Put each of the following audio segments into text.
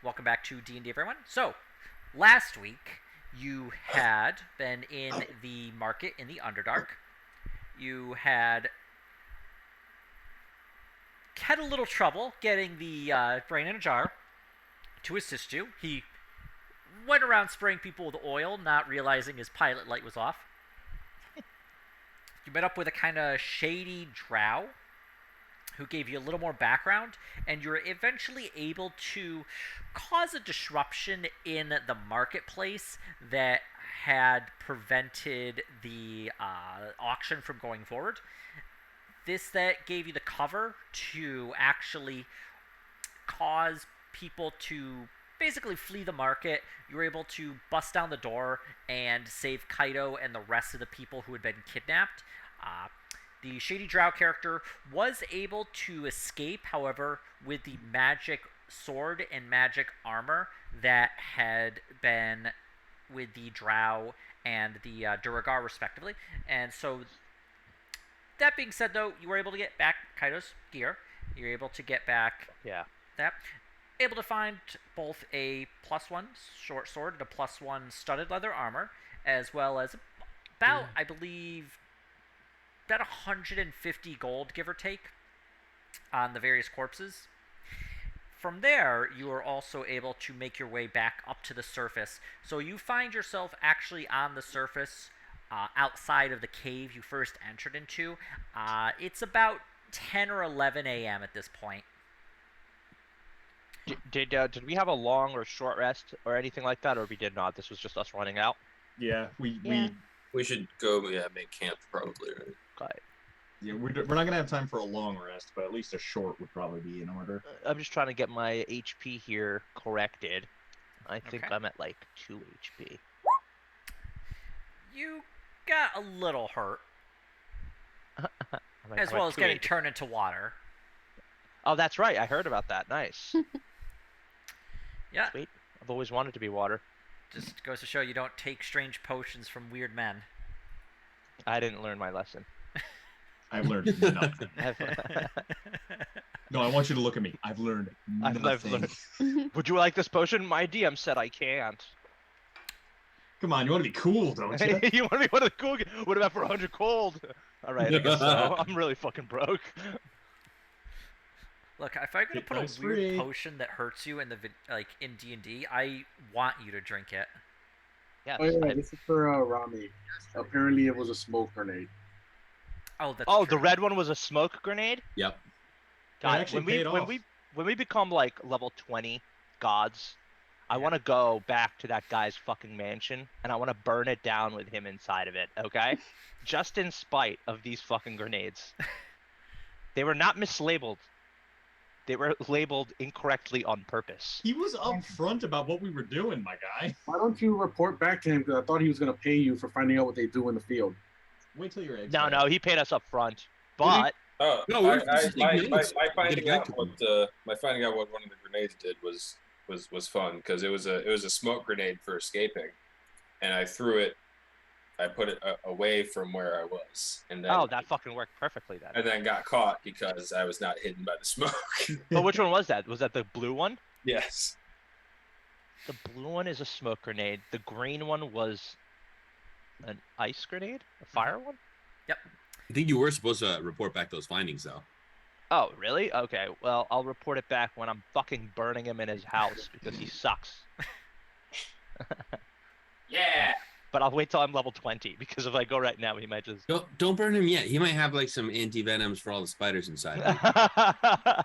Welcome back to D&D, everyone. So, last week you had been in the market in the Underdark. You had a little trouble getting the brain in a jar to assist you. He went around spraying people with oil, not realizing his pilot light was off. You met up with a kind of shady drow who gave you a little more background, and you're eventually able to cause a disruption in the marketplace that had prevented the auction from going forward. That gave you the cover to actually cause people to basically flee the market. You were able to bust down the door and save Kaido and the rest of the people who had been kidnapped. The Shady Drow character was able to escape, however, with the magic sword and magic armor that had been with the Drow and the Duragar, respectively. And so, that being said, though, you were able to get back Kaido's gear. You were able to get back that. Able to find both a +1 short sword and a +1 studded leather armor, as well as about, I believe, about 150 gold, give or take, on the various corpses. From there, you are also able to make your way back up to the surface. So you find yourself actually on the surface, outside of the cave you first entered into. It's about 10 or 11 a.m. at this point. Did we have a long or short rest or anything like that, or we did not? This was just us running out. Yeah, we should go. Make camp probably. Right? Okay. Yeah, we're not gonna have time for a long rest, but at least a short would probably be in order. I'm just trying to get my HP here corrected. I think Okay. I'm at like 2 HP. You got a little hurt, as I'm well at as getting 280. turned into water. Oh, that's right. I heard about that. Nice. Yeah, Sweet. I've always wanted to be water. just goes to show you don't take strange potions from weird men. I didn't learn my lesson. I've learned nothing. No, I want you to look at me. I've learned I've nothing. learned. Would you like this potion? My DM said I can't. Come on, you want to be cool, don't you? You want to be one of the cool guys? What about for 100 cold? All right, I guess so. I'm really fucking broke. Look, if I'm gonna Get put a those weird free. potion that hurts you in in D&D, I want you to drink it. Yes. Oh yeah, this is for Rami. Apparently, it was a smoke grenade. Oh, that's Oh, true. the red one was a smoke grenade? Yep. God, actually when paid off. we become like level 20 gods, I want to go back to that guy's fucking mansion and I want to burn it down with him inside of it, okay? Just in spite of these fucking grenades. They were not mislabeled. They were labeled incorrectly on purpose. He was upfront about what we were doing, my guy. Why don't you report back to him? Because I thought he was going to pay you for finding out what they do in the field. Wait till your eggs. No, hatch. he paid us up front. But Oh No, no! we're just taking notes. My finding Get back out to what one of the grenades did was fun because it was a smoke grenade for escaping, and I threw it. I put it away from where I was, and then that fucking worked perfectly then. and then got caught because I was not hidden by the smoke. But which one was that? Was that the blue one? Yes. The blue one is a smoke grenade. The green one was an ice grenade? A fire one? I think you were supposed to report back those findings, though. Oh, really? Okay, well, I'll report it back when I'm fucking burning him in his house because he sucks. Yeah. But I'll wait till I'm level 20 because if I go right now, he might just. Don't burn him yet. He might have like some anti-venoms for all the spiders inside. Are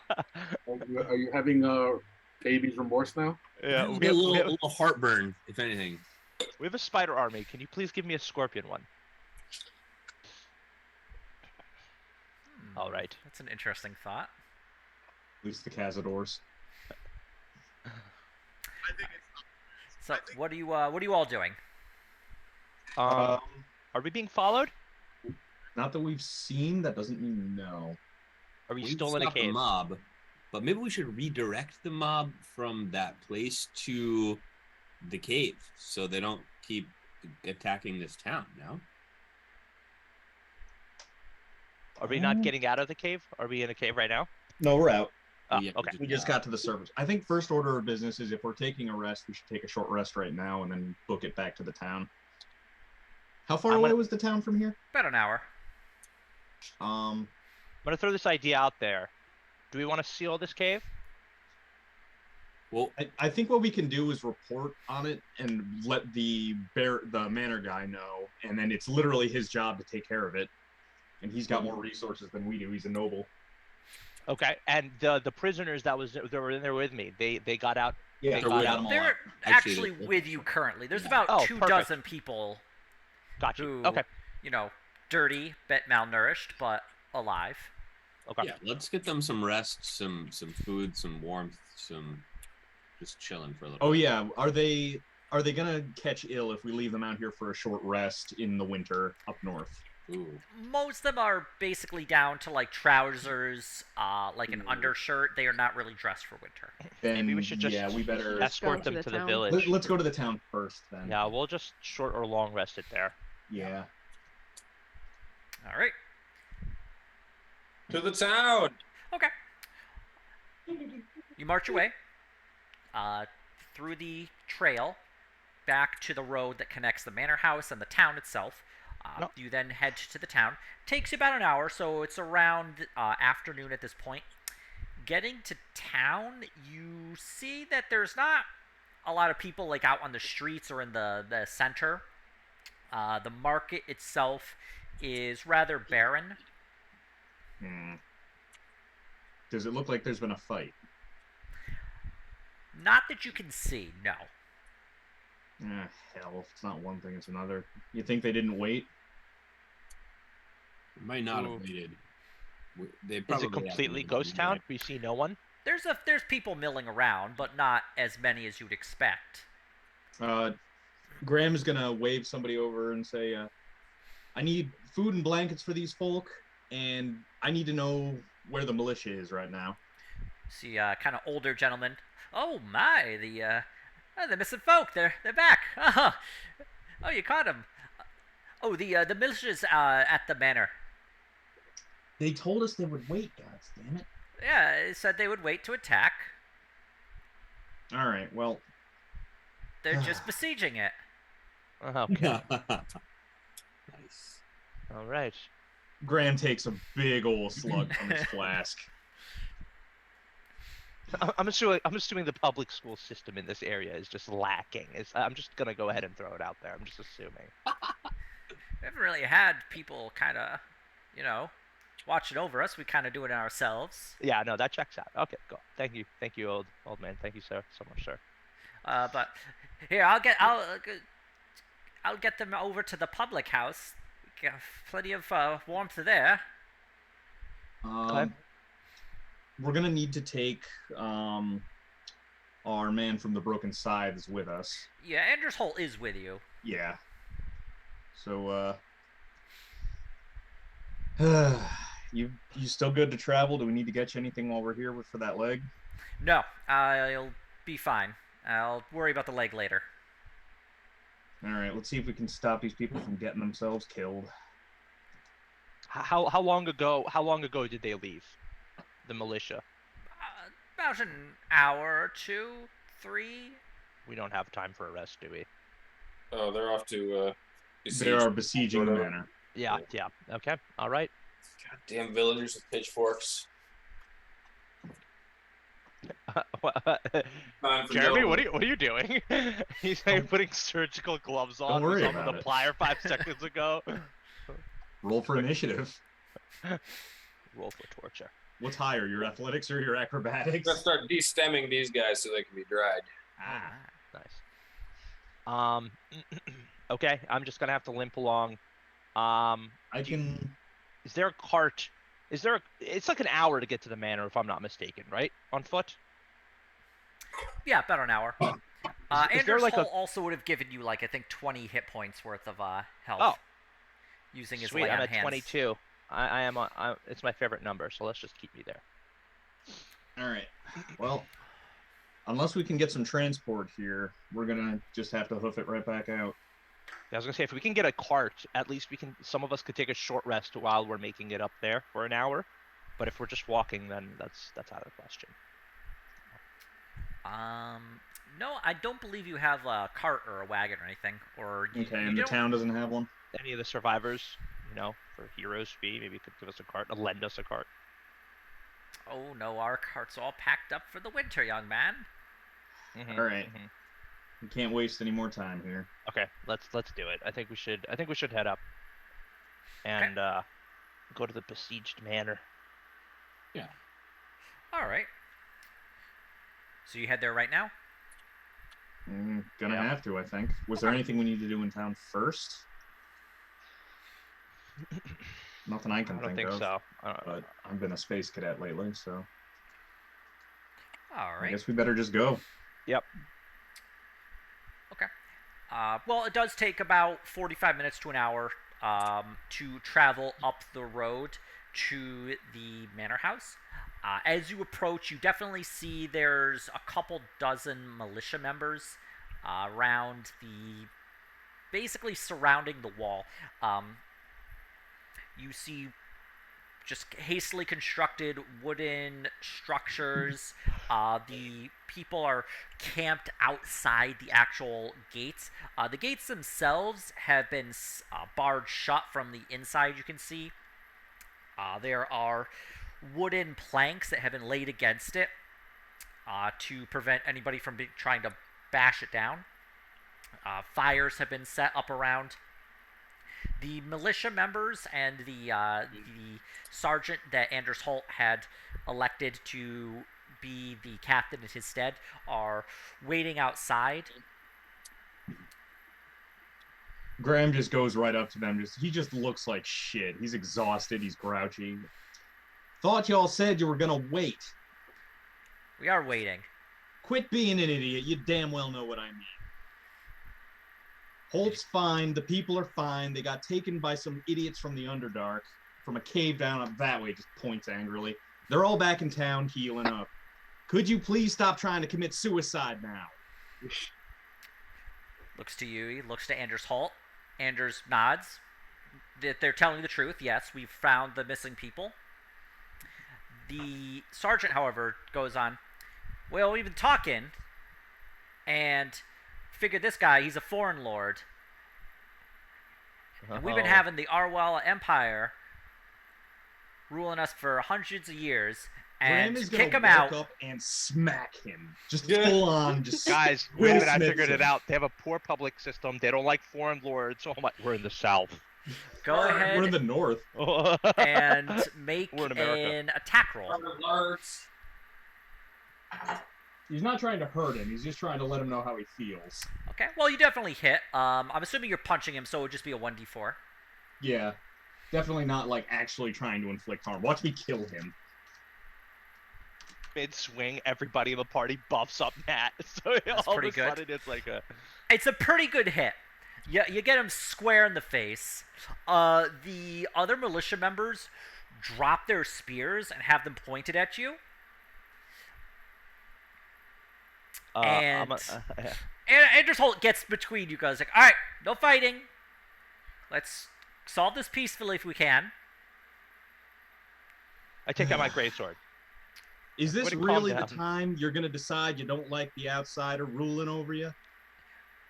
you having baby's remorse now? Yeah, It'll be a little heartburn, if anything. we have a spider army. Can you please give me a scorpion one? All right. That's an interesting thought. At least the Cazadors. So, what are you all doing? Are we being followed? Not that we've seen. That doesn't mean no. Are we We've still in a stopped the cave? mob, but maybe we should redirect the mob from that place to the cave so they don't keep attacking this town. No. Are we not getting out of the cave? Are we in a cave right now? No, we're out. Yeah, Okay. We just got to the surface. I think first order of business is if we're taking a rest, we should take a short rest right now and then book it back to the town. How far away was the town from here? About an hour. I'm gonna throw this idea out there. Do we want to seal this cave? Well, I think what we can do is report on it and let the manor guy know, and then it's literally his job to take care of it. And he's got more resources than we do. He's a noble. Okay. And the prisoners that were in there with me, they got out. Yeah, They got we got out. them all They're out. actually they're- with you currently. There's Yeah. about Oh, 24 people Gotcha. who, Okay. dirty, bit malnourished, but alive. Okay. yeah, let's get them some rest, some food, some warmth, some just chilling for a little. Oh bit. yeah, are they gonna catch ill if we leave them out here for a short rest in the winter up north? Ooh. Most of them are basically down to like trousers, like an undershirt. They are not really dressed for winter. Then Maybe we should just we better Let's go escort to them the to the town. village. let's go to the town first then. Yeah, we'll just short or long rest it there. Yeah. All right. To the town. Okay. You march away through the trail back to the road that connects the manor house and the town itself. No. You then head to the town. Takes you about an hour, so it's around afternoon at this point. Getting to town, you see that there's not a lot of people like out on the streets or in the center. The market itself is rather barren. Does it look like there's been a fight? Not that you can see, no. Hell, if it's not one thing, it's another. You think they didn't wait? We might not Ooh. have waited. They Is probably it completely ghost town? We see no one. There's people milling around, but not as many as you'd expect. Graham's gonna wave somebody over and say, I need food and blankets for these folk, and I need to know where the militia is right now. See, kind of older gentleman. Oh my, the missing folk. They're back. Oh, you caught them. Oh, the militia's at the manor. They told us they would wait, gods damn it. Yeah, it said they would wait to attack. All right, well, They're just besieging it. Okay. Nice. All right. Graham takes a big old slug from his flask. I'm assuming the public school system in this area is just lacking. I'm just gonna go ahead and throw it out there. I'm just assuming. We haven't really had people kind of, watching over us. We kind of do it ourselves. Yeah, no, that checks out. Okay, go. Thank you, old man. Thank you, sir, so much, sir. But here, I'll get them over to the public house. We got plenty of warmth there. Okay. We're gonna need to take our man from the Broken Scythes with us. Yeah, Anders Holt is with you. Yeah. So, you still good to travel? Do we need to get you anything while we're here for that leg? No, I'll be fine. I'll worry about the leg later. All right, let's see if we can stop these people from getting themselves killed. How long ago did they leave? The militia. About an hour or 2, 3. We don't have time for a rest, do we? Oh, they're off to. They are besieging the manor. Yeah. Okay. All right. Goddamn villagers with pitchforks. Time for Jeremy, no- what are you doing? He's like putting surgical gloves on. Don't worry with about the it. plier 5 seconds ago. Roll for initiative. Roll for torture. What's higher, your athletics or your acrobatics? Let's start de-stemming these guys so they can be dried. Nice. Okay, I'm just gonna have to limp along. I can. Is there a cart? It's like an hour to get to the manor, if I'm not mistaken, right? On foot? Yeah, about an hour. Is there Anders like Holt also would have given you, I think, 20 hit points worth of health. Oh. Using his Sweet, lay I'm on at hands. 22. It's my favorite number, so let's just keep me there. All right. Well, unless we can get some transport here, we're gonna just have to hoof it right back out. I was gonna say, if we can get a cart, at least some of us could take a short rest while we're making it up there for an hour. But if we're just walking, then that's out of the question. No, I don't believe you have a cart or a wagon or anything. Or you, Okay, you and the don't. town doesn't have one. Any of the survivors, for heroes fee, maybe you could give us a cart, lend us a cart. Oh no, our cart's all packed up for the winter, young man. All right. We can't waste any more time here. Okay, let's do it. I think we should head up and go to the besieged manor. Yeah. All right. So you head there right now? Gonna have to, I think. Was there anything we need to do in town first? Nothing I can I don't think think of. so. But I've been a space cadet lately, so All I right. guess we better just go. Yep. Okay. Well, it does take about 45 minutes to an hour to travel up the road to the manor house. As you approach, you definitely see there's a couple dozen militia members around basically surrounding the wall. You see just hastily constructed wooden structures. The people are camped outside the actual gates. The gates themselves have been barred shut from the inside, you can see. There are wooden planks that have been laid against it to prevent anybody from trying to bash it down. Fires have been set up around. The militia members and the sergeant that Anders Holt had elected to be the captain in his stead are waiting outside. Graham just goes right up to them. He just looks like shit. He's exhausted. He's grouchy. Thought y'all said you were gonna wait. We are waiting. Quit being an idiot. You damn well know what I mean. Holt's fine. The people are fine. They got taken by some idiots from the Underdark, from a cave down up that way, just points angrily. They're all back in town healing up. Could you please stop trying to commit suicide now? Looks to you. He looks to Anders Holt. Anders nods. They're telling the truth. Yes, we've found the missing people. The sergeant, however, goes on. Well, we've been talking, and figured this guy, he's a foreign lord. And we've been having the Arwala Empire ruling us for hundreds of years, and Graham is kick gonna him walk out. up and smack him. Just Yeah. full on. Just Guys, Will wait a minute, I Smith figured it him. out. They have a poor public system. They don't like foreign lords. Oh my, we're in the South. Go We're in ahead the north. and make We're in America. an attack roll. Alerts. He's not trying to hurt him. He's just trying to let him know how he feels. Okay, well, you definitely hit. I'm assuming you're punching him, so it would just be a 1d4. Yeah. Definitely not like actually trying to inflict harm. Watch me kill him. Mid-swing, everybody in the party buffs up Nat. So That's all pretty of a good. sudden it's like a... It's a pretty good hit. You get him square in the face. The other militia members drop their spears and have them pointed at you. And Anders Holt gets between you guys. Like, all right, no fighting. Let's solve this peacefully if we can. I take out my greatsword. Is this Everybody calm really the down. time you're gonna decide you don't like the outsider ruling over you?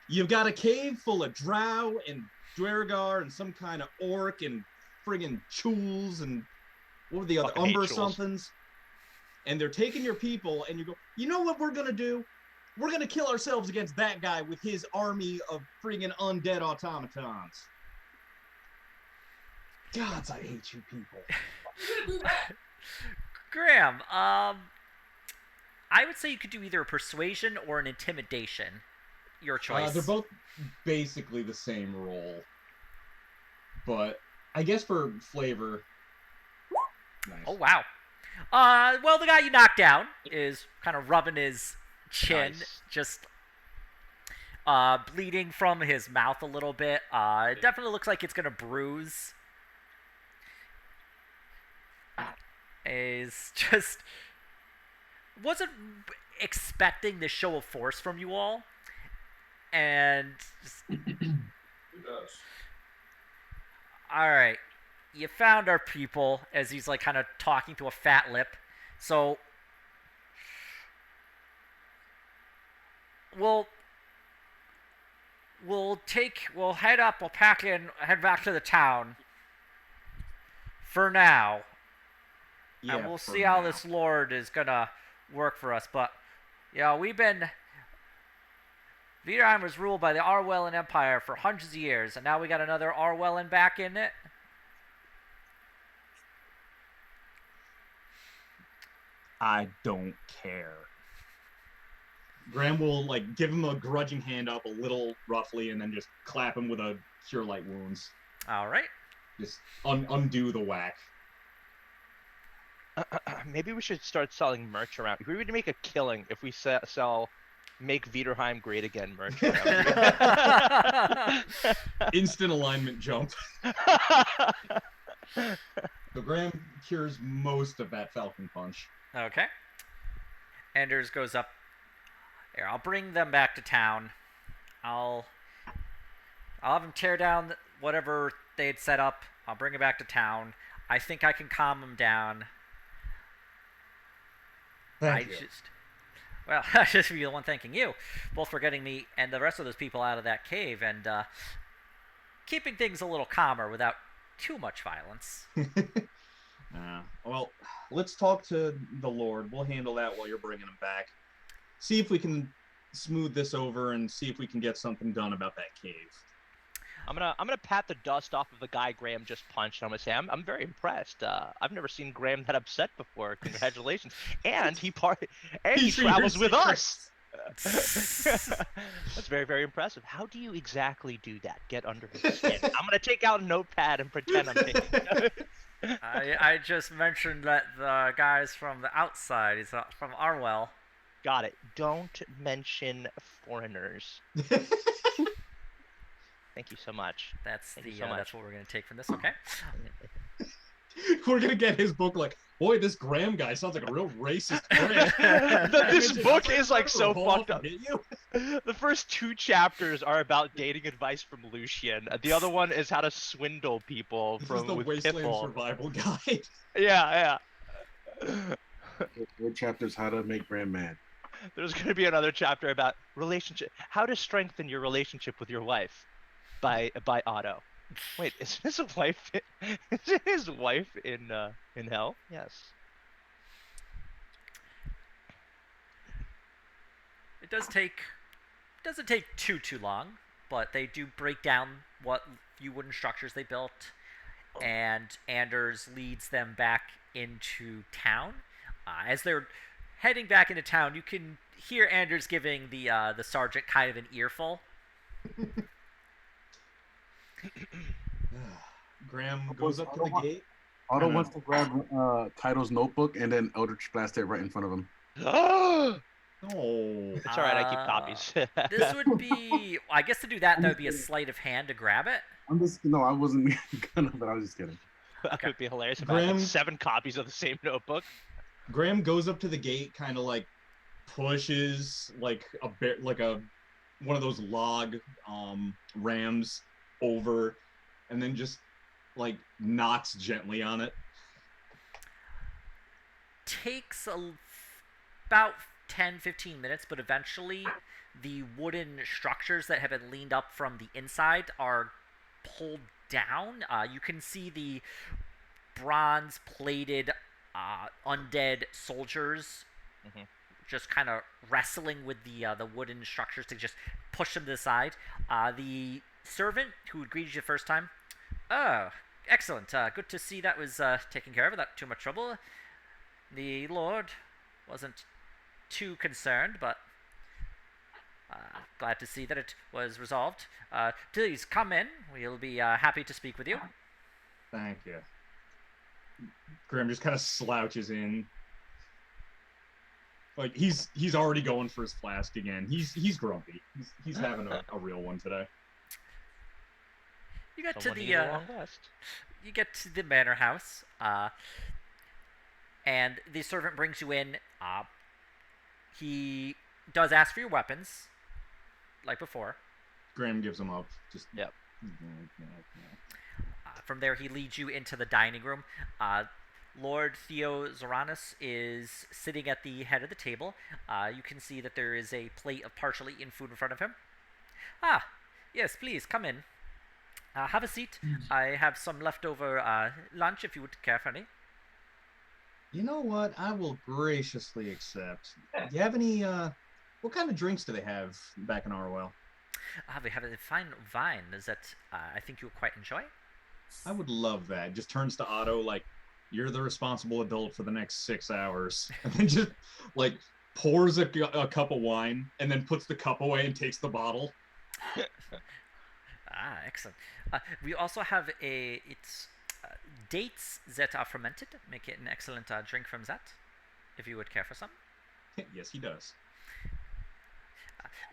You've got a cave full of drow and Dwergar and some kind of orc and friggin' chuls and what were the other Fucking hate umber chuls. somethings? And they're taking your people, and you go, you know what we're gonna do? We're gonna kill ourselves against that guy with his army of friggin' undead automatons. Gods, I hate you people. Graham, I would say you could do either a persuasion or an intimidation. Your choice. They're both basically the same role, but I guess for flavor. Nice. Oh wow. Well, the guy you knocked down is kind of rubbing his chin, Nice. just bleeding from his mouth a little bit. It definitely looks like it's gonna bruise. Is just wasn't expecting this show of force from you all, and just, Who does? all right. you found our people, as he's like kind of talking to a fat lip. So we'll we'll head up, we'll pack in, head back to the town for now. Yeah, And we'll for see how now. this lord is gonna work for us. But we've been Viderheim was ruled by the Arwellan Empire for hundreds of years, and now we got another Arwellan back in it. I don't care. Graham will like give him a grudging hand up a little roughly, and then just clap him with a cure light wounds. All right. Just undo the whack. Maybe we should start selling merch around. We would make a killing if we sell "Make Viderheim Great Again" merch around here. Instant alignment jump. So Graham cures most of that Falcon Punch. Okay. Anders goes up. Here, I'll bring them back to town. I'll have them tear down whatever they had set up. I'll bring it back to town. I think I can calm them down. Thank you. I just be the one thanking you, both for getting me and the rest of those people out of that cave and keeping things a little calmer without too much violence. Well, let's talk to the Lord. We'll handle that while you're bringing him back. See if we can smooth this over and see if we can get something done about that cave. I'm gonna pat the dust off of the guy Graham just punched. I'm gonna say I'm very impressed. I've never seen Graham that upset before. Congratulations! And he travels with us. That's very, very impressive. How do you exactly do that? Get under his skin. I'm gonna take out a notepad and pretend I'm taking. I just mentioned that the guys from the outside, he's from Arwell. Got it. Don't mention foreigners. Thank you so much. That's Thank you so much. That's what we're gonna take from this. Okay. We're gonna get his book like, boy, this Graham guy sounds like a real racist prick. This book is like so fucked up. Hit you. The first 2 chapters are about dating advice from Lucian. The other one is how to swindle people This from is the with Wasteland Piffle. Survival Guide. Yeah. What chapter's how to make Graham mad? There's going to be another chapter about how to strengthen your relationship with your wife by Otto. Wait, is his wife in hell? Yes. It doesn't take too long, but they do break down what few wooden structures they built, and Anders leads them back into town. As they're heading back into town, you can hear Anders giving the sergeant kind of an earful. Graham goes up to the gate. Otto wants to grab Kaido's notebook and then Eldritch blast it right in front of him. Oh, It's alright, I keep copies. This would be, I guess to do that, that would be a sleight of hand to grab it. I wasn't gonna, but I was just kidding. That would be hilarious if I Graham- had 7 copies of the same notebook. Graham goes up to the gate, kind of like pushes like a bit, like one of those log rams over, and then just like knocks gently on it. Takes about 10-15 minutes, but eventually the wooden structures that have been leaned up from the inside are pulled down. You can see the bronze plated undead soldiers just kind of wrestling with the wooden structures to just push them to the side. The servant who had greeted you the first time, oh, excellent, good to see that was taken care of without too much trouble. The Lord wasn't too concerned, but glad to see that it was resolved. Please come in. We'll be happy to speak with you. Thank you. Graham just kind of slouches in. Like he's already going for his flask again. He's grumpy. He's having a real one today. You get Someone to needs a long rest. you get to the manor house, and the servant brings you in. He does ask for your weapons, like before. Graham gives him up. Just Yep. From there, he leads you into the dining room. Lord Theo Zoranus is sitting at the head of the table. You can see that there is a plate of partially eaten food in front of him. Ah, yes, please, come in. Have a seat. I have some leftover lunch if you would care for any. You know what? I will graciously accept. Do you have any, what kind of drinks do they have back in Arwell? We have a fine wine that I think you'll quite enjoy. I would love that. Just turns to Otto like, you're the responsible adult for the next 6 hours. And then just, like, pours a cup of wine and then puts the cup away and takes the bottle. Excellent. We also have dates that are fermented. Make it an excellent drink from that, if you would care for some. Yes, he does.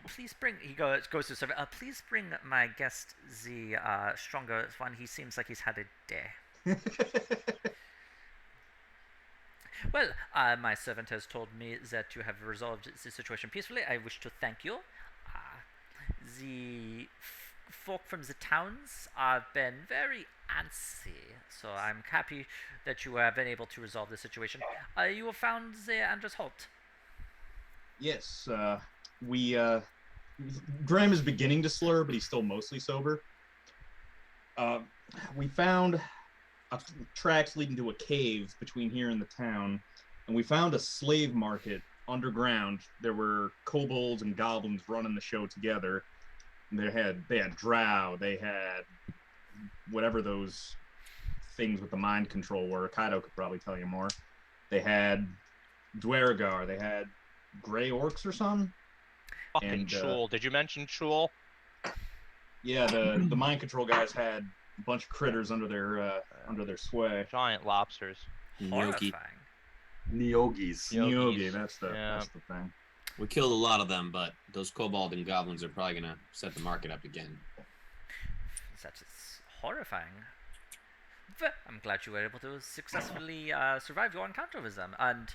Please bring. He goes to serve. Please bring my guest the stronger one. He seems like he's had a day. Well, my servant has told me that you have resolved the situation peacefully. I wish to thank you. The folk from the towns have been very antsy, so I'm happy that you have been able to resolve the situation. You have found the Anders Holt. Yes, Graham is beginning to slur, but he's still mostly sober. We found tracks leading to a cave between here and the town, and we found a slave market underground. There were kobolds and goblins running the show together. They had drow, they had whatever those things with the mind control were. Kaido could probably tell you more. They had Dwerigar, they had gray orcs or something. Fucking Chul. Did you mention Chul? Yeah, the mind control guys had a bunch of critters under their sway. Giant lobsters. Gnocchi. Horrifying. Neogis. Nyogi, that's the thing. We killed a lot of them, but those kobold and goblins are probably gonna set the market up again. That is horrifying. But I'm glad you were able to successfully survive your encounter with them, and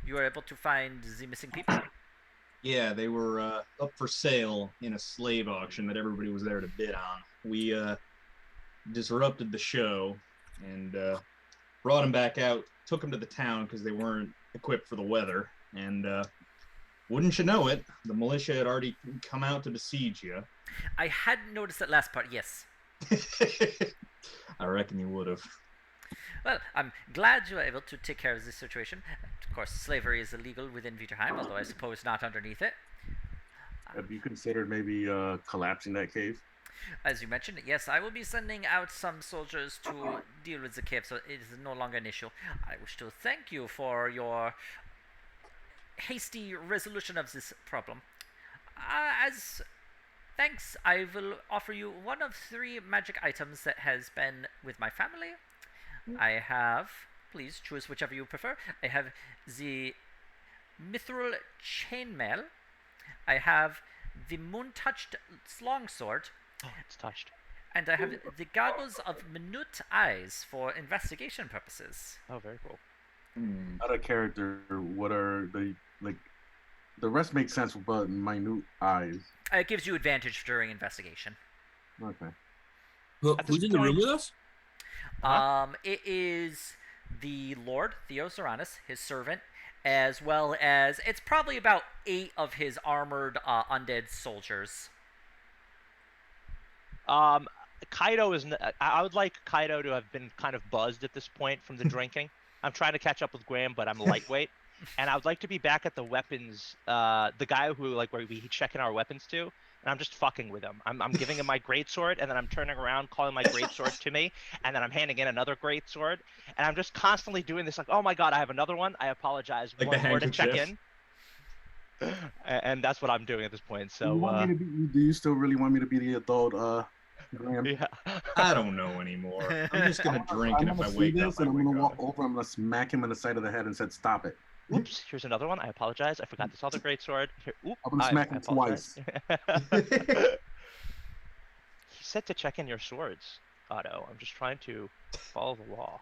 you were able to find the missing people. Yeah, they were up for sale in a slave auction that everybody was there to bid on. We disrupted the show and brought them back out, took them to the town because they weren't equipped for the weather, and wouldn't you know it, the militia had already come out to besiege you. I hadn't noticed that last part, yes. I reckon you would have. Well, I'm glad you were able to take care of this situation. Of course, slavery is illegal within Viderheim, although I suppose not underneath it. Have you considered maybe collapsing that cave? As you mentioned, yes, I will be sending out some soldiers to deal with the cave, so it is no longer an issue. I wish to thank you for your hasty resolution of this problem. As thanks, I will offer you one of 3 magic items that has been with my family. I have, please choose whichever you prefer. I have the Mithril Chainmail. I have the Moon-Touched Longsword. Oh, it's touched. And I have the Goggles of Minute Eyes for investigation purposes. Oh, very cool. Out of character, what are the rest makes sense, but minute eyes. It gives you advantage during investigation. Okay. Who's in the room with us? It is the Lord Theo Zoranus, his servant, as well as it's probably about 8 of his armored undead soldiers. Kaido is. I would like Kaido to have been kind of buzzed at this point from the drinking. I'm trying to catch up with Graham, but I'm lightweight, and I would like to be back at the weapons. The guy who where we check in our weapons to, and I'm just fucking with him. I'm giving him my greatsword, and then I'm turning around, calling my greatsword to me, and then I'm handing in another greatsword, and I'm just constantly doing this. Like, oh my god, I have another one. I apologize. Like one the more to check handkerchief. in. And that's what I'm doing at this point. So. Do you still really want me to be the adult, Graham? Yeah. I don't know anymore. I'm just gonna drink, and if I wake up, and I'm gonna walk up. over. I'm gonna smack him in the side of the head and said, "Stop it." Oops, here's another one. I apologize. I forgot this other greatsword. Here, oop, I'm gonna smack him apologize. He said to check in your swords, Otto. I'm just trying to follow the law.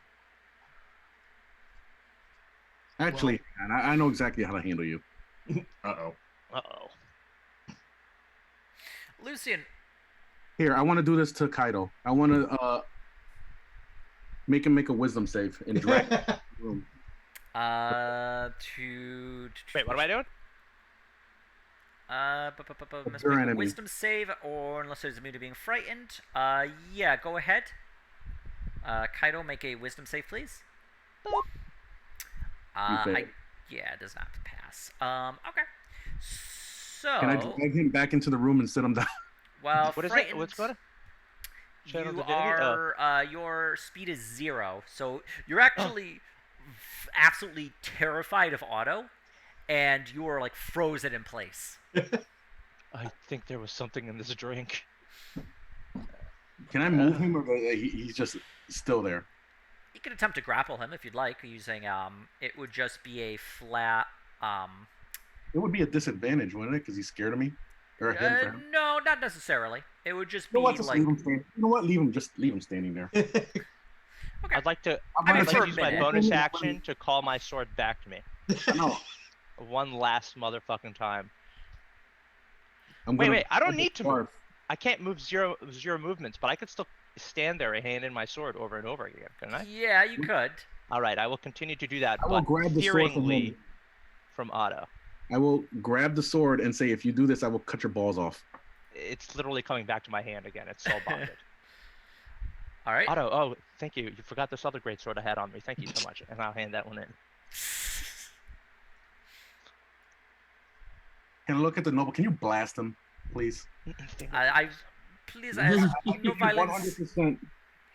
Actually, and I know exactly how to handle you. Uh-oh. Uh-oh. Lucian, Here, I want to do this to Kaido. I want to Make him make a wisdom save and drag him to the room. Wait, what am I doing? Must your make a enemy. wisdom save, or unless there's immune to being frightened. Yeah, go ahead. Kaido, make a wisdom save, please. failed. Yeah, it does not pass. Okay. So. Can I drag him back into the room and sit him down? Well, What is it? frightened. What's going on? Channel You Divinity? are. Your speed is 0, so you're actually absolutely terrified of Otto, and you are like frozen in place. I think there was something in this drink. Can I move him, or he's just still there? You can attempt to grapple him if you'd like, using it would just be a flat It would be a disadvantage, wouldn't it? Because he's scared of me. Or him for him. No, not necessarily. It would just be You know what? Just like. leave him standing. You know what? Leave him standing there. Okay. I'd like to I mean, I'd like for to a use my minute. bonus action to call my sword back to me. No. One last motherfucking time. I'm Wait, gonna- wait, I don't need to barf. move. I can't move zero movements, but I could still stand there and hand in my sword over and over again, couldn't I? Yeah, you could. All right, I will continue to do that, I will but grab the sword from fearingly him. from Otto. I will grab the sword and say, if you do this, I will cut your balls off. It's literally coming back to my hand again. It's so bonded. All right. Otto, oh, thank you. You forgot this other great sword I had on me. Thank you so much. And I'll hand that one in. Can I look at the noble? Can you blast him, please? Please, I have no violence 100%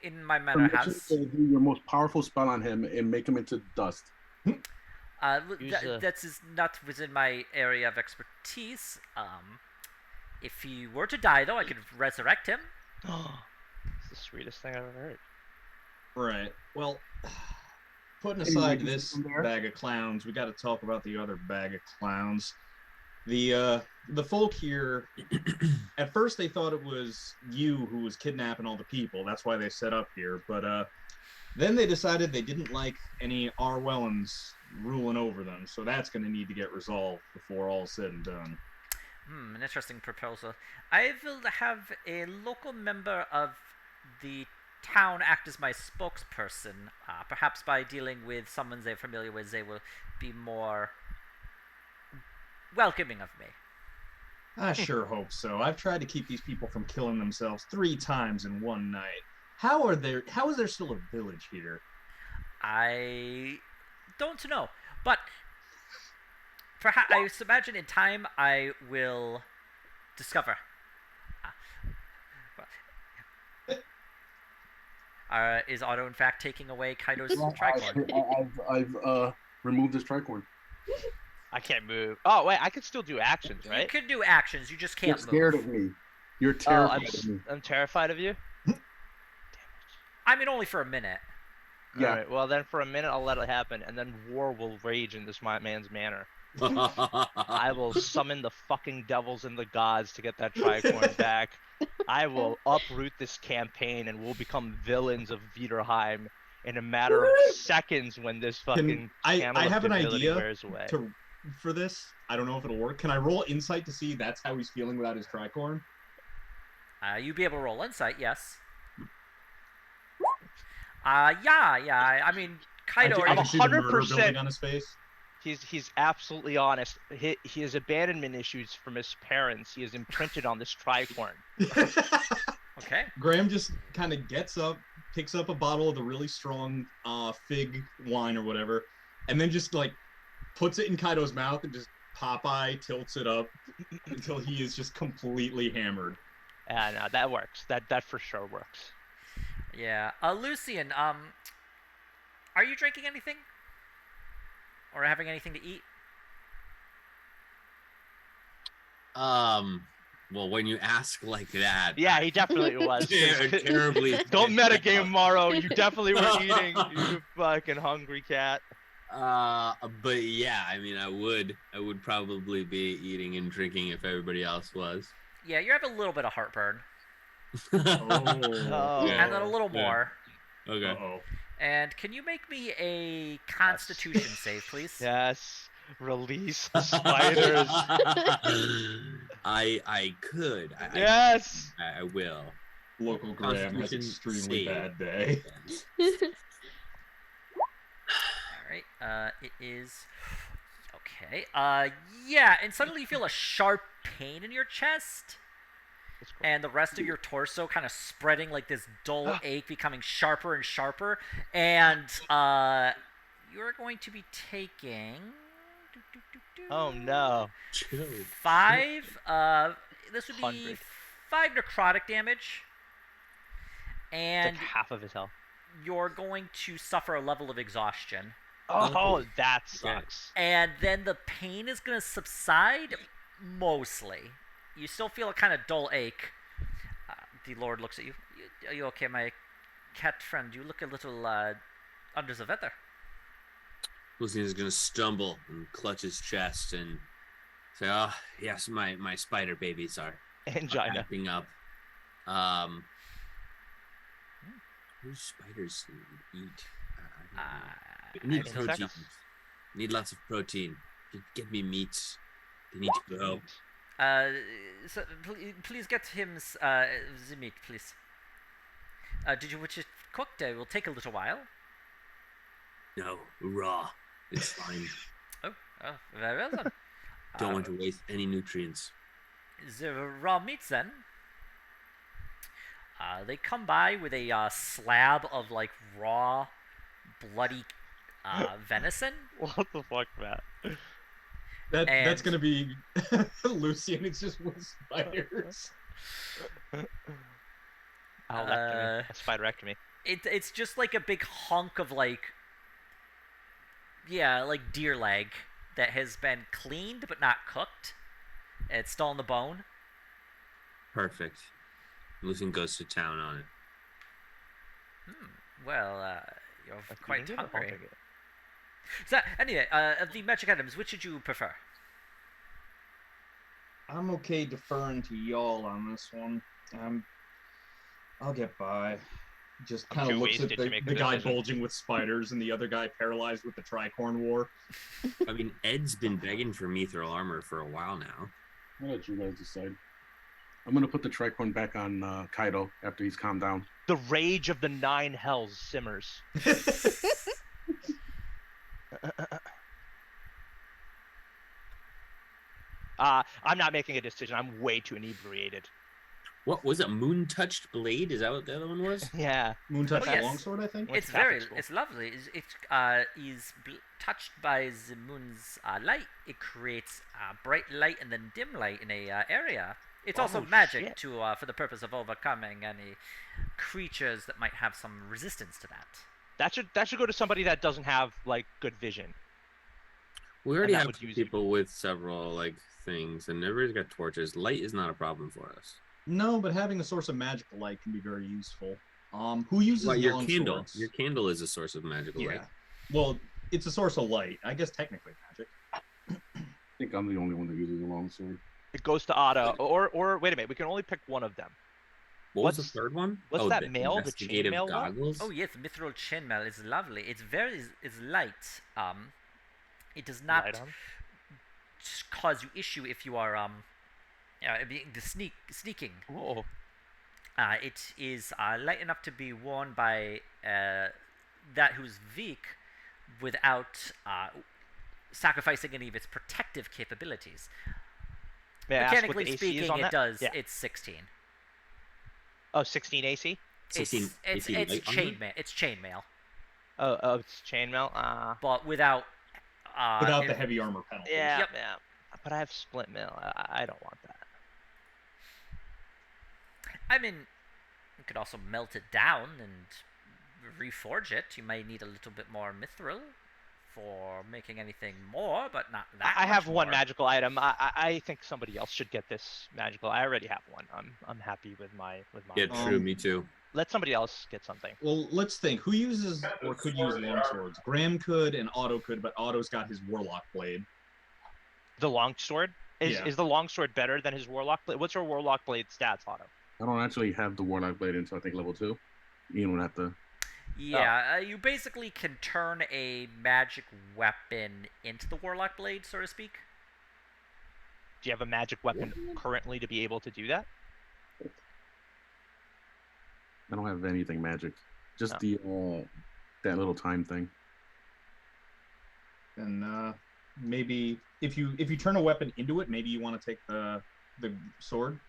in my manor permission house. to do your most powerful spell on him and make him into dust. That is not within my area of expertise. If he were to die, though, I could resurrect him. It's the sweetest thing I've ever heard. Right. Well, putting Any aside weaknesses this from there? bag of clowns, we got to talk about the other bag of clowns. The folk here, at first they thought it was you who was kidnapping all the people. That's why they set up here. But then they decided they didn't like any Arwellans ruling over them. So that's going to need to get resolved before all's said and done. An interesting proposal. I will have a local member of the town act as my spokesperson. Perhaps by dealing with someone they're familiar with, they will be more welcoming of me. I sure hope so. I've tried to keep these people from killing themselves 3 times in one night. How is there still a village here? I don't know, but perhaps I imagine in time I will discover. Is Otto in fact taking away Kaido's tricorn? I've removed his tricorn. I can't move. Oh, wait, I can still do actions, You right? could do actions, you just You're can't scared move. of me. You're Oh, terrified of me. I'm terrified of you? I mean, only for a minute. Yeah. Alright, well then for a minute I'll let it happen, and then war will rage in this man's manor. I will summon the fucking devils and the gods to get that tricorn back. I will uproot this campaign and we'll become villains of Viderheim in a matter of seconds when this fucking I candle of have an divinity idea wears away. for this. I don't know if it'll work. Can I roll insight to see that's how he's feeling without his tricorn? You'd be able to roll insight, yes. Yeah. I mean, Kaido. I I'm can see the murder 100% building on his face. He's absolutely honest. He has abandonment issues from his parents. He is imprinted on this tricorn. Okay. Graham just kind of gets up, picks up a bottle of the really strong fig wine or whatever, and then just like puts it in Kaido's mouth and just Popeye tilts it up until he is just completely hammered. And that works. That for sure works. Yeah. Lucian, are you drinking anything? Or having anything to eat? Well, when you ask like that, Yeah, he definitely was. terribly. Don't metagame, Morrow. You definitely were eating. You fucking hungry cat. But yeah, I mean, I would probably be eating and drinking if everybody else was. Yeah, you have a little bit of heartburn. Oh. Yeah. And then a little Yeah. more. Okay. Uh-oh. And can you make me a Constitution save, please? Yes. Release the spiders. I could. Yes. I will. Local Graham has Constitution extremely save. bad day. All right. It is okay. Yeah, and suddenly you feel a sharp pain in your chest, That's cool. and the rest of your torso kind of spreading like this dull ache, becoming sharper and sharper, and you're going to be taking. Oh no. Chill. 5. This would be 100. 5 necrotic damage, It's and like half of his health. you're going to suffer a level of exhaustion. Oh, that Okay. sucks. And then the pain is going to subside mostly. You still feel a kind of dull ache. The Lord looks at you. Are you okay, my cat friend? You look a little under the weather. Lucian is gonna stumble and clutch his chest and say, "Oh, yes, my spider babies are Angina. acting up." What do spiders eat? I don't know. They need I protein. Need lots of protein. Get me meat. They need to grow. So please get him the meat, please. Did you wish it cooked? It will take a little while. No, raw. It's fine. Oh, very well then. Don't want to waste any nutrients. The raw meats then. They come by with a slab of like raw, bloody venison. What the fuck, Matt? That's And- gonna be Lucian. It's just with spiders. Alectomy. A spiderectomy. It's just like a big hunk of like deer leg that has been cleaned but not cooked. It's still on the bone. Perfect. Lucian goes to town on it. Well, you're Like, you quite can get a whole hungry. ticket. So anyway, of the magic items, which did you prefer? I'm okay deferring to y'all on this one. I'll get by. Just I'm kind too of looks at wasted to make a the guy decision. bulging with spiders and the other guy paralyzed with the Tricorn War. I mean, Ed's been begging for mithril armor for a while now. I'll let you guys decide. I'm gonna put the tricorn back on Kaido after he's calmed down. The rage of the 9 hells simmers. I'm not making a decision. I'm way too inebriated. What was it? Moon touched blade? Is that what the other one was? Yeah. Moon touch Oh, yes. longsword, I think. Went It's to Catholic very, school. it's lovely. Is touched by the moon's light. It creates bright light and then dim light in a area. It's also Oh, magic shit. to for the purpose of overcoming any creatures that might have some resistance to that. That should go to somebody that doesn't have like good vision. We already that have would two use it. people with several like things, and everybody's got torches. Light is not a problem for us. No, but having a source of magical light can be very useful. Who uses Well, your long candle. swords? Your candle is a source of magical Yeah. light. Well, it's a source of light. I guess technically magic. I think I'm the only one that uses a long sword. It goes to Otto, or wait a minute. We can only pick one of them. What was What's- the third one? what's oh, that the mail? The investigative chainmail one? goggles. Oh yes, mithril chainmail is lovely. It's light. It does not Light on? cause you issue if you are being sneaking. Whoa. It is light enough to be worn by that who's weak without sacrificing any of its protective capabilities. May I ask what Mechanically the AC is speaking, on it that? does. Yeah. It's 16. Oh, 16 AC. 16 It's AC light armor? chainmail. It's chainmail, Oh, it's chainmail. but without Without the heavy armor penalty. Yeah, Yep. yeah. But I have split mail. I don't want that. I mean, you could also melt it down and reforge it. You may need a little bit more mithril for making anything more, but not that. I have much one more. magical item. I think somebody else should get this magical. I already have one. I'm happy with my Yeah, mine. true. Me too. Let somebody else get something. Well, let's think. Who uses or could use longswords? Graham could and Otto could, but Otto's got his warlock blade. The longsword is Yeah. is the longsword better than his warlock blade? What's your warlock blade stats, Otto? I don't actually have the warlock blade until I think level 2. Ian would have to. Yeah, you basically can turn a magic weapon into the warlock blade, so to speak. Do you have a magic weapon currently to be able to do that? I don't have anything magic. Just Oh. the that little time thing. And maybe if you turn a weapon into it, maybe you want to take the sword.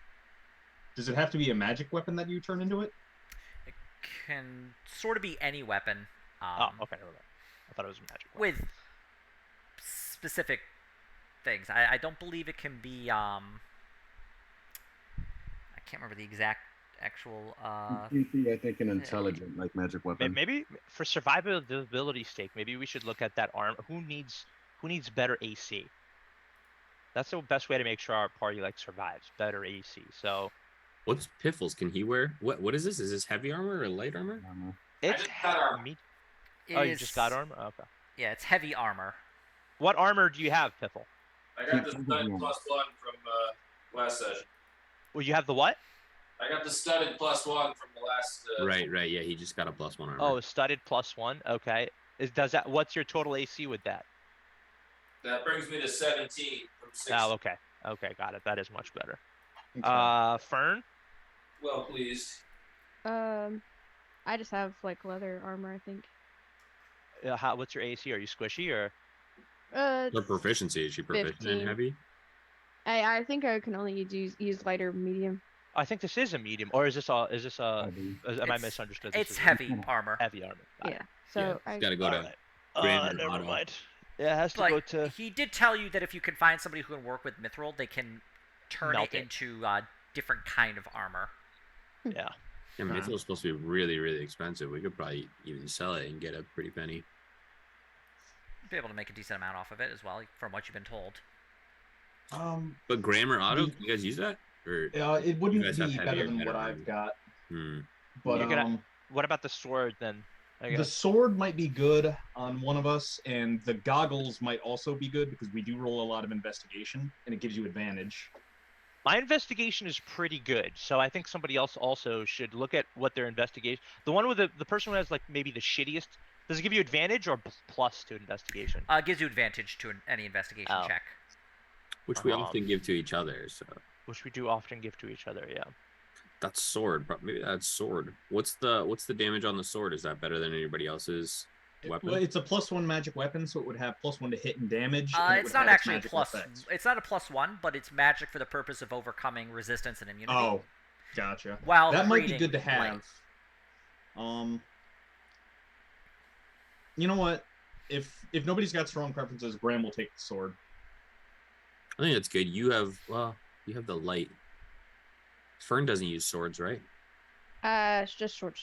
Does it have to be a magic weapon that you turn into it? It can sort of be any weapon. Oh, okay. Never mind. I thought it was a magic weapon. With specific things. I don't believe it can be. I can't remember the exact actual. You'd be, I think, an intelligent like magic weapon. Maybe for survivability sake, maybe we should look at that arm. Who needs better AC? That's the best way to make sure our party survives. Better AC. So What's Piffles? Can he wear? What is this? Is this heavy armor or light armor? it's just got armor. Oh, you just got armor? Okay. Yeah, it's heavy armor. What armor do you have, Piffle? I got the studded +1 from last session. Well, you have the what? I got the studded +1 from the last. Right. Yeah, he just got a +1 armor. Oh, studded +1. Okay. What's your total AC with that? That brings me to 17 from 16. Oh, okay. Okay, got it. That is much better. Okay. Fern? Well, please. I just have leather armor, I think. What's your AC? Are you squishy or? Her proficiency, is she proficient 15. in heavy? I think I can only use lighter medium. I think this is a medium, or is this am I It's- misunderstood? It's heavy armor. Heavy armor. Got Yeah. it. So He's got to go to Alright. Grammar Never Auto. mind. Yeah, it has to But go to. he did tell you that if you can find somebody who can work with mithril, they can turn Melt it it. into different kind of armor. Yeah. Yeah, Mithril is supposed to be really, really expensive. We could probably even sell it and get a pretty penny. Be able to make a decent amount off of it as well, from what you've been told. But Grammar Auto, can you guys use that? Or It You wouldn't guys have be heavier, better than better what armor. I've got, hmm. but You're gonna- What about the sword then? I the guess. sword might be good on one of us, and the goggles might also be good because we do roll a lot of investigation, and it gives you advantage. My investigation is pretty good, so I think somebody else also should look at what their investigation. The one with the person who has maybe the shittiest. Does it give you advantage or plus to investigation? Gives you advantage to any investigation Oh. check. Which we often give to each other. So Which we do often give to each other. Yeah. that's sword. Maybe that's sword. What's the damage on the sword? Is that better than anybody else's weapon? Well, it's a +1 magic weapon, so it would have +1 to hit and damage. and it It's would not have its actually a magical plus. effects. It's not a +1, but it's magic for the purpose of overcoming resistance and immunity. Oh, gotcha. While That might be creating good to have. light. You know what? If nobody's got strong preferences, Graham will take the sword. I think that's good. You have the light. Fern doesn't use swords, right? It's just short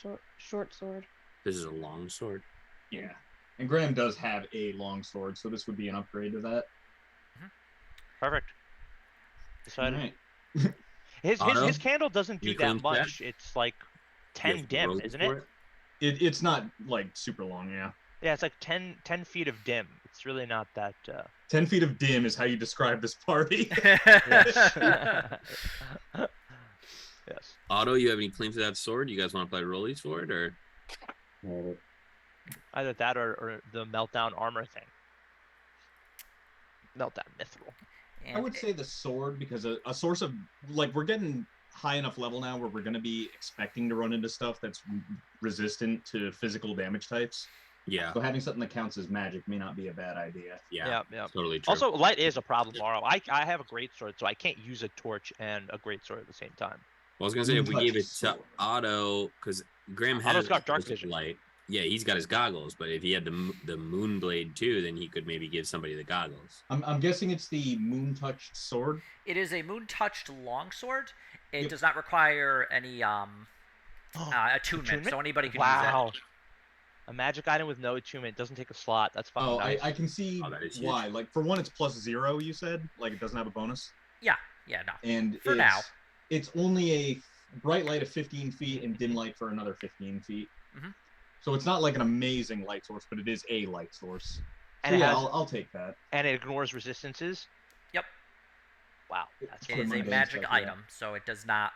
sword. This is a long sword. Yeah. And Graham does have a long sword, so this would be an upgrade to that. Perfect. All Decided. right. Auto? His candle doesn't do You that claim that? much. It's like You 10 have to dim, roll isn't for it? It's not super long, yeah. Yeah, it's like 10 feet of dim. It's really not that. 10 feet of dim is how you describe this party. Yes. Yes. Otto, you have any claims to that sword? You guys want to play rollies for it, or Either that or the meltdown armor thing. Meltdown mithril. I would say the sword, because a source of, we're getting high enough level now where we're going to be expecting to run into stuff that's resistant to physical damage types. yeah, So having something that counts as magic may not be a bad idea. yeah, Yeah. totally true. Also, light is a problem, Morrow. I have a great sword, so I can't use a torch and a great sword at the same time. I was gonna say if we Touch gave it to sword. Otto, because Graham has Otto's got dark vision. light. Yeah, he's got his goggles, but if he had the moon blade too, then he could maybe give somebody the goggles. I'm guessing it's the moon touched sword. It is a moon-touched longsword. It Yep. does not require any attunement, so anybody can use Wow. A magic item with no attunement doesn't take a slot. That's fucking Oh, nice. I can see Oh, that is huge. why. For one, it's +0. You said it doesn't have a bonus, it. Yeah, no. and For now. it's only a bright light of 15 feet and dim light for another 15 feet. Mhm. So it's not like an amazing light source, but it is a light source. And So it yeah, has- I'll take that. And it ignores resistances. Yep. Wow, that's It Put is my a base magic stuff, yeah. item, so it does not.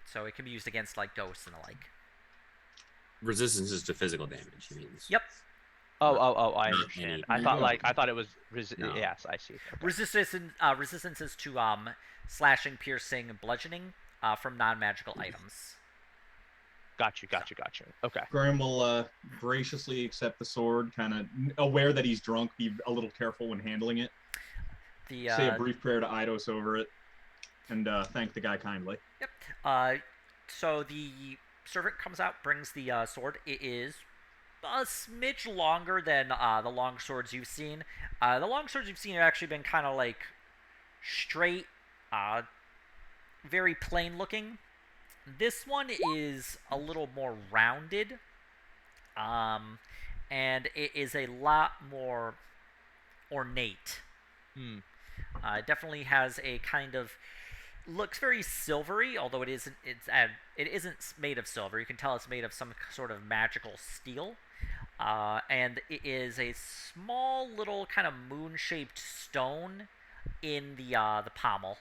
So it can be used against ghosts and the like. Resistance is to physical damage. He means. Yep. Oh, I Not understand. any- I thought it was No. Yes, I see. Okay. Resistances to slashing, piercing, and bludgeoning from non-magical items. Got you. Okay. Graham will graciously accept the sword, kind of aware that he's drunk. Be a little careful when handling it. The Say a brief prayer to Eidos over it, and thank the guy kindly. Yep. So the servant comes out, brings the sword. It is a smidge longer than the long swords you've seen. The long swords you've seen have actually been kind of like straight, very plain looking. This one is a little more rounded, and it is a lot more ornate. It definitely has a kind of looks very silvery, although it isn't. It isn't made of silver. You can tell it's made of some sort of magical steel, and it is a small little kind of moon-shaped stone in the pommel.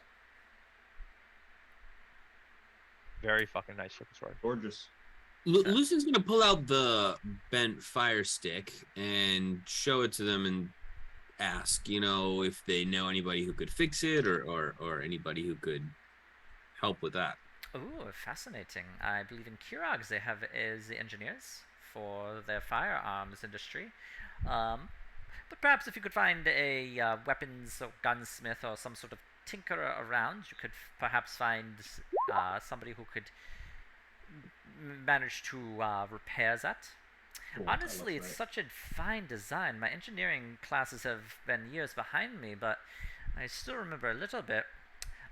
Very fucking nice looking sword. Gorgeous. Lucian's gonna pull out the bent fire stick and show it to them and ask, if they know anybody who could fix it or anybody who could help with that. Ooh, fascinating. I believe in Kirags they have as the engineers for their firearms industry. But perhaps if you could find a weapons or gunsmith or some sort of tinkerer around, you could perhaps find somebody who could manage to repair that. Cool, Honestly, it's right. such a fine design. My engineering classes have been years behind me, but I still remember a little bit.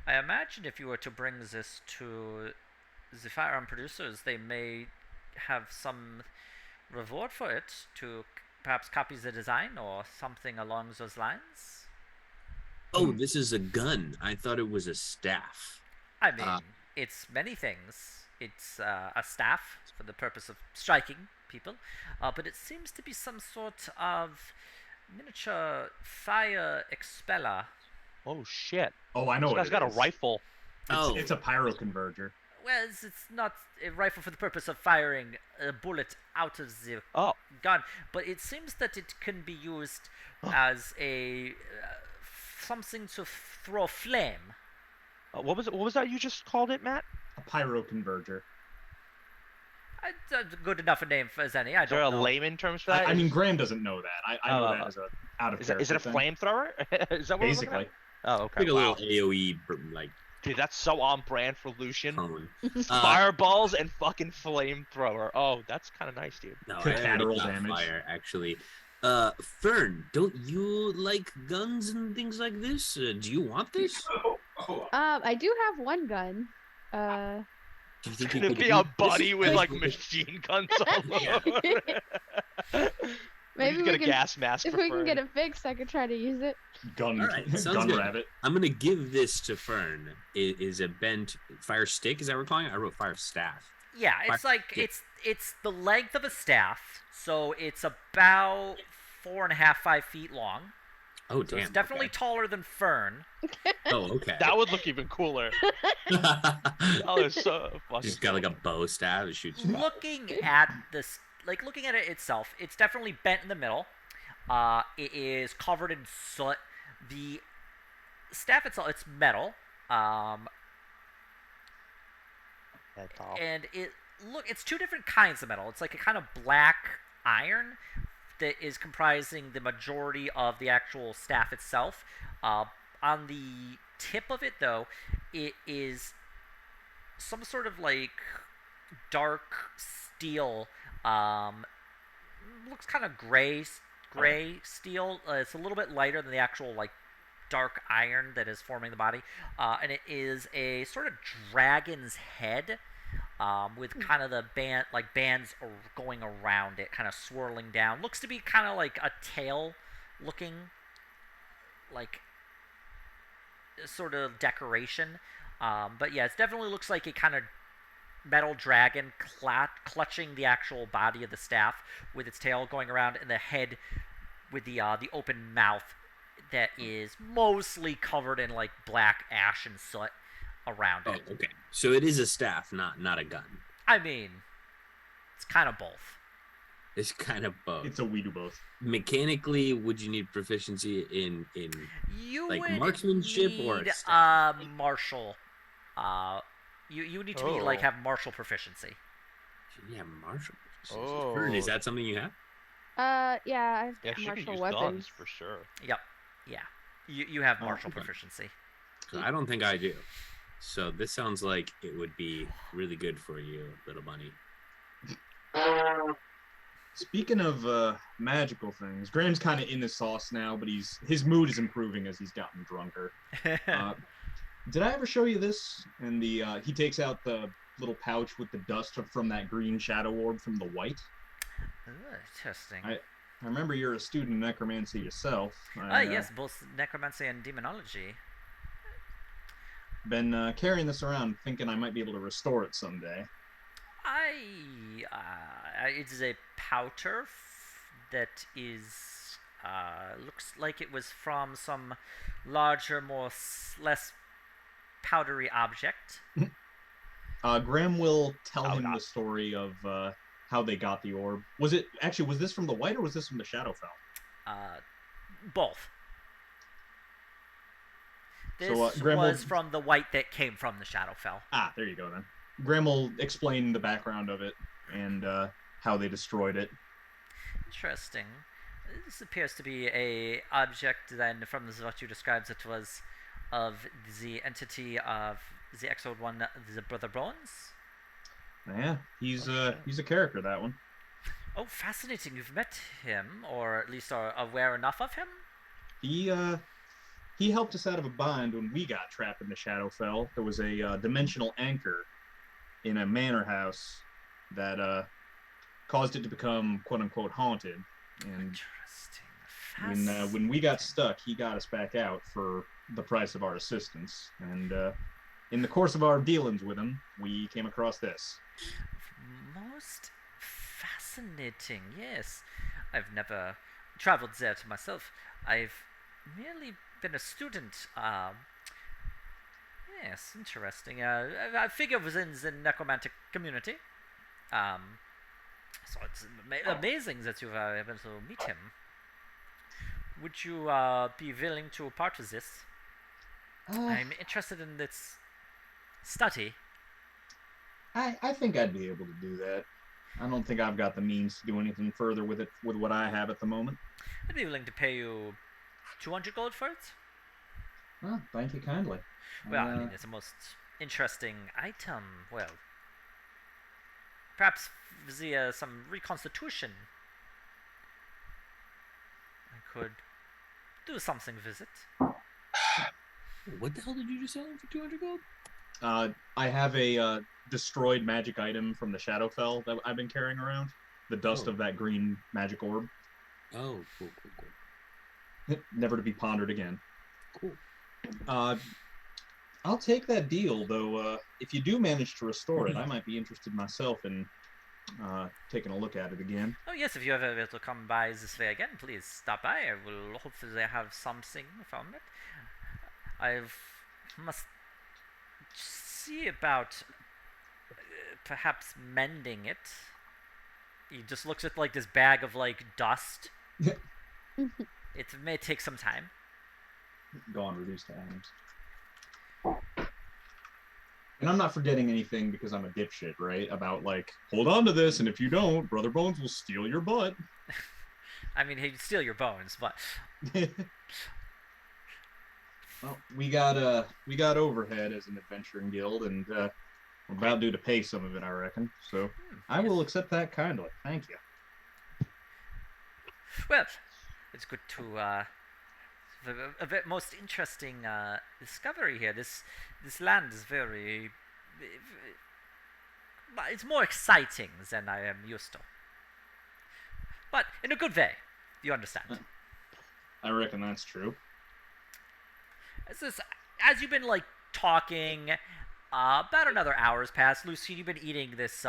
I imagine if you were to bring this to the firearm producers, they may have some reward for it to perhaps copy the design or something along those lines. Oh, this is a gun. I thought it was a staff. I mean, it's many things. It's a staff for the purpose of striking people, but it seems to be some sort of miniature fire expeller. Oh shit! Oh, I know This what guy's it got a is. rifle. It's a pyroconverger. Well, it's not a rifle for the purpose of firing a bullet out of the gun, but it seems that it can be used as a something to throw flame. What was that you just called it, Matt? A pyroconverger. It's a good enough a name as any. I Is there don't a know. layman terms for that? I mean, Graham doesn't know that. I know that as a out of Is it a thing. flamethrower? Is that what we're looking Basically. at? Oh, okay. Like a Wow. little AOE, like, Dude, that's so on brand for Lucian. cone. Fireballs and fucking flamethrower. Oh, that's kind of nice, dude. No, I Collateral already got damage. fire, actually. Fern, don't you like guns and things like this? Do you want this? I do have one gun. Do you think It's you gonna could be use a buddy this? with like machine guns all over. Maybe Maybe we get a can, gas mask. if for we can Fern. get it fixed, I could try to use it. Gun, All right, sounds gun good. rabbit. I'm gonna give this to Fern. It is a bent fire stick. Is that what we're calling it? I wrote fire staff. Yeah, it's Fire- like yeah. it's the length of a staff, so it's about 4.5, 5 feet long. Oh So damn. it's definitely taller than Fern. Oh okay. That would look even cooler. Oh, it's so fucking. Just got like a bow staff. It shoots. Looking at this, looking at it itself, it's definitely bent in the middle. It is covered in soot. The staff itself, it's metal. That's all. And it's two different kinds of metal. It's like a kind of black iron that is comprising the majority of the actual staff itself. On the tip of it, though, it is some sort of like dark steel. Looks kind of gray steel. It's a little bit lighter than the actual like dark iron that is forming the body, and it is a sort of dragon's head, with kind of the bands going around it, kind of swirling down. Looks to be kind of like a tail looking, like sort of decoration. But yeah, it definitely looks like a kind of metal dragon clutching the actual body of the staff with its tail going around, and the head with the open mouth that is mostly covered in like black ash and soot around Oh it. okay. So it is a staff, not a gun. I mean, it's kind of both. It's kind of both. It's a we do both. Mechanically, would you need proficiency in You like would marksmanship or need staff? martial. You need to be like Oh. have martial proficiency. Yeah, martial. Oh. Is that something you have? Yeah, I have Yeah, she could martial use weapons. guns for sure. Yep. Yeah. You have Oh, martial okay. proficiency. 'Cause I don't think I do. So this sounds like it would be really good for you, little bunny. Speaking of magical things, Graham's kind of in the sauce now, but his mood is improving as he's gotten drunker. Did I ever show you this? And he takes out the little pouch with the dust from that green shadow orb from the white. Interesting. I remember you're a student in necromancy yourself. Yes, both necromancy and demonology. Been carrying this around, thinking I might be able to restore it someday. It is a powder that is looks like it was from some larger, less powdery object. Graham will tell him God. the story of how they got the orb. Was this from the white or was this from the Shadowfell? Both. This So, Graham was will- from the white that came from the Shadowfell. Ah, there you go then. Graham will explain the background of it and how they destroyed it. Interesting. This appears to be a object then from what you described it was of the entity of the Exiled One, the Brother Bones. Yeah, he's a character, that one. Oh, fascinating. You've met him, or at least are aware enough of him? He helped us out of a bind when we got trapped in the Shadowfell. There was a dimensional anchor in a manor house that caused it to become quote unquote haunted. And Interesting. when we got stuck, he got us back out for the price of our assistance. And in the course of our dealings with him, we came across this. Most fascinating, yes. I've never traveled there to myself. I've merely been a student. Yes, interesting. I figure within the necromantic community. So it's amazing that you've able to meet him. Would you be willing to part of this? I'm interested in this study. I think I'd be able to do that. I don't think I've got the means to do anything further with it with what I have at the moment. I'd be willing to pay you 200 gold for it. Well, thank you kindly. Well, I mean, it's the most interesting item. Well, perhaps via some reconstitution, I could do something with it. What the hell did you just sell him for 200 gold? I have a destroyed magic item from the Shadowfell that I've been carrying around. The dust of that green magic orb. Oh, cool. Never to be pondered again. Cool. I'll take that deal, though. If you do manage to restore it, I might be interested myself in taking a look at it again. Oh yes, if you ever will to come by this way again, please stop by. I will hopefully have something from it. Must see about perhaps mending it. He just looks at like this bag of like dust. It may take some time. Gone, reduced to atoms. And I'm not forgetting anything because I'm a dipshit, right? About like, hold on to this, and if you don't, Brother Bones will steal your butt. I mean, he'd steal your bones, but Well, we got overhead as an adventuring guild, and we're about due to pay some of it, I reckon. So I will accept that kindly. Thank you. well, it's good to a bit most interesting discovery here. This land is very it's more exciting than I am used to, but in a good way. You understand? I reckon that's true. As you've been like talking, about another hour's passed. Lucy, you've been eating this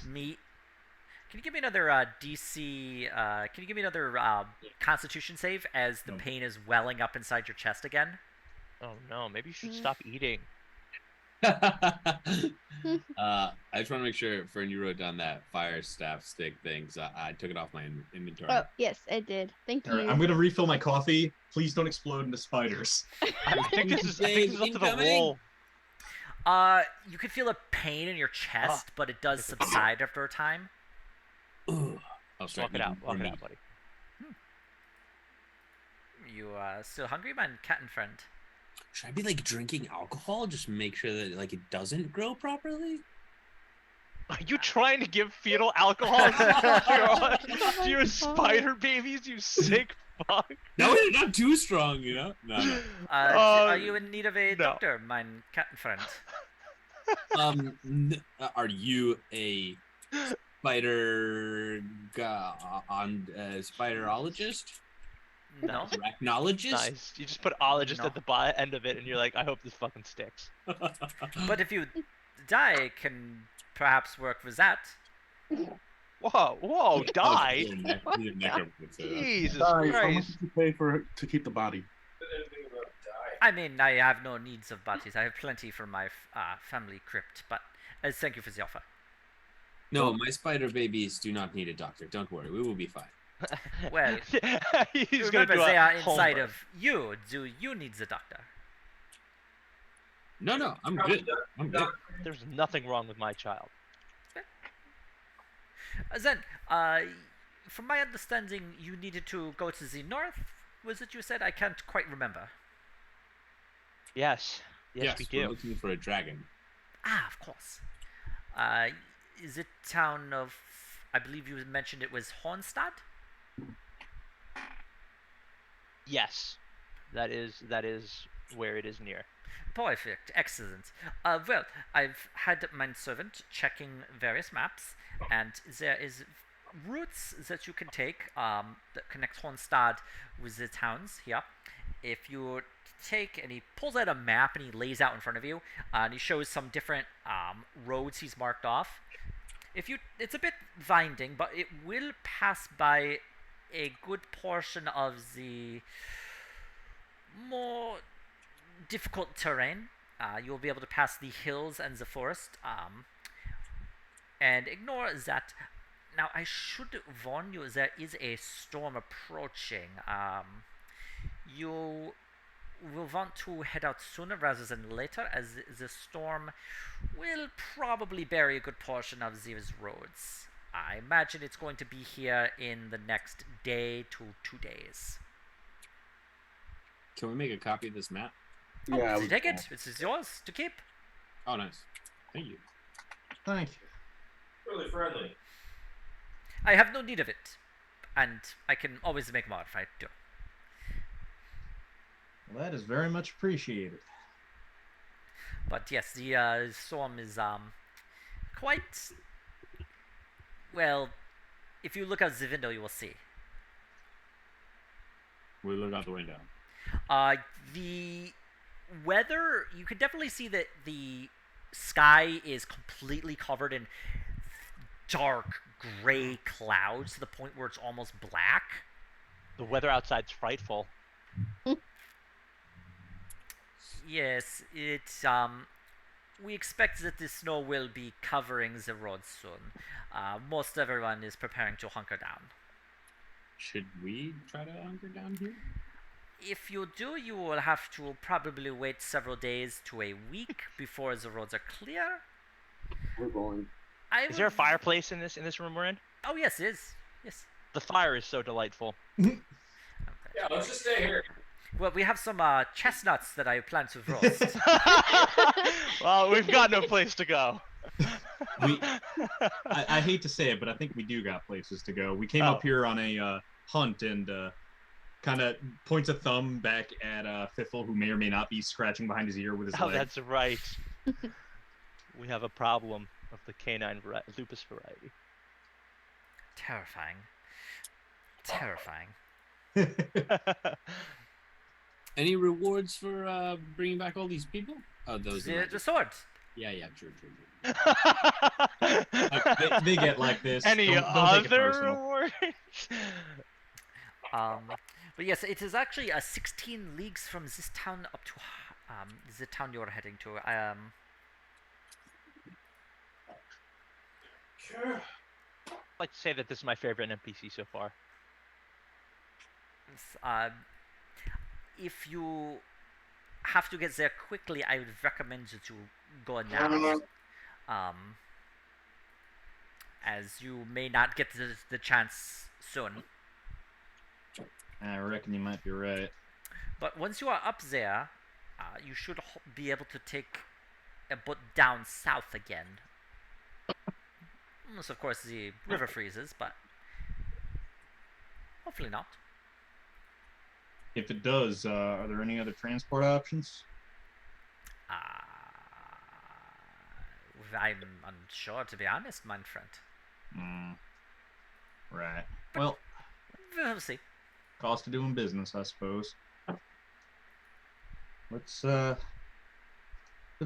meat. Can you give me another DC? Can you give me another Constitution save as the pain is welling up inside your chest again? Oh no, maybe you should stop eating. I just want to make sure, Fern, you wrote down that fire staff stick thing, because I took it off my inventory. Oh, yes, I did. Thank you. All right, I'm gonna refill my coffee. Please don't explode into spiders. I think this is up to the Incoming. wall. You can feel a pain in your chest, but it does subside after a time. Ugh. I'll start Walk it out. eating more Walk it meat. out, buddy. You still hungry, my cat and friend? Should I be like drinking alcohol? Just make sure that like it doesn't grow properly. Are you trying to give fetal alcohol to your spider babies, you sick fuck? No, it's not too strong, you know. No. Are you in need of a no. doctor, my cat and friend? Are you a spiderologist? No. Arachnologist? Nice. You just put ologist No. at the end of it, and you're like, I hope this fucking sticks. But if you die, I can perhaps work with that. Whoa, die? He's a necromancer. Jesus Sorry, how much Christ. did you pay to keep the body? Anything about die? I mean, I have no needs of bodies. I have plenty from my family crypt, but thank you for the offer. No, my spider babies do not need a doctor. Don't worry, we will be fine. Well, he's gonna remember, do they a are home inside birth. of you. Do you need the doctor? No, I'm good. I'm good. There's nothing wrong with my child. Then, from my understanding, you needed to go to the north. Was it you said? I can't quite remember. Yes, we we're do. looking for a dragon. Ah, of course. Is it town of? I believe you mentioned it was Hornstad. Yes, that is where it is near. Perfect, excellent. Well, I've had my servant checking various maps, and there is routes that you can take that connect Hornstad with the towns here. If you take, and he pulls out a map and he lays out in front of you, and he shows some different roads he's marked off. It's a bit winding, but it will pass by a good portion of the more difficult terrain. You'll be able to pass the hills and the forest, and ignore that. Now, I should warn you, there is a storm approaching. You will want to head out sooner rather than later, as the storm will probably bury a good portion of these roads. I imagine it's going to be here in the next day to 2 days. Can we make a copy of this map? Yeah, Oh, take it. This is yours to keep. Oh, nice. Thank you. Thank you. Really friendly. I have no need of it, and I can always make more if I do. Well, that is very much appreciated. But yes, the storm is quite well. If you look out the window, you will see. We look out the window. The weather, you can definitely see that the sky is completely covered in dark gray clouds to the point where it's almost black. The weather outside's frightful. Yes, it's we expect that the snow will be covering the roads soon. Most everyone is preparing to hunker down. Should we try to hunker down here? If you do, you will have to probably wait several days to a week before the roads are clear. We're going. Is there a fireplace in this room we're in? Oh yes, it is. Yes. The fire is so delightful. Okay. Yeah, let's just stay here. Well, we have some chestnuts that I plan to roast. Well, we've got no place to go. I hate to say it, but I think we do got places to go. We came up here on a hunt and kind of points a thumb back at Fiffle, who may or may not be scratching behind his ear with his Oh, leg. that's right. We have a problem of the canine lupus variety. Terrifying. Terrifying. Any rewards for bringing back all these people? Oh, those. The sword. Yeah, true. They get like this. Any Don't take it other personal. rewards? But yes, it is actually 16 leagues from this town up to the town you're heading to. Sure. I'd like to say that this is my favorite NPC so far. If you have to get there quickly, I would recommend you to go now. Um, as you may not get the chance soon. I reckon you might be right. But once you are up there, you should be able to take a boat down south again. Unless, of course, the river freezes, but hopefully not. If it does, are there any other transport options? I'm unsure, to be honest, my friend. Right. Well, We'll see. cost of doing business, I suppose. Let's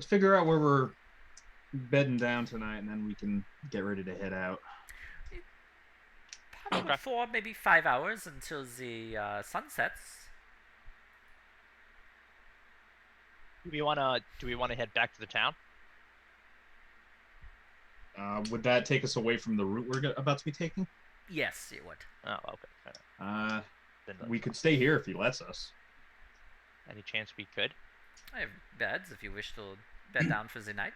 figure out where we're bedding down tonight, and then we can get ready to head out. Probably Okay. 4, maybe 5 hours until the sun sets. Do we wanna head back to the town? Would that take us away from the route we're about to be taking? Yes, it would. Oh, okay. Fair enough. Then We could stay here if he lets us. Any chance we could? I have beds if you wish to bed down for the night.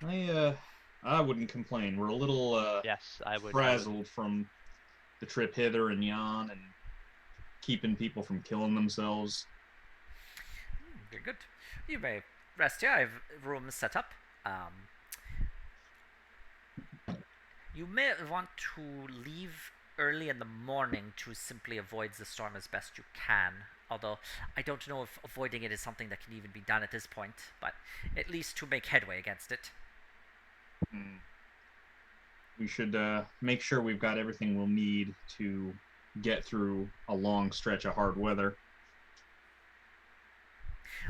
I wouldn't complain. We're a little Yes, I would. frazzled from the trip hither and yon and keeping people from killing themselves. Very good. You may rest here. I have rooms set up. You may want to leave early in the morning to simply avoid the storm as best you can. Although I don't know if avoiding it is something that can even be done at this point, but at least to make headway against it. We should make sure we've got everything we'll need to get through a long stretch of hard weather.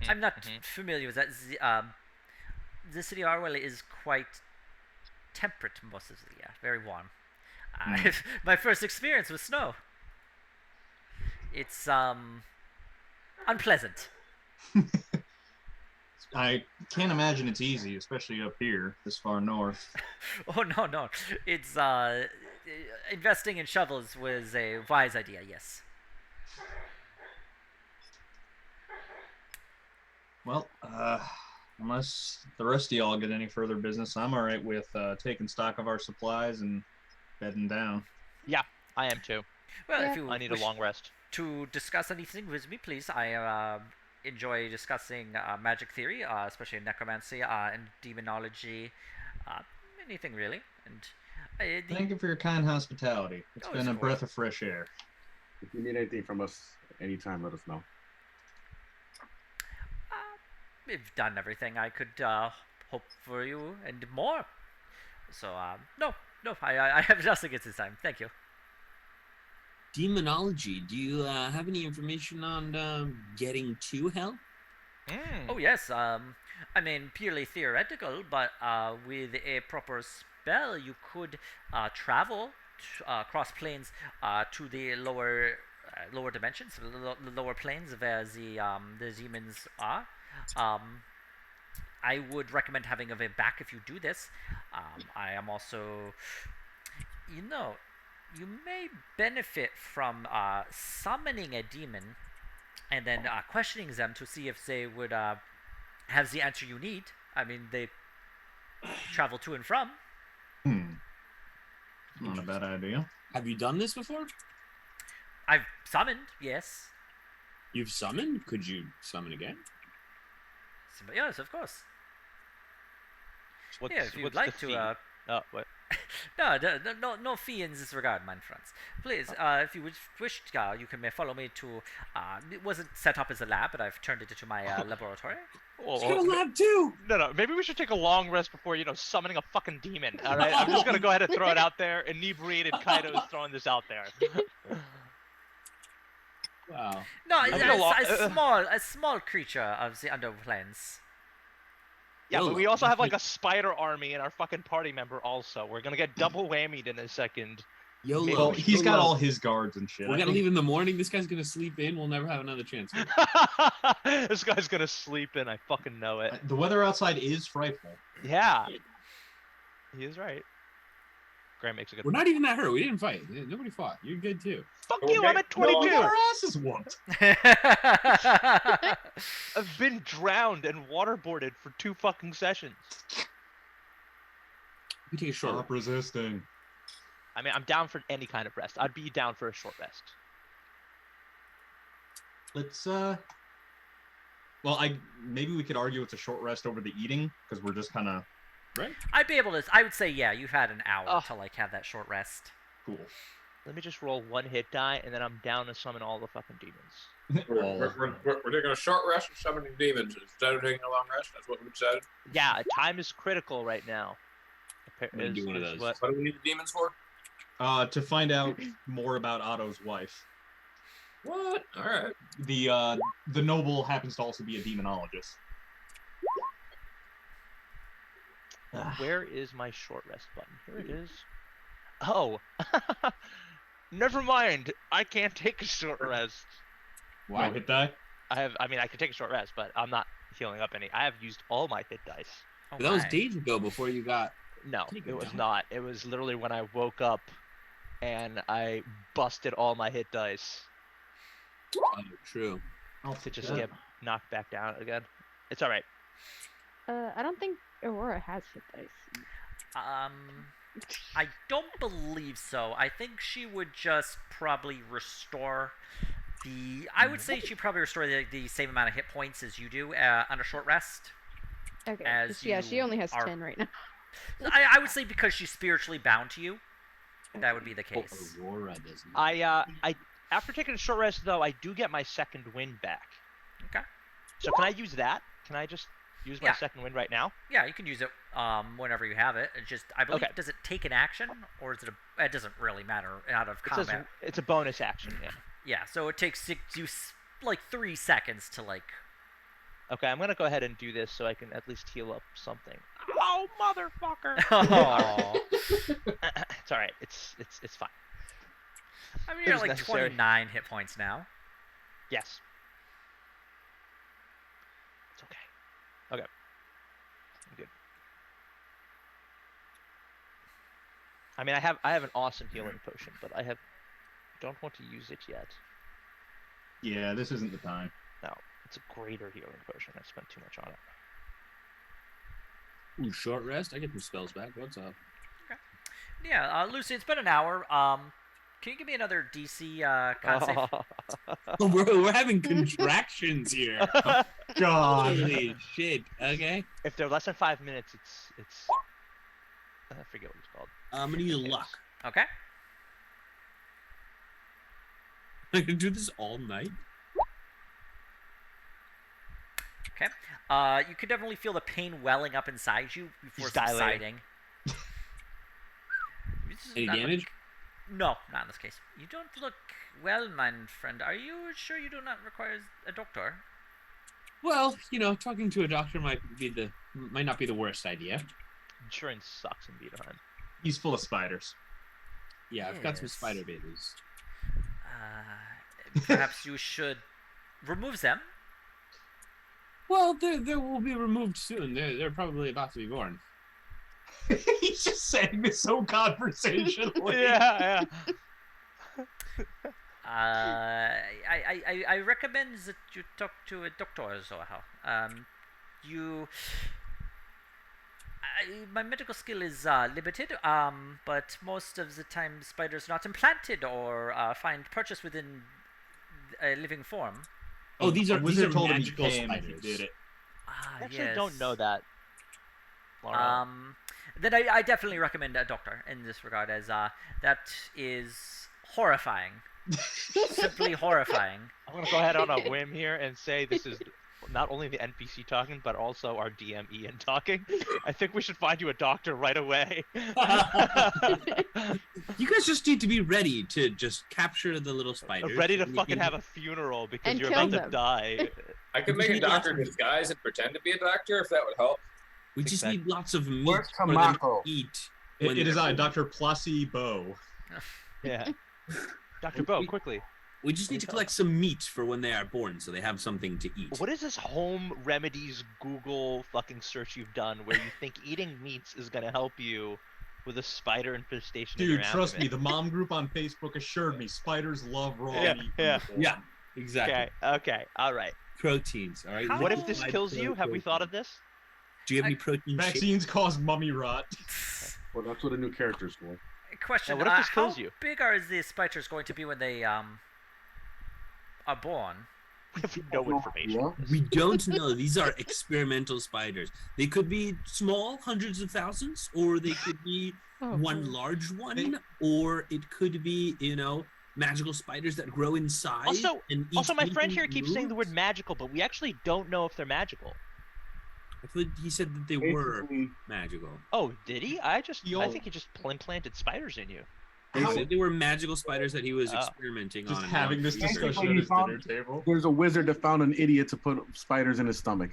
I'm not familiar with that. The city of Arwell is quite temperate most of the year, very warm. My first experience with snow. It's unpleasant. I can't imagine it's easy, especially up here, this far north. Oh no. It's investing in shovels was a wise idea, yes. Well, unless the rest of y'all get any further business, I'm all right with taking stock of our supplies and bedding down. Yeah, I am too. Well, Yeah. if you I need a wish long rest. to discuss anything with me, please. I enjoy discussing magic theory, especially necromancy and demonology, anything really. And Thank you for your kind hospitality. It's Oh, been of a course. breath of fresh air. If you need anything from us anytime, let us know. we've done everything I could hope for you and more. So no, I have nothing at this time. Thank you. Demonology. Do you have any information on getting to hell? Oh yes, I mean purely theoretical, but with a proper spell, you could travel across planes to the lower dimensions, the lower planes where the demons are. I would recommend having a way back if you do this. I am also, you may benefit from summoning a demon and then questioning them to see if they would have the answer you need. I mean, they travel to and from. Not a bad idea. Have you done this before? I've summoned, yes. You've summoned? Could you summon again? Yes, of course. What's, Yeah, if you'd what's like the to. fee? Oh, what? No fee in this regard, my friends. Please, if you wish, you can follow me to. It wasn't set up as a lab, but I've turned it into my laboratory. Well, Got a lab too. no. Maybe we should take a long rest before summoning a fucking demon. All right, I'm just gonna go ahead and throw it out there. Inebriated Kaido is throwing this out there. Wow. No, I it's feel a small creature of the underplanes. Yeah, Yo, but we also have like a spider army and our fucking party member also. We're gonna get double whammied in a second. YOLO. Well, he's got YOLO. all his guards and shit. We're I gonna think- leave in the morning. This guy's gonna sleep in. We'll never have another chance. This guy's gonna sleep in. I fucking know it. The weather outside is frightful. Yeah, he is right. Graham makes a good We're point. not even that hurt. We didn't fight. Nobody fought. You're good too. Fuck Well, you, I'm okay. at No, we 22. got our asses whooped. I've been drowned and waterboarded for 2 fucking sessions. We take a short. Stop resisting. I mean, I'm down for any kind of rest. I'd be down for a short rest. Let's well, maybe we could argue it's a short rest over the eating because we're just kind of Right? I'd be able to. I would say, yeah, you've had an hour Oh. to like have that short rest. cool. Let me just roll 1 hit die, and then I'm down to summon all the fucking demons. We're taking a short rest and summoning demons instead of taking a long rest. That's what we decided. Yeah, time is critical right now. I'm gonna do one of those. What, What do we need the demons for? To find out more about Otto's wife. What? All right. The noble happens to also be a demonologist. where is my short rest button? Here it is. Oh, never mind. I can't take a short rest. No hit die. I mean, I could take a short rest, but I'm not healing up any. I have used all my hit dice. Oh, But that was my. days ago before you got. No, Take it it was down. not. It was literally when I woke up and I busted all my hit dice Oh, true. I'll to just get knocked back down again. It's all right. I don't think Aurora has hit dice. I don't believe so. I think she would just probably restore the. I would say she probably restore the same amount of hit points as you do on a short rest. Okay. As Yeah, she you only has are- 10 right now. I would say because she's spiritually bound to you, that would be the Oh, case. Aurora doesn't. I after taking a short rest though, I do get my second wind back. Okay. So can I use that? Can I just use my Yeah. second wind right now? Yeah, you can use it whenever you have it. It just I believe Okay. does it take an action or is it a? It doesn't really matter out of It says combat. it's a bonus action. Yeah. Yeah, so it takes like 3 seconds to like. Okay, I'm gonna go ahead and do this so I can at least heal up something. Oh, motherfucker! Oh. It's all right. It's fine. I mean, It you're was like necessary. 29 hit points now. Yes. It's okay. Okay. I'm good. I mean, I have an awesome healing potion, but I don't want to use it yet. Yeah, this isn't the time. No, it's a greater healing potion. I spent too much on it. Ooh, short rest. I get some spells back. What's up? Yeah, Lucy, it's been an hour. Can you give me another DC con save? We're having contractions here. God. Holy shit. Okay. If they're less than 5 minutes, it's I forget what it's called. I'm gonna use luck. Okay. I can do this all night. Okay. You could definitely feel the pain welling up inside you before He's dilating. subsiding. Any Not damage? No, not in this case. You don't look well, my friend. Are you sure you do not require a doctor? Well, talking to a doctor might not be the worst idea. Insurance sucks in Viderheim. He's full of spiders. Yeah, I've got some Yes. spider babies. Perhaps you should remove them. Well, they will be removed soon. They're probably about to be born. He's just saying this so conversationally. Yeah. I recommend that you talk to a doctor somehow. My medical skill is limited, but most of the time spiders not implanted or find purchase within a living form. Oh, these A are wizard told him he magical came if he spiders. did it. I actually don't know that. Laura. Then I definitely recommend a doctor in this regard, as that is horrifying. Simply horrifying. I'm gonna go ahead on a whim here and say this is not only the NPC talking, but also our DM Ian talking. I think we should find you a doctor right away. You guys just need to be ready to just capture the little spiders. Ready to and you fucking can- have a funeral because And you're kill about to them. die. I could make We a need lots doctor of- in disguise and pretend to be a doctor if that would help. We just Exactly. need lots of meat Where's for them to Kamako? eat. It when is they're I, born. Dr. Placebo. Yeah. Dr. Bo, quickly. We just need to collect some meat for when they are born, so they have something to eat. What is this home remedies Google fucking search you've done where you think eating meats is gonna help you with a spider infestation in your Dude, trust me, abdomen. the mom group on Facebook assured me spiders love raw Yeah, meat. yeah. Yeah, exactly. Okay, all right. Proteins. All right. How- What Oh, if this Liquefied kills you? Have we thought of protein. this? Do you have any protein shakes? Vaccines cause mummy rot. Well, that's what a new character's for. Question: Yeah, what if this kills how you? big are these spiders going to be when they are born? We have no information. Yeah. We don't know. These are experimental spiders. They could be small, hundreds of thousands, or they could be Oh, one boy. large one, or it could be, magical spiders that grow in size. Also, and eat my friend anything here that keeps saying the word moves. magical, but we actually don't know if they're magical. I thought he said that they were Basically, magical. Oh, did he? I Yo. think he just implanted spiders in you. He How- said they were magical spiders that he was Oh. experimenting Just on. having this Basically, discussion at he his found- dinner table. there's a wizard that found an idiot to put spiders in his stomach.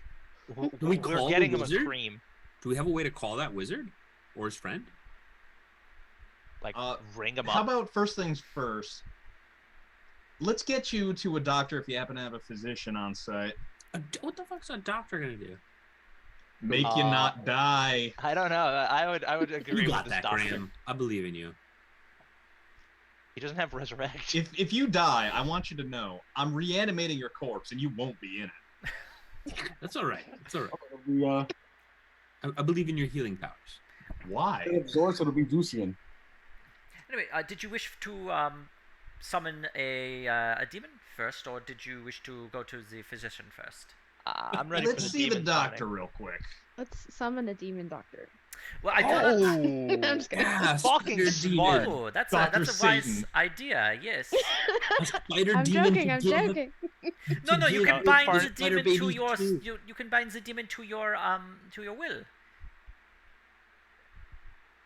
Can we We're call getting the him a wizard? cream. Do we have a way to call that wizard or his friend? Like, Uh, ring him How up. about first things first? Let's get you to a doctor if you happen to have a physician on site. What the fuck's a doctor gonna do? Make you not die. I don't know. I would agree You with got this that, doctor. Graham. I believe in you. He doesn't have resurrect. If you die, I want you to know I'm reanimating your corpse and you won't be in it. That's all right. That's all right. We I believe in your healing powers. Why? absorb, so it'll be Lucian. Anyway, did you wish to summon a demon first, or did you wish to go to the physician first? I'm ready Let's for see the demon doctor summoning. real quick. Let's summon a demon doctor. Well, I do not. Oh, I'm just kidding. Yeah, fucking spider smart. demon. Oh, that's Dr. a wise Satan. idea. Yes. A spider I'm demon joking. to I'm give a- joking. No, no, you give can a bind the spider demon baby to your too. you can bind the demon to your will.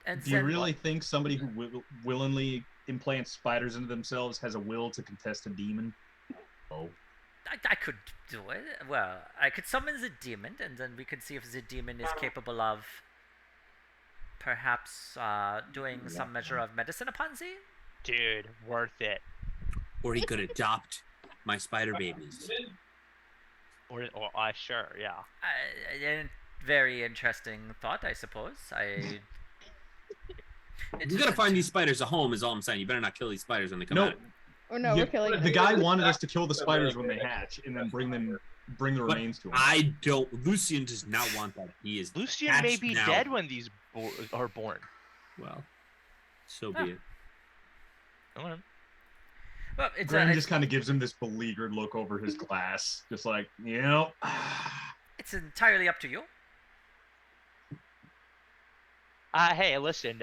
And Do you then- really think somebody who willingly implants spiders into themselves has a will to contest a demon? Oh. I could do it. Well, I could summon the demon, and then we could see if the demon is capable of perhaps doing some measure of medicine upon thee. Dude, worth it. Or he could adopt my spider babies. Or sure, yeah. A very interesting thought, I suppose. You gotta find these spiders a home, is all I'm saying. You better not kill these spiders when they come No, out. Oh no, you- we're killing the them. guy wanted us to kill the spiders when they hatch and then bring the But remains to him. I don't. Lucian does not want that. He is Lucian may hatched be now. dead when these are born. Well, so Ah. be it. Alright. Well, it's Graham just kind of gives him this beleaguered look over his glass, just like, it's entirely up to you. Hey, listen.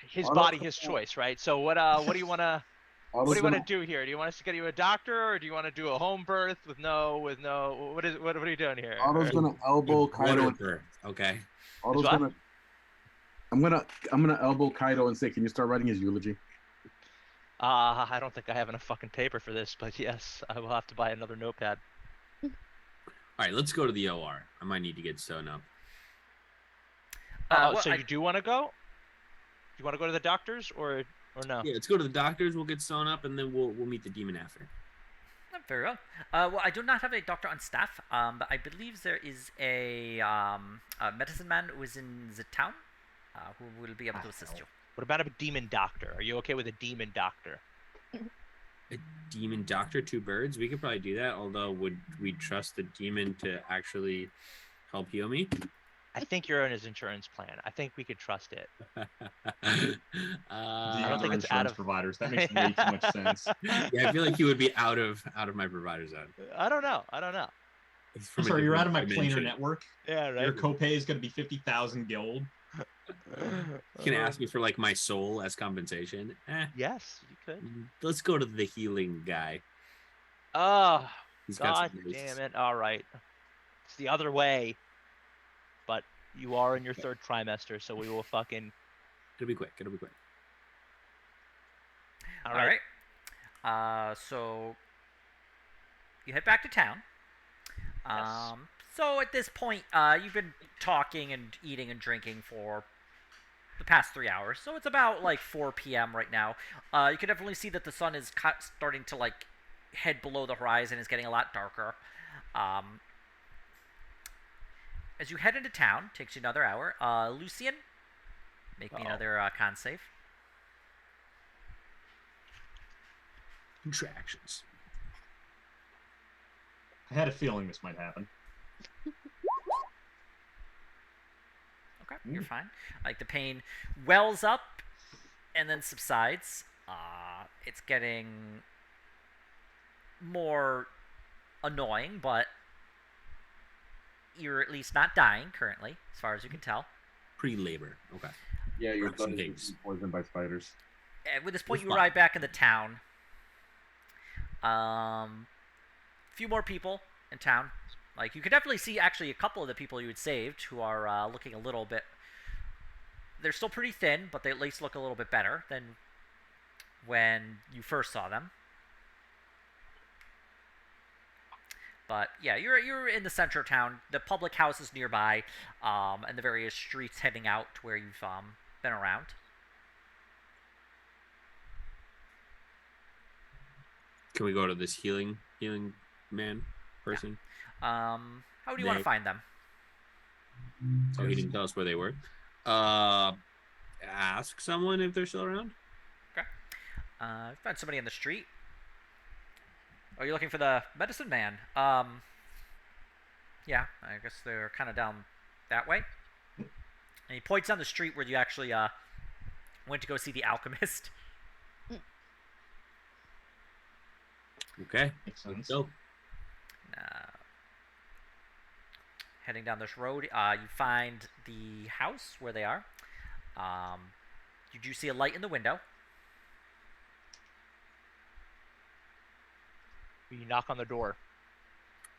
His Auto- body, his choice, right? So what do you wanna what do you wanna do here? Do you want us to get you a doctor, or do you want to do a home birth with no? What are you doing here? Otto's gonna elbow Kaido. Water birth, okay. Otto's What? gonna. I'm gonna elbow Kaido and say, "Can you start writing his eulogy?" I don't think I have enough fucking paper for this, but yes, I will have to buy another notepad. All right, let's go to the OR. I might need to get sewn up. Well, So you do want to go? You want to go to the doctors or no? Yeah, let's go to the doctors. We'll get sewn up, and then we'll meet the demon after. Very well. Well, I do not have a doctor on staff, but I believe there is a medicine man who is in the town who will be able to assist you. What about a demon doctor? Are you okay with a demon doctor? A demon doctor, two birds. We could probably do that. Although, would we trust the demon to actually help heal me? I think you're in his insurance plan. I think we could trust it. the don't other think it's insurance out of- providers. That makes way too much sense. Yeah, I feel like he would be out of my provider zone. I don't know. He's I'm from a sorry, you're out of my different planar dimension. network. Yeah, Your copay is going to be 50,000 gold. You can ask me for like my soul as compensation. Yes, you could. Let's go to the healing guy. Oh, He's got God some ghosts. damn it. All right. It's the other way. But you are in your third trimester, so we will fucking. It'll be quick. It'll be quick. All All right. right. So you head back to town. Yes. So at this point, you've been talking and eating and drinking for the past 3 hours. So it's about like 4 p.m. right now. You can definitely see that the sun is starting to like head below the horizon. It's getting a lot darker. As you head into town, takes you another hour. Lucian, Make me Uh-oh. another con save. Contractions. I had a feeling this might happen. Okay, you're fine. Like the pain wells up and then subsides. It's getting more annoying, but you're at least not dying currently, as far as you can tell. Pre-labor. Okay. Yeah, your Rest in blood is peace. poisoned by spiders. And with this point, We're you arrive back in the town. Few more people in town. Like you could definitely see actually a couple of the people you had saved who are looking a little bit. They're still pretty thin, but they at least look a little bit better than when you first saw them. But yeah, you're in the center of town. The public house is nearby, and the various streets heading out to where you've been around. Can we go to this healing man person? How do you want to Nick. find them? Oh, he didn't tell us where they were. Ask someone if they're still around. Find somebody in the street. Oh, you're looking for the medicine man. Yeah, I guess they're kind of down that way. And he points down the street where you actually went to go see the alchemist. Okay. Makes Let's sense. go. Heading down this road, you find the house where they are. You do see a light in the window. We knock on the door.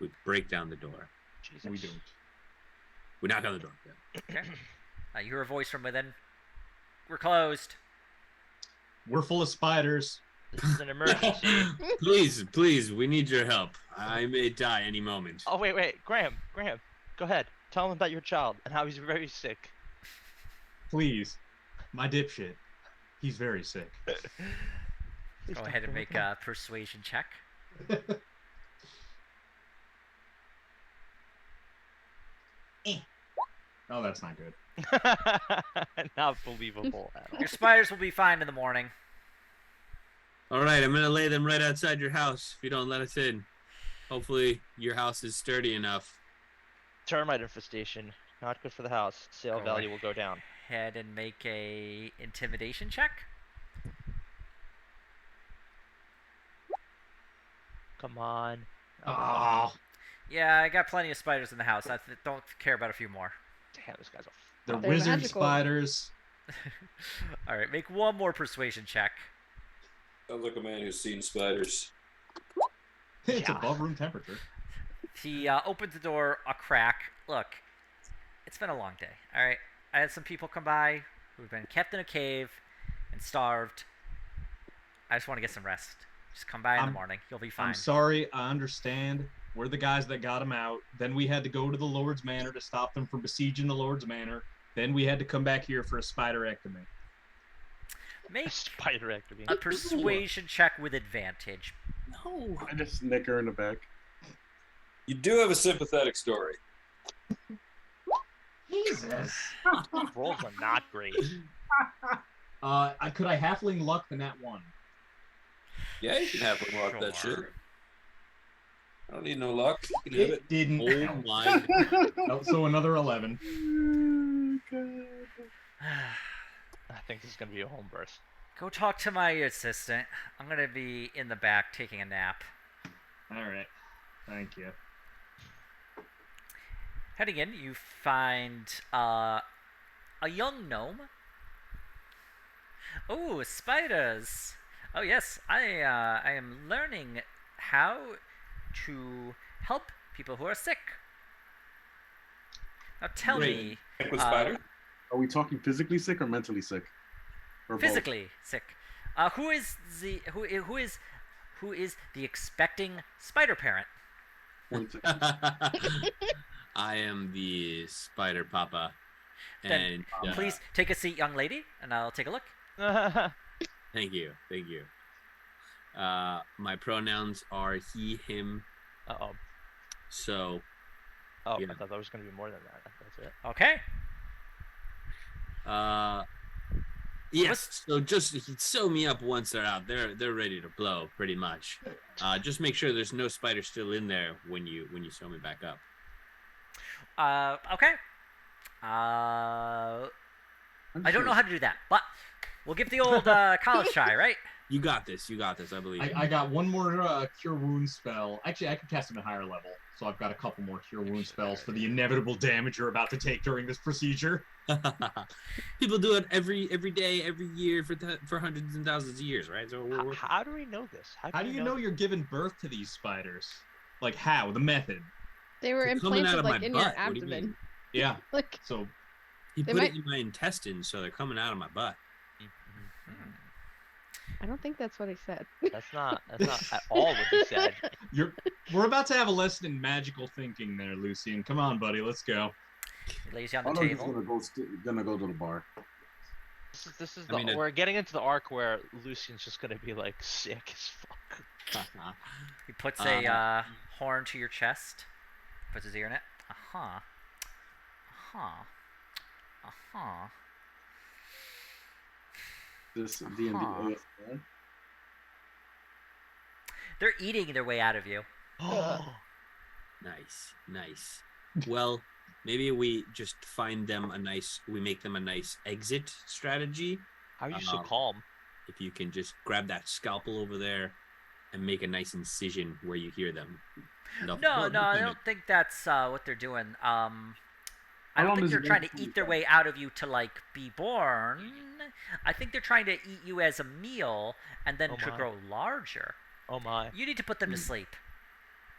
We break down the door. Jesus. We don't. We knock on the door. Yeah. Okay. You hear a voice from within. We're closed. We're full of spiders. This is an emergency. Please, we need your help. I may die any moment. Oh, wait. Graham, go ahead. Tell him about your child and how he's very sick. Please. My dipshit. He's very sick. Go ahead and make a persuasion check. Oh, that's not good. Not believable at all. Your spiders will be fine in the morning. All right, I'm gonna lay them right outside your house if you don't let us in. Hopefully, your house is sturdy enough. Termite infestation. Not good for the house. Sale Go value will go down. Ahead and make a intimidation check. Come on. Oh, Yeah, I got plenty of spiders in the house. I don't care about a few more. Damn, this guy's a. they're They're wizard magical. spiders. All right, make one more persuasion check. Sounds like a man who's seen spiders. It's Yeah. above room temperature. He opens the door a crack. Look, it's been a long day. All right, I had some people come by who've been kept in a cave and starved. I just want to get some rest. Just come by in the I'm- morning. You'll be fine. I'm sorry. I understand. We're the guys that got him out. Then we had to go to the Lord's Manor to stop them from besieging the Lord's Manor. Then we had to come back here for a spiderectomy. Make Spiderectomy. a persuasion check with advantage. No. I just snicker in the back. You do have a sympathetic story. Jesus. Rolls are not great. Could I halfling luck the nat one? Yeah, you can have him walk that shit. Sure. I don't need no luck. You can have it. Didn't. Oh count. my. Oh, so another 11. I think this is gonna be a home birth. Go talk to my assistant. I'm gonna be in the back taking a nap. All right. Thank you. Heading in, you find a young gnome. Oh, spiders! Oh yes, I am learning how to help people who are sick. Now tell Great. me, Sick with spider? Are we talking physically sick or mentally sick? Or both? physically sick. Who is the expecting spider parent? Point to- I am the spider papa. Then And Please take a seat, young lady, and I'll take a look. thank you. My pronouns are he, him. Uh-oh. So Oh, Yeah. I thought that was gonna be more than that. That's it. Okay. Yes. So just sew me up once they're out. They're ready to blow, pretty much. Just make sure there's no spider still in there when you sew me back up. Okay. I don't know how to do that, but we'll give the old college try, right? You got this. You got this. I believe. I got one more cure wound spell. Actually, I can cast them at higher level, so I've got a couple more cure wound spells for the inevitable damage you're about to take during this procedure. People do it every day, every year for hundreds and thousands of years, right? So How do we know this? How do you know you're giving birth to these spiders? Like how? The method? They were They're coming out implanted of like my in butt. your What do you mean? abdomen. Yeah. Like So He They put might- it in my intestines, so they're coming out of my butt. I don't think that's what he said. That's not at all what he said. we're about to have a lesson in magical thinking there, Lucian. Come on, buddy, let's go. He lays you on I the know he's table. gonna go to the bar. This is I mean, we're getting into the arc where Lucian's just gonna be like sick as fuck. He puts a horn to your chest. Puts his ear in it. Uh-huh. Uh-huh. Uh-huh. This D&D Huh. ASMR. They're eating their way out of you. Nice. Well, maybe we just we make them a nice exit strategy. How are you so Um, calm? If you can just grab that scalpel over there and make a nice incision where you hear them. No, I don't think that's what they're doing. I How don't long think does they're it trying take to to eat eat their that? way out of you to like be born. I think they're trying to eat you as a meal and then Oh to my. grow larger. Oh my. You need to put them to Hmm. sleep.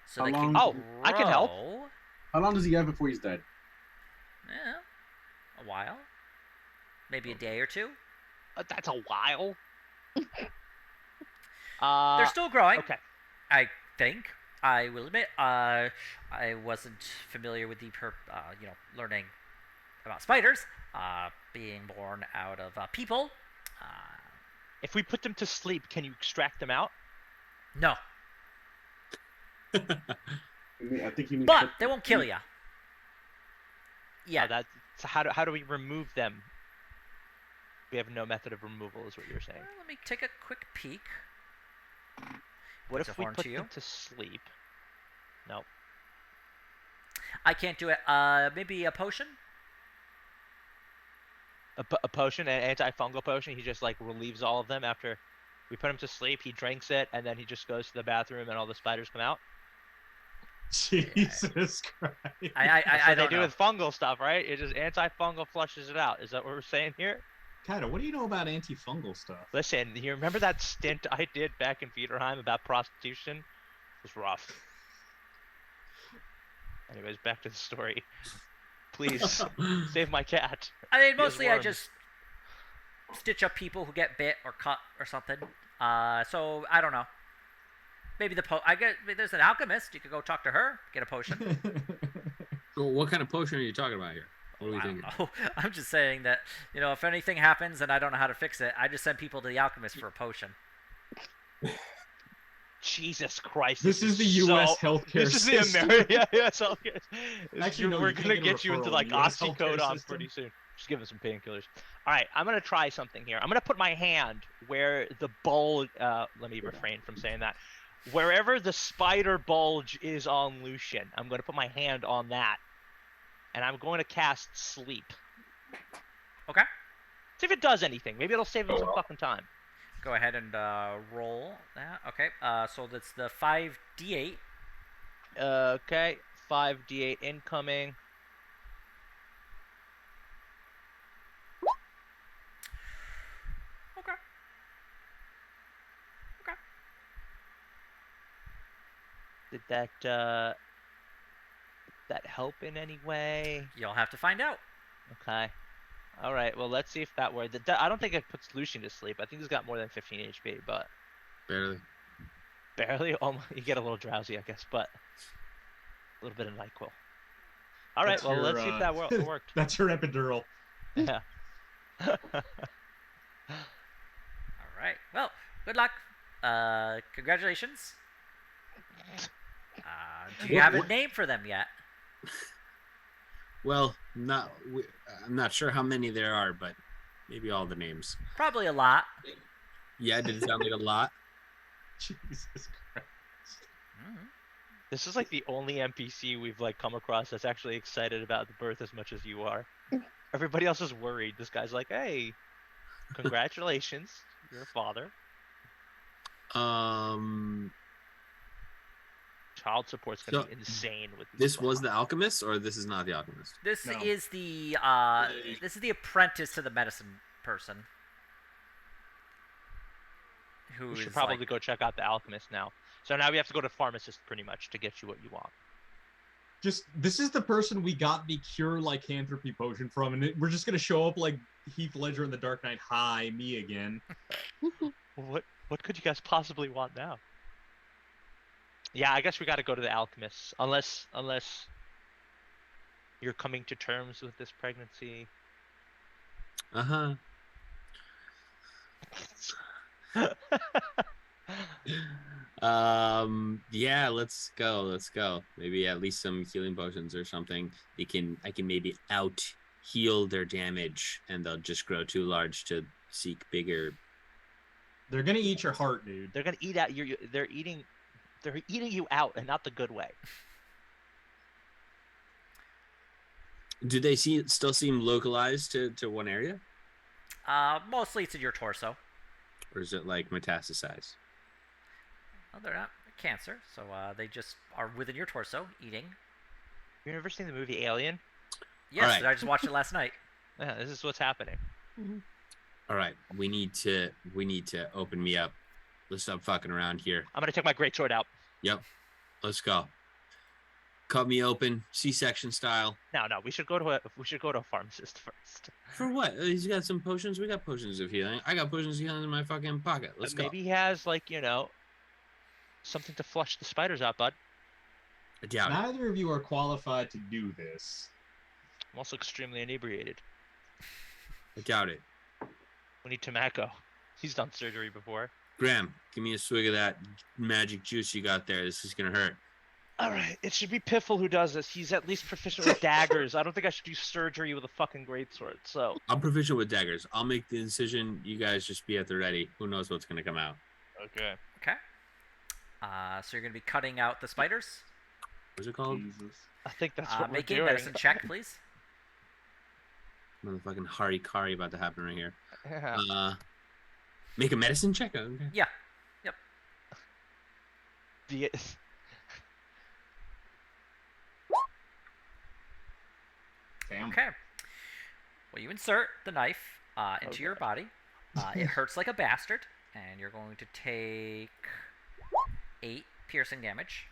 So How they long- can Oh, I can help. grow. How long does he have before he's dead? Yeah, a while. Maybe a day or two. That's a while. They're still growing. Okay. I think. I will admit, I wasn't familiar with the learning about spiders, being born out of people. If we put them to sleep, can you extract them out? No, I think he means. but they won't kill you. Yeah, So how do we remove them? We have no method of removal, is what you're saying. let me take a quick peek. What Puts if a we horn put to them you? to sleep? No. I can't do it. Maybe a potion. A potion, an antifungal potion. He just like relieves all of them after we put him to sleep. He drinks it, and then he just goes to the bathroom, and all the spiders come out. Jesus Christ. I That's what they don't do know. with fungal stuff, right? It just antifungal flushes it out. Is that what we're saying here? Kaido, what do you know about antifungal stuff? Listen, you remember that stint I did back in Viderheim about prostitution? It was rough. Anyways, back to the story. Please save my cat. I mean, He has mostly I worms. just stitch up people who get bit or cut or something. So I don't know. Maybe there's an alchemist. You could go talk to her, get a potion. So what kind of potion are you talking about here? What are we I thinking? don't know. I'm just saying that if anything happens and I don't know how to fix it, I just send people to the alchemist for a potion. Jesus Christ. This is the U.S. so- healthcare This is system. the American. Yeah, healthcare. Actually, no, we're you can't gonna get a get you into referral like in the US healthcare oxycodone system. pretty soon. Just give him some painkillers. All right, I'm gonna try something here. I'm gonna put my hand where the bulge. Let me refrain from saying that. Wherever the spider bulge is on Lucian, I'm gonna put my hand on that, and I'm going to cast sleep. Okay. See if it does anything. Maybe it'll save him some fucking time. Go ahead and roll that. Okay. So that's the 5d8. Okay, 5d8 incoming. Okay. Okay. Did that help in any way? You'll have to find out. Okay. All right. Well, let's see if that worked. I don't think it puts Lucian to sleep. I think he's got more than 15 HP, but Barely. barely. You get a little drowsy, I guess, but a little bit of Nyquil. All right. That's Well, your, let's see if that worked. That's your epidural. Yeah. All right. Well, good luck. Congratulations. Do you have a name for them yet? Well, I'm not sure how many there are, but Maybe all the names. Probably a lot. Yeah, did it sound like a lot? Jesus Christ. Mhm. This is like the only NPC we've like come across that's actually excited about the birth as much as you are. Everybody else is worried. This guy's like, "Hey, congratulations, you're a father." Child support's gonna So, be insane with these. This was the alchemist, or this is not the alchemist? This No. is the apprentice to the medicine person. We Who should is probably like, go check out the alchemist now. So now we have to go to pharmacist pretty much to get you what you want. This is the person we got the cure lycanthropy potion from, and we're just gonna show up like Heath Ledger in The Dark Knight. Hi, me again. What could you guys possibly want now? Yeah, I guess we got to go to the alchemist, unless you're coming to terms with this pregnancy. Uh-huh. Yeah, let's go. Maybe at least some healing potions or something. I can maybe out heal their damage, and they'll just grow too large to seek bigger. They're gonna eat your heart, dude. They're gonna eat out. They're eating you out, and not the good way. Do they still seem localized to one area, mostly it's in your torso. or is it like metastasized? Well, they're not cancer, so they just are within your torso, eating. You ever seen the movie Alien? Yes, Alright. I just watched it last night. Yeah, this is what's happening. All right, we need to open me up. Let's stop fucking around here. I'm gonna take my greatsword out. Yep, let's go. Cut me open, C-section style. No, we should go to a pharmacist first. For what? He's got some potions. We got potions of healing. I got potions of healing in my fucking pocket. Let's go. Maybe he has something to flush the spiders out, bud. I doubt it. Neither of you are qualified to do this. I'm also extremely inebriated. I doubt it. We need Tomako. He's done surgery before. Graham, give me a swig of that magic juice you got there. This is gonna hurt. All right, it should be Piffle who does this. He's at least proficient with daggers. I don't think I should do surgery with a fucking greatsword. So I'm proficient with daggers. I'll make the incision. You guys just be at the ready. Who knows what's gonna come out? okay. Okay. So you're going to be cutting out the spiders. What's it called? Jesus. I think that's what we're Make a doing. medicine check, please. Motherfucking harikari about to happen right here. Yeah. Make a medicine check. Okay. Yeah. The- Damn. Okay. Well, you insert the knife into your body. It hurts like a bastard, and you're going to take 8 piercing damage.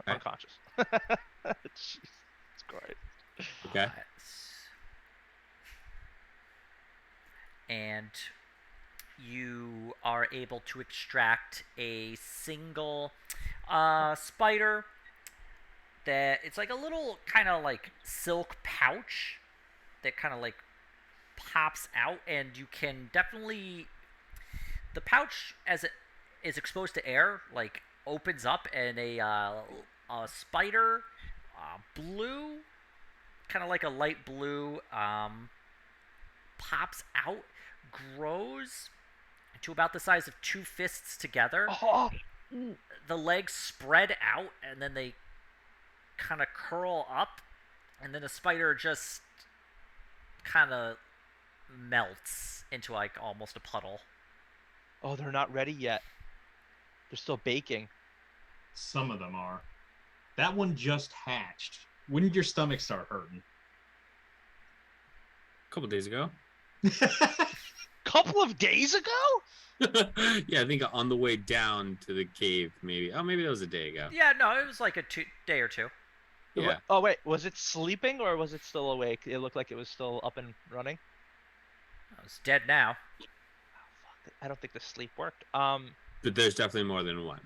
I'm unconscious. Jesus Christ. Okay. And you are able to extract a single spider that it's like a little kind of like silk pouch that kind of like pops out, and you can definitely, the pouch as it is exposed to air like opens up, and a spider blue, kind of like a light blue, pops out, grows to about the size of 2 fists together. Oh, The legs spread out, and then they kind of curl up, and then the spider just kind of melts into like almost a puddle. oh, they're not ready yet. They're still baking. Some of them are. That one just hatched. When did your stomach start hurting? A couple days ago. Couple of days ago? Yeah, I think on the way down to the cave, maybe. Oh, maybe that was a day ago. Yeah, no, it was like a day or two. Yeah. Oh wait, was it sleeping or was it still awake? It looked like it was still up and running. It's dead now. Oh, fuck. I don't think the sleep worked. But there's definitely more than one.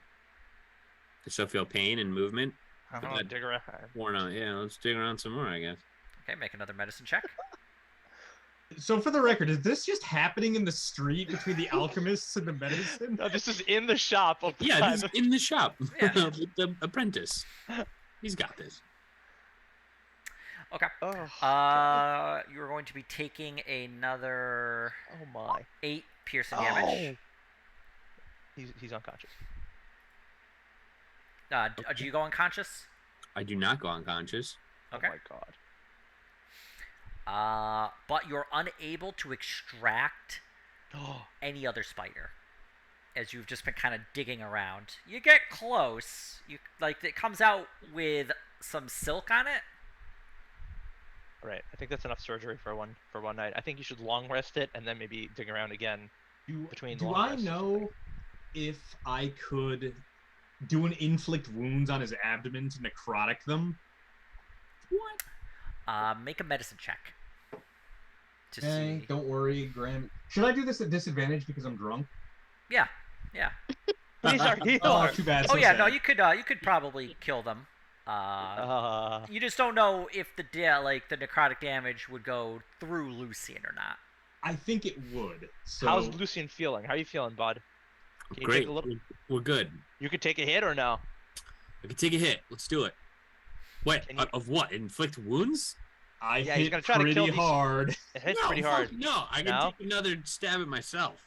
I still feel pain and movement. I But don't know, that- dig around. Yeah, let's dig around some more, I guess. Okay, make another medicine check. So for the record, is this just happening in the street between the alchemists and the medicine? No, this is in the shop. Of Yeah, this is in the shop Yeah. with the apprentice. He's got this. Okay. Oh, You're going to be taking another oh my. 8 piercing Oh. damage. He's unconscious. Do you go unconscious? I do not go unconscious. Okay. Oh my god. But you're unable to extract Oh. any other spider, as you've just been kind of digging around. You get close. It comes out with some silk on it. Right. I think that's enough surgery for one night. I think you should long rest it and then maybe dig around again between Do long I rests or know something. if I could do an inflict wounds on his abdomen to necrotic them? Make a medicine check. To Hey, see. don't worry, Graham. Should I do this at disadvantage because I'm drunk? Yeah. But he's our Oh, healer. too bad. Oh so yeah, sad. no, you could probably kill them. You just don't know if the necrotic damage would go through Lucian or not. I think it would. So How's Lucian feeling? How are you feeling, bud? Can you Great. take a little? We're good. You could take a hit or no? I can take a hit. Let's do it. Wait, Can you- of what? Inflict wounds? I Yeah, he's hit gonna try to kill pretty these- hard. It hits No, pretty fuck hard. no, I can No? take another stab at myself.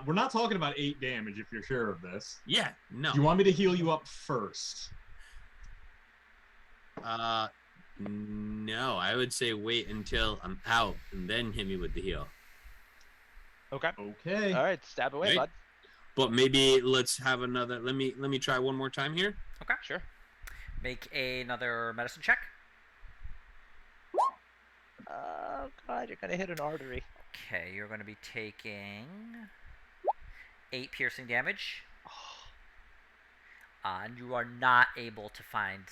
We're not talking about 8 damage if you're sure of this. Yeah, no. Do you want me to heal you up first? No, I would say wait until I'm out and then hit me with the heal. Okay. Okay. All right, stab away, Right. bud. But maybe let's have another. Let me try one more time here. Sure. Make another medicine check. Oh god, you're gonna hit an artery. Okay, you're going to be taking 8 piercing damage. And you are not able to find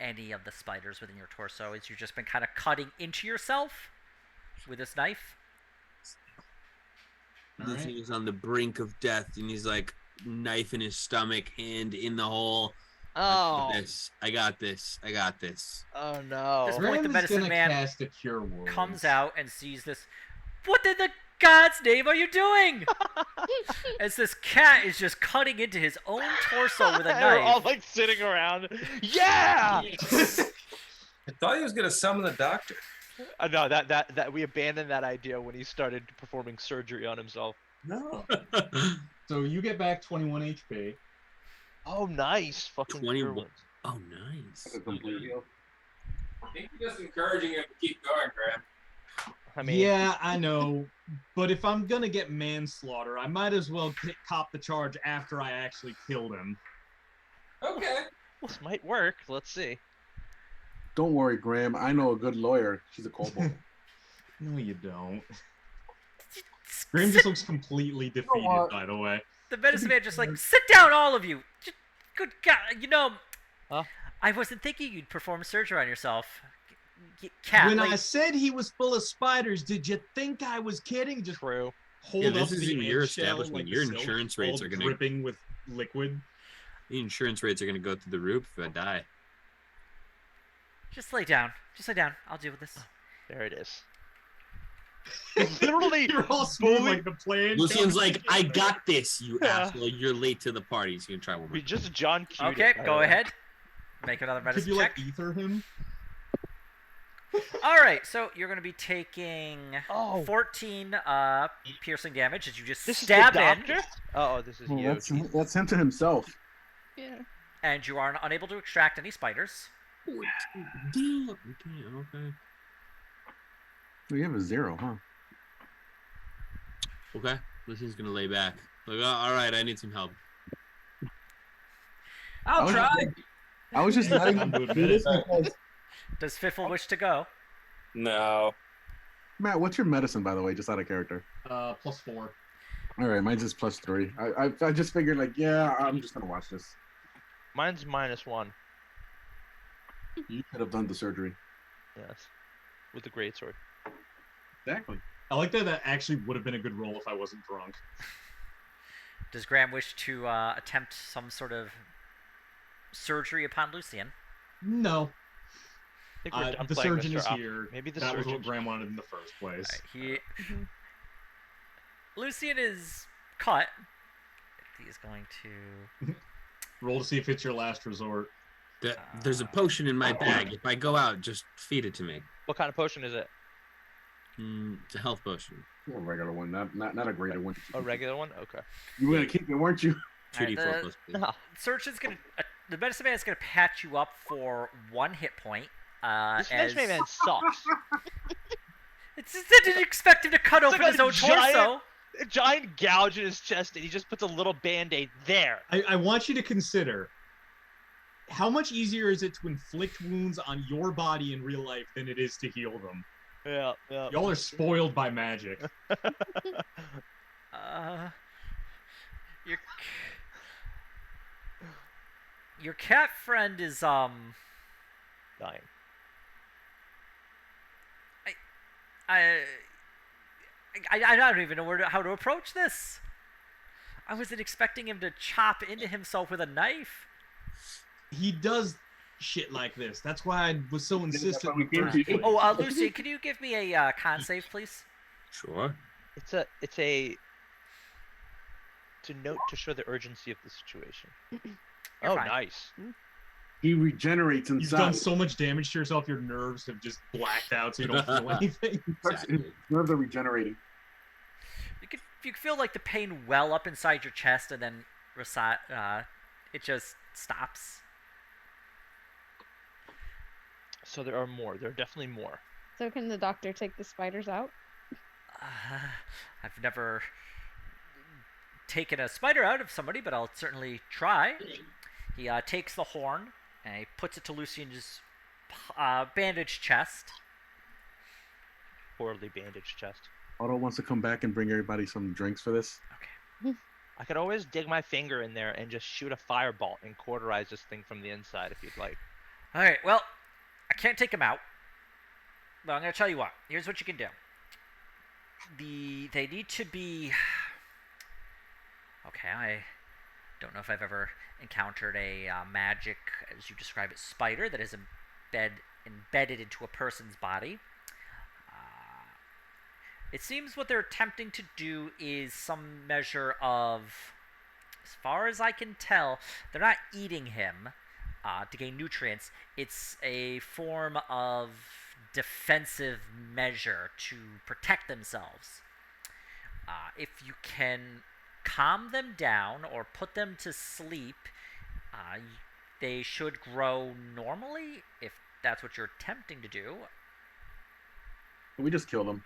any of the spiders within your torso, as you've just been kind of cutting into yourself with this knife. All right. He's on the brink of death, and he's like knife in his stomach, hand in the hole. Oh. I got this. Oh no. This- Graham the is medicine gonna man cast a cure wounds. Comes out and sees this. What in the God's name are you doing? As this cat is just cutting into his own torso with a We're all knife. like sitting around. Yeah. I thought he was gonna summon the doctor. No, that we abandoned that idea when he started performing surgery on himself. No. So you get back 21 HP. Oh, nice. Fucking 21. cure wounds. Oh, nice. A complete heal. I think you're just encouraging him to keep going, Graham. I mean, Yeah, I know. But if I'm gonna get manslaughter, I might as well cop the charge after I actually killed him. Okay. this might work. Let's see. Don't worry, Graham. I know a good lawyer. She's a kobold. No, you don't. Graham just looks completely defeated, what? by the way. The medicine man just like, sit down, all of you. Good God, Huh? I wasn't thinking you'd perform surgery on yourself. Cat, When like, I said he was full of spiders, did you think I was kidding? Just True. hold Yeah, up this the isn't your eggshell, establishment. like Your the silk, insurance rates all are gonna- dripping with liquid. The insurance rates are gonna go through the roof if I die. just lay down. Just lay down. I'll deal with this. There it is. Literally, You're all smooth bully- like the plan. Lucian's comes like, I together. got this, you Yeah. asshole. You're late to the party. So you can try one more. we just John Q. Okay, go ahead. Make another Could medicine you check. like ether him? All right, so you're going to be taking Oh. 14 piercing damage as you just This is the stab in, doctor. Oh, this is you. That's him to himself. Yeah. and you are unable to extract any spiders. Damn. Okay. We have a 0, huh? Okay. Lucian's gonna lay back. Like, oh, all right, I need some help. I'll was- try. I was just letting I'm him good do this with because... Does Fiffle wish to go? No. Matt, what's your medicine, by the way, just out of character? +4. All right, mine's just +3. I just figured, like, yeah, I'm just going to watch this. Mine's -1. You could have done the surgery. Yes, with the greatsword. Exactly. I like that actually would have been a good roll if I wasn't drunk. Does Graham wish to attempt some sort of surgery upon Lucian? No. I think we're done The playing surgeon Mr. is Up. here. Maybe the That was surgeon. what Graham wanted in the first place. All right, Mhm. Lucian is cut. He is going to. Roll to see if it's your last resort. There's a potion in my bag. If I go out, just feed it to me. What kind of potion is it? It's a health potion. A regular one, not a greater one. A regular one? Okay. You were gonna keep it, weren't you? 2d4 the- plus 2. No. Surgeon's gonna. The medicine man is gonna patch you up for 1 hit point. This As Medicine Man sucks. I didn't expect him to cut It's open like his a own torso. A giant gouge in his chest, and he just puts a little band-aid there. I want you to consider how much easier is it to inflict wounds on your body in real life than it is to heal them. Yeah. Y'all are spoiled by magic. Your your cat friend is Dying. I don't even know how to approach this. I wasn't expecting him to chop into himself with a knife. He does shit like this. That's why I was so insistent. why we in the came first to you. place. Oh, Lucy, can you give me a con save, please? Sure. It's a to note to show the urgency of the situation. You're Oh, fine. nice. He regenerates You've done inside. so much damage to yourself, your nerves have just blacked out, so you don't feel anything. Exactly. His nerves are regenerating. You can feel like the pain well up inside your chest, and then it just stops. So there are more. There are definitely more. So can the doctor take the spiders out? I've never taken a spider out of somebody, but I'll certainly try. He takes the horn and he puts it to Lucian's bandaged chest. Poorly bandaged chest. Otto wants to come back and bring everybody some drinks for this. I could always dig my finger in there and just shoot a firebolt and cauterize this thing from the inside if you'd like. All right, well, I can't take him out, but I'm going to tell you what. Here's what you can do. They need to be... Okay, I don't know if I've ever encountered a magic, as you describe it, spider that is embedded into a person's body. It seems what they're attempting to do is some measure of, as far as I can tell, they're not eating him to gain nutrients. It's a form of defensive measure to protect themselves. If you can calm them down or put them to sleep, they should grow normally, if that's what you're attempting to do. We just killed him.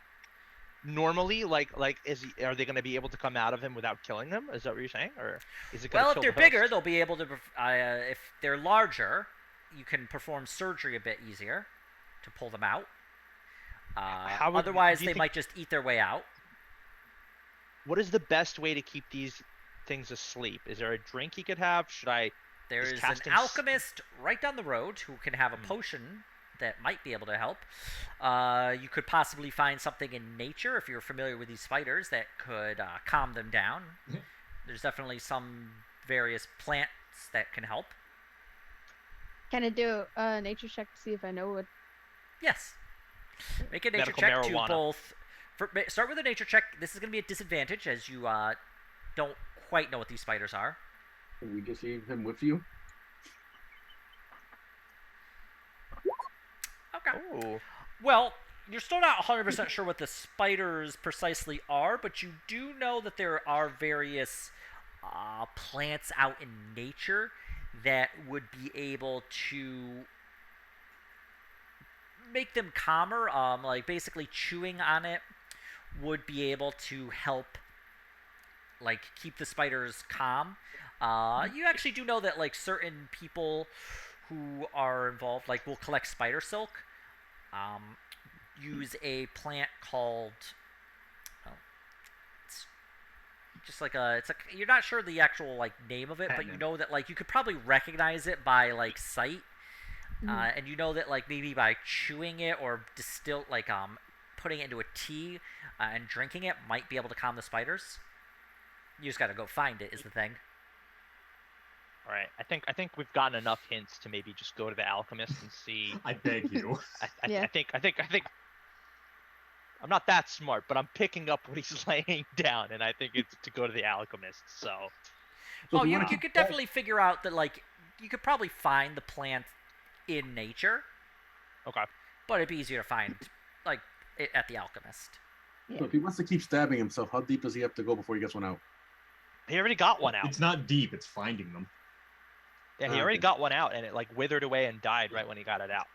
Normally, are they going to be able to come out of him without killing them? Is that what you're saying, or is it going Well, to if kill they're the bigger, host? they'll be able to. If they're larger, you can perform surgery a bit easier to pull them out. Otherwise, do you they think- might just eat their way out. What is the best way to keep these things asleep? Is there a drink he could have? Should I? There Is is an casting alchemist right down the road who can have a potion that might be able to help. You could possibly find something in nature, if you're familiar with these spiders, that could calm them down. There's definitely some various plants that can help. Can I do a nature check to see if I know what? Yes. Make a nature Medical check marijuana. to both. Start with a nature check. This is going to be a disadvantage as you don't quite know what these spiders are. Can we just leave him with you? Okay. Oh, Well, you're still not 100% sure what the spiders precisely are, but you do know that there are various plants out in nature that would be able to make them calmer. Like basically chewing on it would be able to help, like, keep the spiders calm. You actually do know that, like, certain people who are involved, like, will collect spider silk. Use a plant called, it's just like you're not sure the actual, like, name of it, but you Catnip. know that, like, you could probably recognize it by, like, sight. And you know that, like, maybe by chewing it or putting it into a tea and drinking it might be able to calm the spiders. You just gotta go find it, is the thing. all right. I think we've gotten enough hints to maybe just go to the alchemist and see. I beg you. Yeah. I think I'm not that smart, but I'm picking up what he's laying down, and I think it's to go to the alchemist. So So Oh, if we you wanna could keep- definitely figure out that, like, you could probably find the plant in nature, Okay. but it'd be easier to find like at the alchemist. So if he wants to keep stabbing himself, how deep does he have to go before he gets one out? He already got one out. It's not deep. It's finding them. Yeah, he already got one out, and it like withered away and died right when he got it out.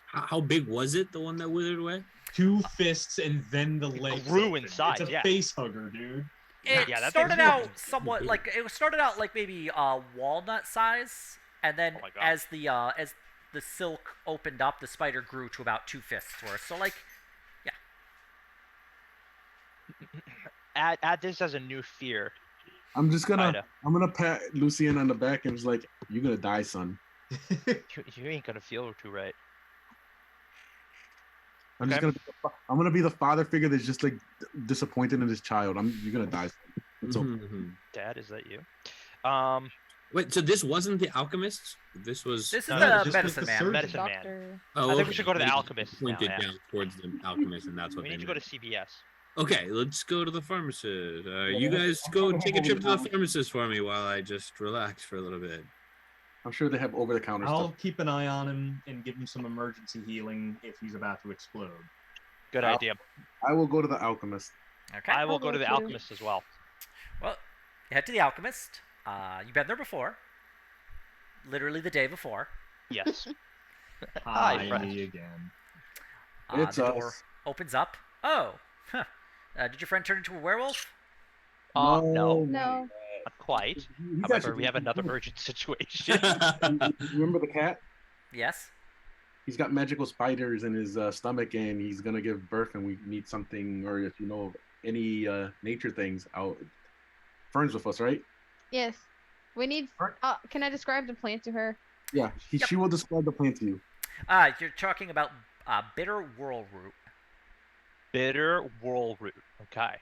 How big was it? The one that withered away? 2 fists and then the legs grew open. inside, It's a yeah. face hugger, dude. It Yeah, that started thing's out huge. somewhat like started out like maybe walnut size, and then Oh my God. as the silk opened up, the spider grew to about 2 fists worth. So like, Add this as a new fear. I'm just gonna Kinda. I'm gonna pat Lucien on the back and just like, you're gonna die, son. You ain't gonna feel too right. I'm just Okay. I'm gonna be the father figure that's just like disappointed in his child. You're gonna die, son. It's okay. Mhm. Dad, is that you? Wait, so this wasn't the alchemist? This was. this is No, the this was medicine the man. surgeon. Medicine man. Doctor. Oh, I think we should go to the They alchemist now, Pointed yeah. down towards the alchemist, and that's what We they need to go to meant. CVS. Okay, let's go to the pharmacist. You guys go take a trip to the pharmacist for me while I just relax for a little bit. I'm sure they have over the counter I'll stuff. keep an eye on him and give him some emergency healing if he's about to explode. Good I'll- idea. I will go to the alchemist. Okay. I will I'll go to go the too. alchemist as well. Well, you head to the alchemist. You've been there before. Literally the day before. Yes. Hi, Hi, friend. me again. It's the door us. opens up. Oh, huh. Did your friend turn into a werewolf? No, No. not quite. He's However, actually- we have another urgent situation. Remember the cat? Yes. He's got magical spiders in his stomach, and he's gonna give birth. And we need something, or if you know of any nature things, out. Fern's with us, right? Yes. We need. Can I describe the plant to her? Yeah, Yep. she will describe the plant to you. You're talking about bitter whirlroot. Bitter whirlroot. Okay.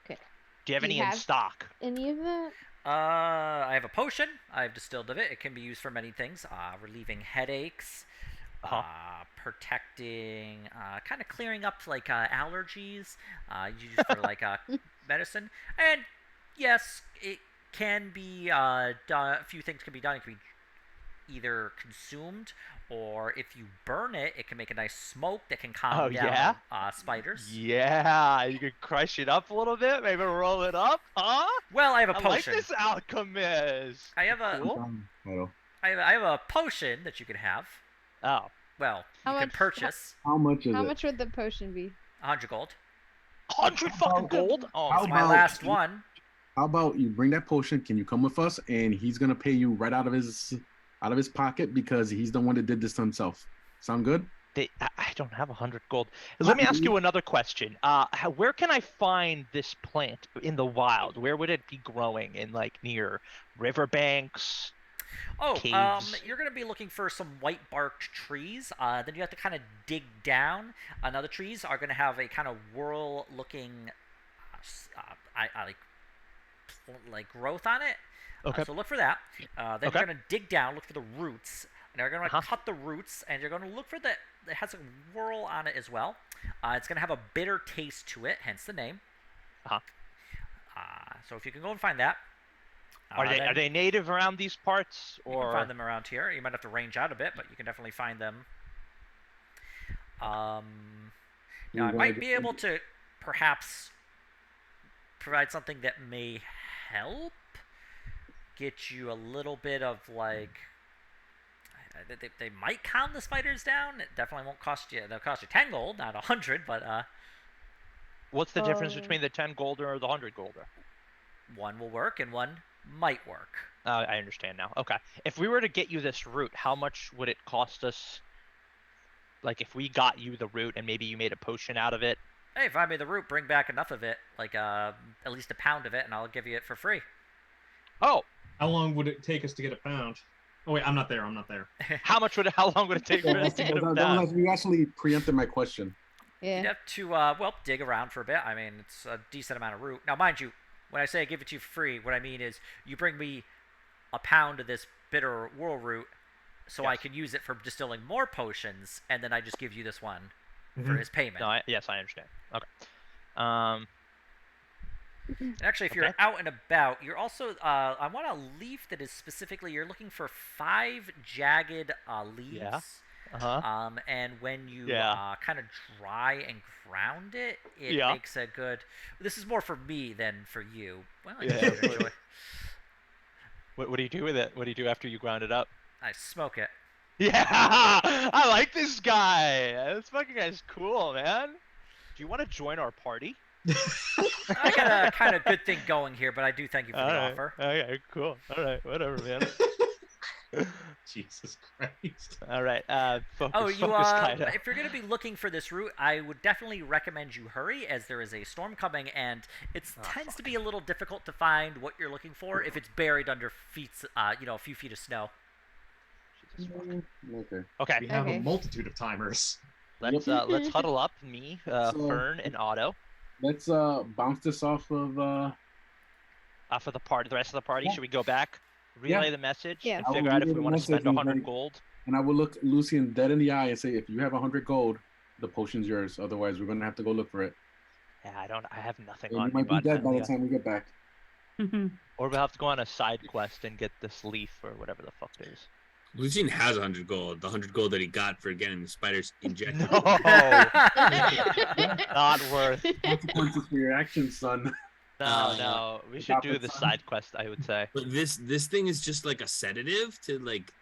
Okay. Do you have Do any you in have- stock? Any of that? I have a potion. I've distilled of it. It can be used for many things. Relieving headaches, Uh-huh. protecting, kind of clearing up like allergies. Used for like medicine. And yes, it can be done. A few things can be done. It can be either consumed, or if you burn it, it can make a nice smoke that can calm Oh, down yeah? spiders. Yeah, you could crush it up a little bit, maybe roll it up, huh? Well, I have a I like potion. this alchemist. I have a Cool. Hello. I have a potion that you can have. Oh, Well, How you can much- purchase How much is How it? much would the potion be? 100 gold. 100 fucking gold? Oh, How It's man. my about- last one. How about you bring that potion? Can you come with us? And he's gonna pay you right out of his pocket because he's the one that did this to himself. Sound good? I don't have 100 gold. Let me ask you another question. Where can I find this plant in the wild? Where would it be growing? In like near riverbanks? Oh, Caves. you're gonna be looking for some white barked trees. Then you have to kind of dig down. Other trees are gonna have a kind of whirl-looking, like growth on it. Okay. So look for that. Then Okay. you're gonna dig down, look for the roots, and you're gonna Uh-huh. cut the roots, and you're gonna look for the. It has a whirl on it as well. It's gonna have a bitter taste to it, hence the name. Uh-huh. So if you can go and find that. Are then they native around these parts, you can or find them around here. You might have to range out a bit, but you can definitely find them. I might be able to perhaps provide something that may help get you a little bit of like. They might calm the spiders down. It definitely won't cost you. They'll cost you 10 gold, not 100, but what's the difference Oh. between the 10 golder or the 100 golder? one will work and one might work. I understand now. Okay. If we were to get you this root, how much would it cost us? Like if we got you the root and maybe you made a potion out of it? Hey, if I made the root, bring back enough of it, like at least a pound of it, and I'll give you it for free. Oh, How long would it take us to get a pound? Oh wait, I'm not there. how long would it take for us to get them down? You actually preempted my question. Yeah. You'd have to dig around for a bit. I mean, it's a decent amount of root. Now, mind you, when I say I give it to you for free, what I mean is you bring me a pound of this bitter whirl root, so I Yes. can use it for distilling more potions, and then I just give you this one for Mhm. his payment. No, yes, I understand. Okay. And actually, if Okay. you're out and about, you're also. I want a leaf that is specifically. You're looking for 5 jagged leaves. Yeah. Uh-huh. And when you Yeah. kind of dry and ground it, it Yeah. makes a good. This is more for me than for you. Well, I Yeah, guess you of would enjoy. What do you do with it? What do you do after you ground it up? I smoke it. Yeah, I like this guy. This fucking guy's cool, man. Do you want to join our party? I got a kind of good thing going here, but I do thank you for the offer. Okay, cool. All right, whatever, man. Jesus Christ. All right, focus, Oh, you focus, Kaido. if you're gonna be looking for this route, I would definitely recommend you hurry, as there is a storm coming, and it tends to be a little difficult to find what you're looking for if it's buried under a few feet of snow. Okay. Okay, We have Okay. a multitude of timers. let's huddle up. Me, So- Fern, and Otto. Let's bounce this off of For the rest of the party, Yeah. should we go back, relay the message, Yeah. and I will figure out if relay we the want to spend message and 100 like- gold? and I will look Lucian dead in the eye and say, if you have 100 gold, the potion's yours. Otherwise, we're gonna have to go look for it. Yeah, I have nothing And on you me, might be but dead by the time we get back. or we'll have to go on a side quest and get this leaf or whatever the fuck it is. Lucian has 100 gold. The 100 gold that he got for getting the spiders injected. No, not worth. Consequences for your actions, son. No. We should do the side quest, I would say. But this thing is just like a sedative to like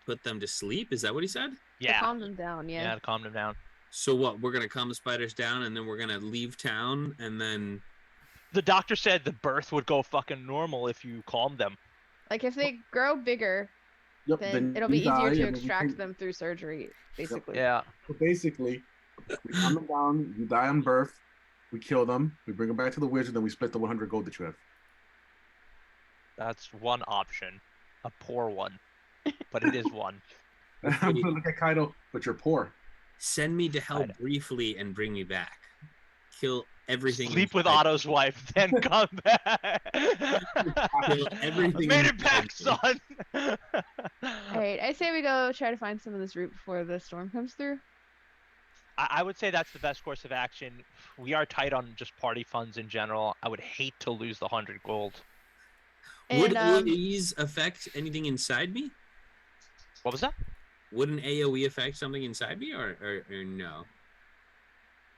put them to sleep. Is that what he said? To Yeah, calm them down, yeah, to calm them down. So what? We're gonna calm the spiders down, and then we're gonna leave town, and then The doctor said the birth would go fucking normal if you calm them. Like if they grow bigger, Yep. then it'll be you die, easier and to then we extract can- them through surgery, basically. Yeah. So basically, we calm them down. You die on birth. We kill them. We bring them back to the wizard. Then we split the 100 gold that you have. That's one option. A poor one. But it is one. I'm gonna look at Kaido, but you're poor. send me to hell Right. briefly and bring me back. Kill everything. Sleep with inside Otto's me. wife, then come back. Kill everything Made it inside back, me. son. Alright, I say we go try to find some of this route before the storm comes through. I would say that's the best course of action. We are tight on just party funds in general. I would hate to lose the 100 gold. Would And AoEs affect anything inside me? What was that? Would an AoE affect something inside me, or no?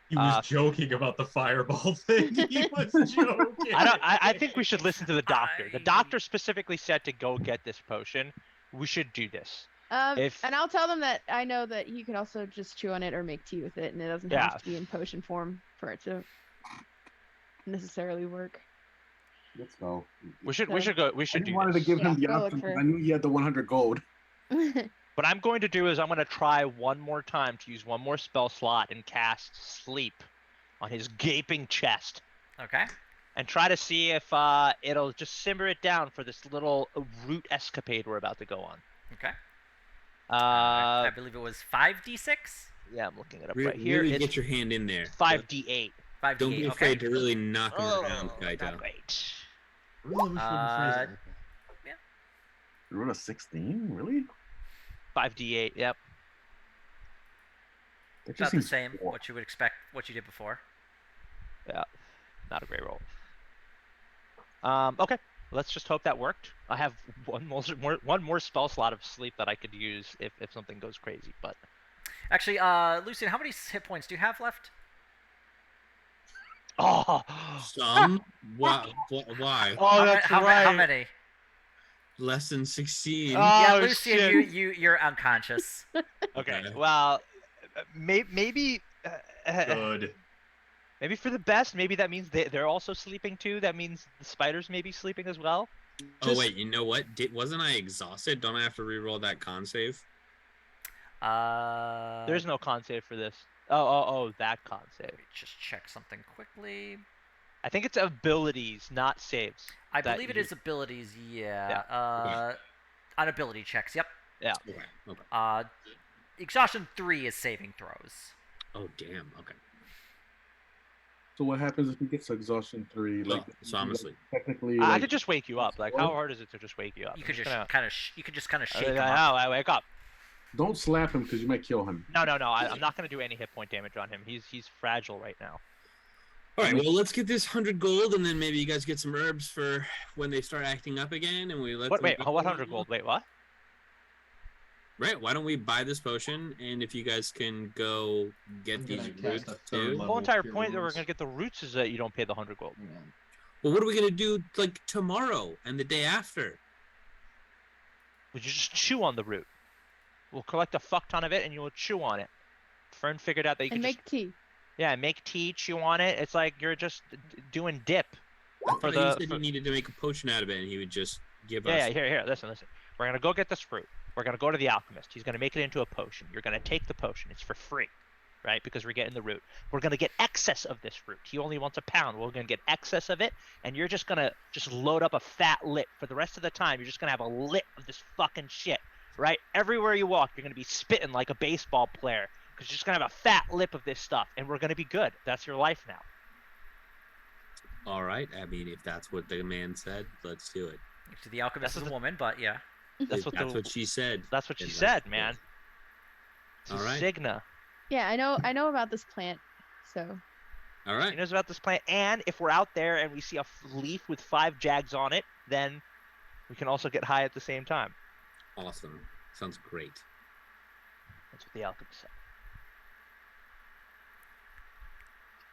He was joking about the fireball thing. He was joking. I think we should listen to the doctor. The I- doctor specifically said to go get this potion. We should do this. if- and I'll tell them that I know that you can also just chew on it or make tea with it, and it doesn't Yeah. have to be in potion form for it to necessarily work. Let's go. We should So- go. We I should just do wanted to this. give him the Yeah, go look option. for 'Cause it. I knew he had the 100 gold. What I'm going to do is I'm going to try one more time to use one more spell slot and cast Sleep on his gaping chest, Okay. and try to see if it'll just simmer it down for this little root escapade we're about to go on. Okay. Uh, I believe it was 5d6. yeah, I'm looking it up Really, right here. really It's get your hand in there. 5d8. 5d8. Don't be okay. afraid to really knock him around, Oh, Kaito. not great. Really wish we Uh, phrased it. You rolled a 16? Really? 5d8. Yep. That just About the seems same. poor. What you would expect. What you did before. Not a great roll. Okay. Let's just hope that worked. I have one more spell slot of sleep that I could use if something goes crazy. But Actually, Lucian, how many hit points do you have left? oh, Some? Why? Why? oh, how, that's how, right. how many? Less than 16. Yeah, Oh, Lucian, shit. you're unconscious. Okay. Okay. Well, maybe. Good. Maybe for the best. Maybe that means they're also sleeping too. That means the spiders may be sleeping as well. Oh wait, you know what? Wasn't I exhausted? Don't I have to re-roll that con save? There's no con save for this. Oh, that con save. Let me just check something quickly. I think it's abilities, not saves. I that believe it you- is abilities. Yeah. On ability checks. Yep. Okay. Exhaustion 3 is saving throws. Oh damn. Okay. So what happens if he gets exhaustion 3? Like, so I'm asleep. technically, I like, could just wake you up. Like, how hard is it to just wake you up? You I'm could just gonna- kind of shake him I up. know, I wake up. don't slap him because you might kill him. No. I'm not gonna do any hit point damage on him. He's fragile right now. All right, well, let's get this 100 gold, and then maybe you guys get some herbs for when they start acting up again, and we let What? them Wait, go. what 100 gold? Wait, what? Right, why don't we buy this potion, and if you guys can go get I'm these gonna cast roots a third too. The level. whole entire Cure point that we're Wounds. gonna get the roots is that you don't pay the 100 gold. Yeah. Well, what are we gonna do like tomorrow and the day after? Would you just chew on the root? We'll collect a fuck ton of it, and you'll chew on it. Fern figured out that you And can make tea. make tea, chew on it. It's like you're just doing dip I for thought you said the. you needed to make a potion out of it, and he would just give Yeah, us. here. Listen. We're gonna go get this fruit. We're gonna go to the alchemist. He's gonna make it into a potion. You're gonna take the potion. It's for free, right? Because we're getting the root. We're gonna get excess of this fruit. He only wants a pound. We're gonna get excess of it, and you're just gonna load up a fat lip for the rest of the time. You're just gonna have a lip of this fucking shit, right? Everywhere you walk, you're gonna be spitting like a baseball player because you're just gonna have a fat lip of this stuff, and we're gonna be good. That's your life now. All right, I mean, if that's what the man said, let's do it. Actually, the alchemist is That's a woman, but yeah. That's If what she said. That's what she then let's said, do it. man. It's a All right. Signa. Yeah, I know about this plant. So All He right. knows about this plant, and if we're out there and we see a leaf with 5 jags on it, then we can also get high at the same time. Awesome. Sounds great. That's what the alchemist said.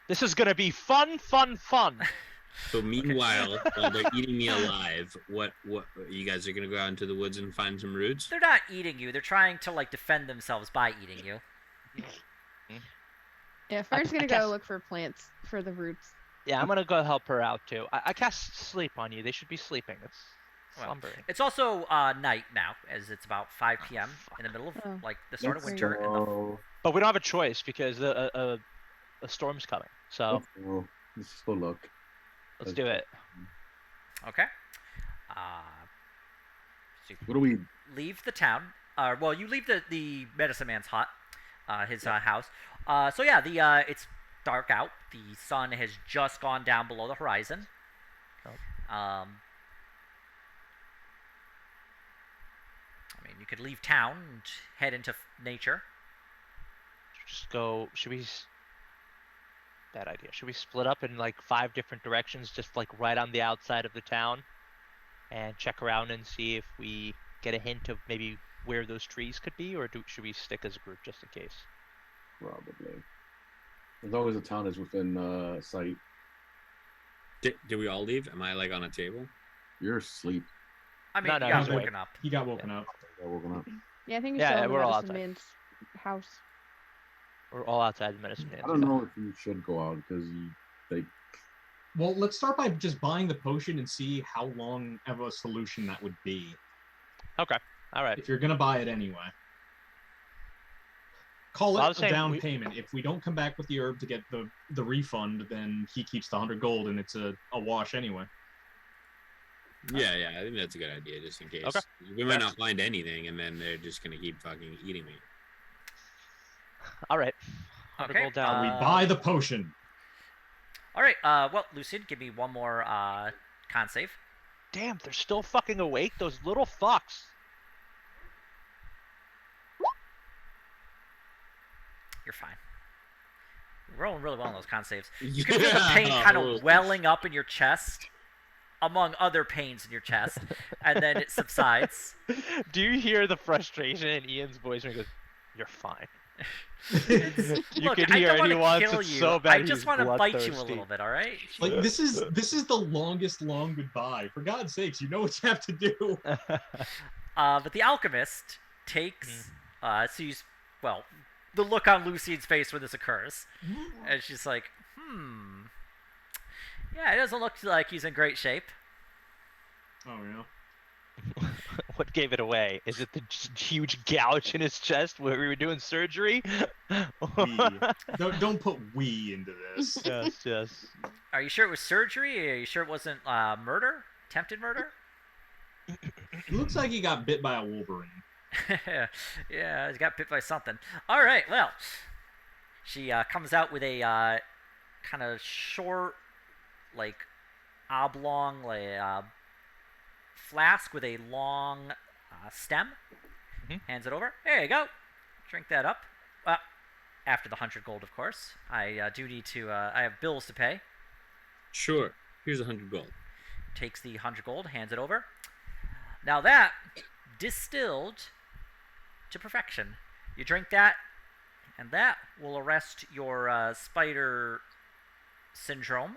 This is gonna be fun. So meanwhile, while they're eating me alive, what you guys are gonna go out into the woods and find some roots? They're not eating you. They're trying to like defend themselves by eating you. yeah, Fern's gonna guess- go look for plants for the roots. Yeah, I'm gonna go help her out too. I cast sleep on you. They should be sleeping. It's Well, slumbering. It's also night now, as it's about 5 p.m. in the middle of Oh. like the start of Let's winter. And the go. But we don't have a choice because a storm's coming. So Let's go. Let's just go look. let's do it. Okay. So What do we? you leave the town. Well, you leave the medicine man's hut, his house. So yeah, it's dark out. The sun has just gone down below the horizon. I mean, you could leave town and head into nature. Just go. Bad idea. Should we split up in like 5 different directions, just like right on the outside of the town, and check around and see if we get a hint of maybe where those trees could be, or should we stick as a group just in case? Probably. As long as the town is within sight. Did we all leave? Am I like on a table? You're asleep. I mean, No, you no, got he's awake. woken up. He got woken up. I got woken up. Yeah, I think Yeah, still in the we're all medicine outside. man's house. We're all outside the medicine man. I don't know if you should go out because Well, let's start by just buying the potion and see how long of a solution that would be. Okay. All right. If you're gonna buy it anyway. Call Well, I it was a saying down payment. If we don't come back with the herb to get the refund, then he keeps the 100 gold and it's a wash anyway. Yeah, I think that's a good idea, just in case. Okay. We might not find anything, and then they're just gonna keep fucking eating me. All right. 100 Okay, gold down. We buy the potion. All right. Well, Lucian, give me one more con save. Damn, they're still fucking awake. Those little fucks. You're fine. You're rolling really well on those con saves. You can feel the pain kind of welling up in your chest, among other pains in your chest, and then it subsides. Do you hear the frustration in Ian's voice when he goes, "You're fine"? You Look, can I hear don't it. want He to wants kill it you. so bad. I just want to bite you a bloodthirsty. little bit. All right. Like this is the longest long goodbye. For God's sakes, you know what you have to do. But the alchemist takes sees the look on Lucian's face when this occurs, and she's like, yeah, it doesn't look like he's in great shape. Oh yeah. What gave it away? Is it the huge gouge in his chest where we were doing surgery? We. Don't put we into this. Yes. Are you sure it was surgery? Are you sure it wasn't murder? Attempted murder? It looks like he got bit by a wolverine. Yeah, he got bit by something. All right, well, she comes out with a kind of short, like oblong, like flask with a long stem. Mhm. Hands it over. There you go. Drink that up. after the 100 gold, of course. I do need to. I have bills to pay. Sure. Here's 100 gold. Takes the 100 gold, hands it over. Now that distilled to perfection. You drink that, and that will arrest your spider syndrome.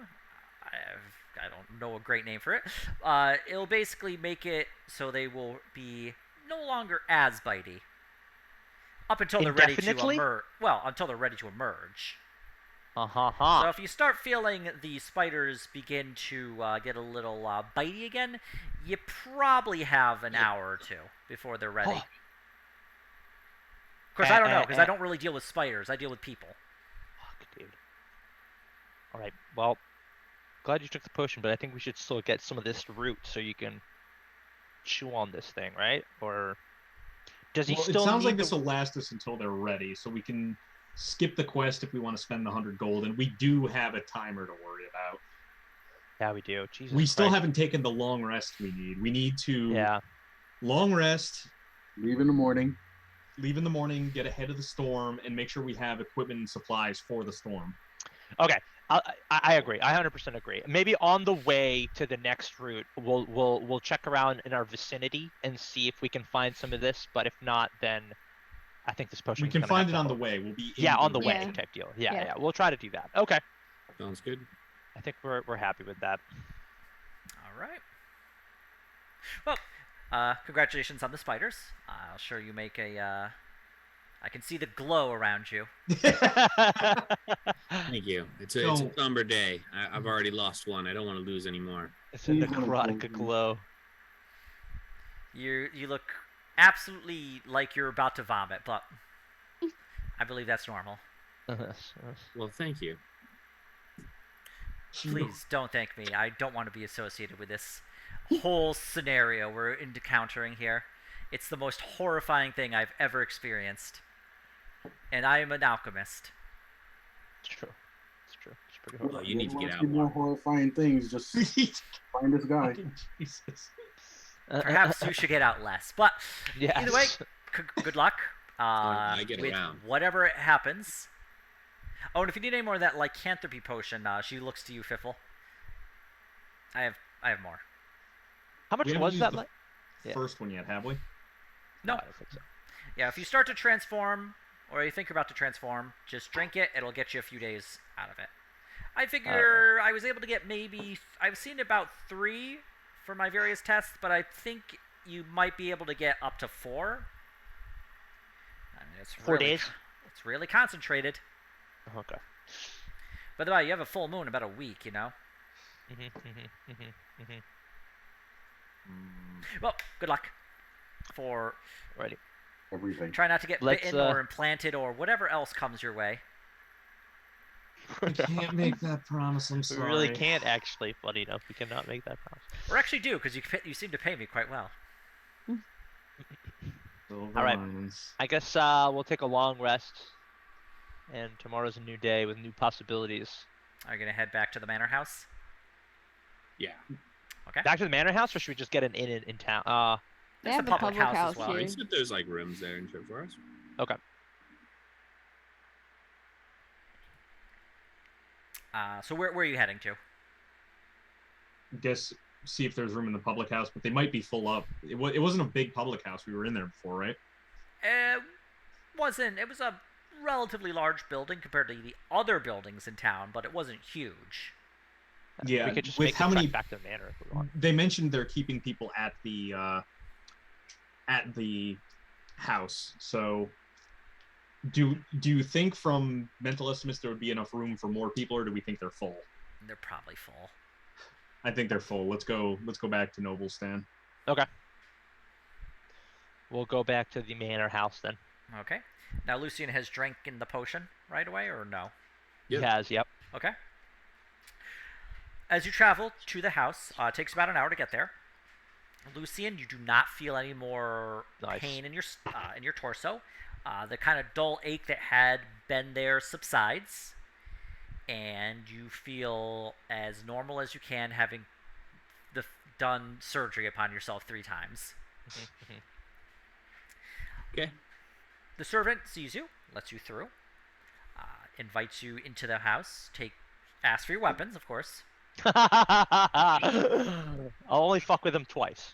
I don't know a great name for it. It'll basically make it so they will be no longer as bitey. Up until they're ready to Indefinitely? emerge. Well, until they're ready to emerge. Uh-huh. So if you start feeling the spiders begin to get a little bitey again, you probably have an hour or two before they're ready. Oh. Of course, I don't know, because I don't really deal with spiders. I deal with people. Fuck, dude. All right. Well, glad you took the potion, but I think we should still get some of this root so you can chew on this thing, right? Or does he Well, still it sounds need like this will last us until they're ready, so we can skip the quest if we want to spend the 100 gold, and we do have a timer to worry about. Yeah, we do. Jesus We still Christ. haven't taken the long rest we need. We need to long rest, Leave in the morning. leave in the morning, get ahead of the storm, and make sure we have equipment and supplies for the storm. Okay. I agree. I 100% agree. Maybe on the way to the next route, we'll check around in our vicinity and see if we can find some of this. But if not, then I think this potion. We can find it on the way. We'll be on the way Yeah. type deal. Yeah, Yeah. We'll try to do that. Okay. Sounds good. I think we're happy with that. All right. Well, congratulations on the spiders. I'll sure you make a. I can see the glow around you. Thank you. It's a somber day. I've already lost one. I don't want to lose any more. It's a necrotic glow. You look absolutely like you're about to vomit, but I believe that's normal. Well, thank you. Please don't thank me. I don't want to be associated with this whole scenario we're encountering here. It's the most horrifying thing I've ever experienced. And I am an alchemist. It's true. It's true. It's pretty Well, horrible. you need to get out more more. horrifying things. Just find this guy. Fucking Jesus. Perhaps you should get out less. But Yes. either way, good luck. I get with around. whatever happens. Oh, and if you need any more of that lycanthropy potion, she looks to you, Fiffle. I have more. How much We haven't was used that? the Yeah. first one yet, have we? No. I don't think so. Yeah, if you start to transform, or you think you're about to transform, just drink it. It'll get you a few days out of it. I figure I was able to get I've seen about 3 for my various tests, but I think you might be able to get up to 4. I mean, it's 4 really, days? It's really concentrated. Okay. By the way, you have a full moon in about a week, you know? Well, good luck. For Ready. Everything. try not to get Let's, bitten or implanted or whatever else comes your way. I can't make that promise. I'm We sorry. really can't actually. Funny enough, we cannot make that promise. Or actually do, because you seem to pay me quite well. Silver All right. linings. I guess we'll take a long rest, and tomorrow's a new day with new possibilities. Are you going to head back to the manor house? Yeah. Okay. Back to the manor house, or should we just get an inn in town? They There's have the a public public house as house well. I here. said there's like rooms there and shit for us. Okay. So where are you heading to? Guess see if there's room in the public house, but they might be full up. It wasn't a big public house. We were in there before, right? It was a relatively large building compared to the other buildings in town, but it wasn't huge. Yeah. We could just with make how the trek many? back to the manor if we want. They mentioned they're keeping people at the house. So, do you think from mental estimates there would be enough room for more people, or do we think they're full? They're probably full. I think they're full. Let's go back to Noblestan. Okay. We'll go back to the manor house then. Okay. Now Lucian has drank in the potion right away, or no? He Yep. has, yep. Okay. As you travel to the house, it takes about an hour to get there. Lucian, you do not feel any more Nice. pain in your torso. The kind of dull ache that had been there subsides, and you feel as normal as you can, having done surgery upon yourself 3 times. Okay. The servant sees you, lets you through. invites you into the house. Ask for your weapons, of course. I'll only fuck with him twice.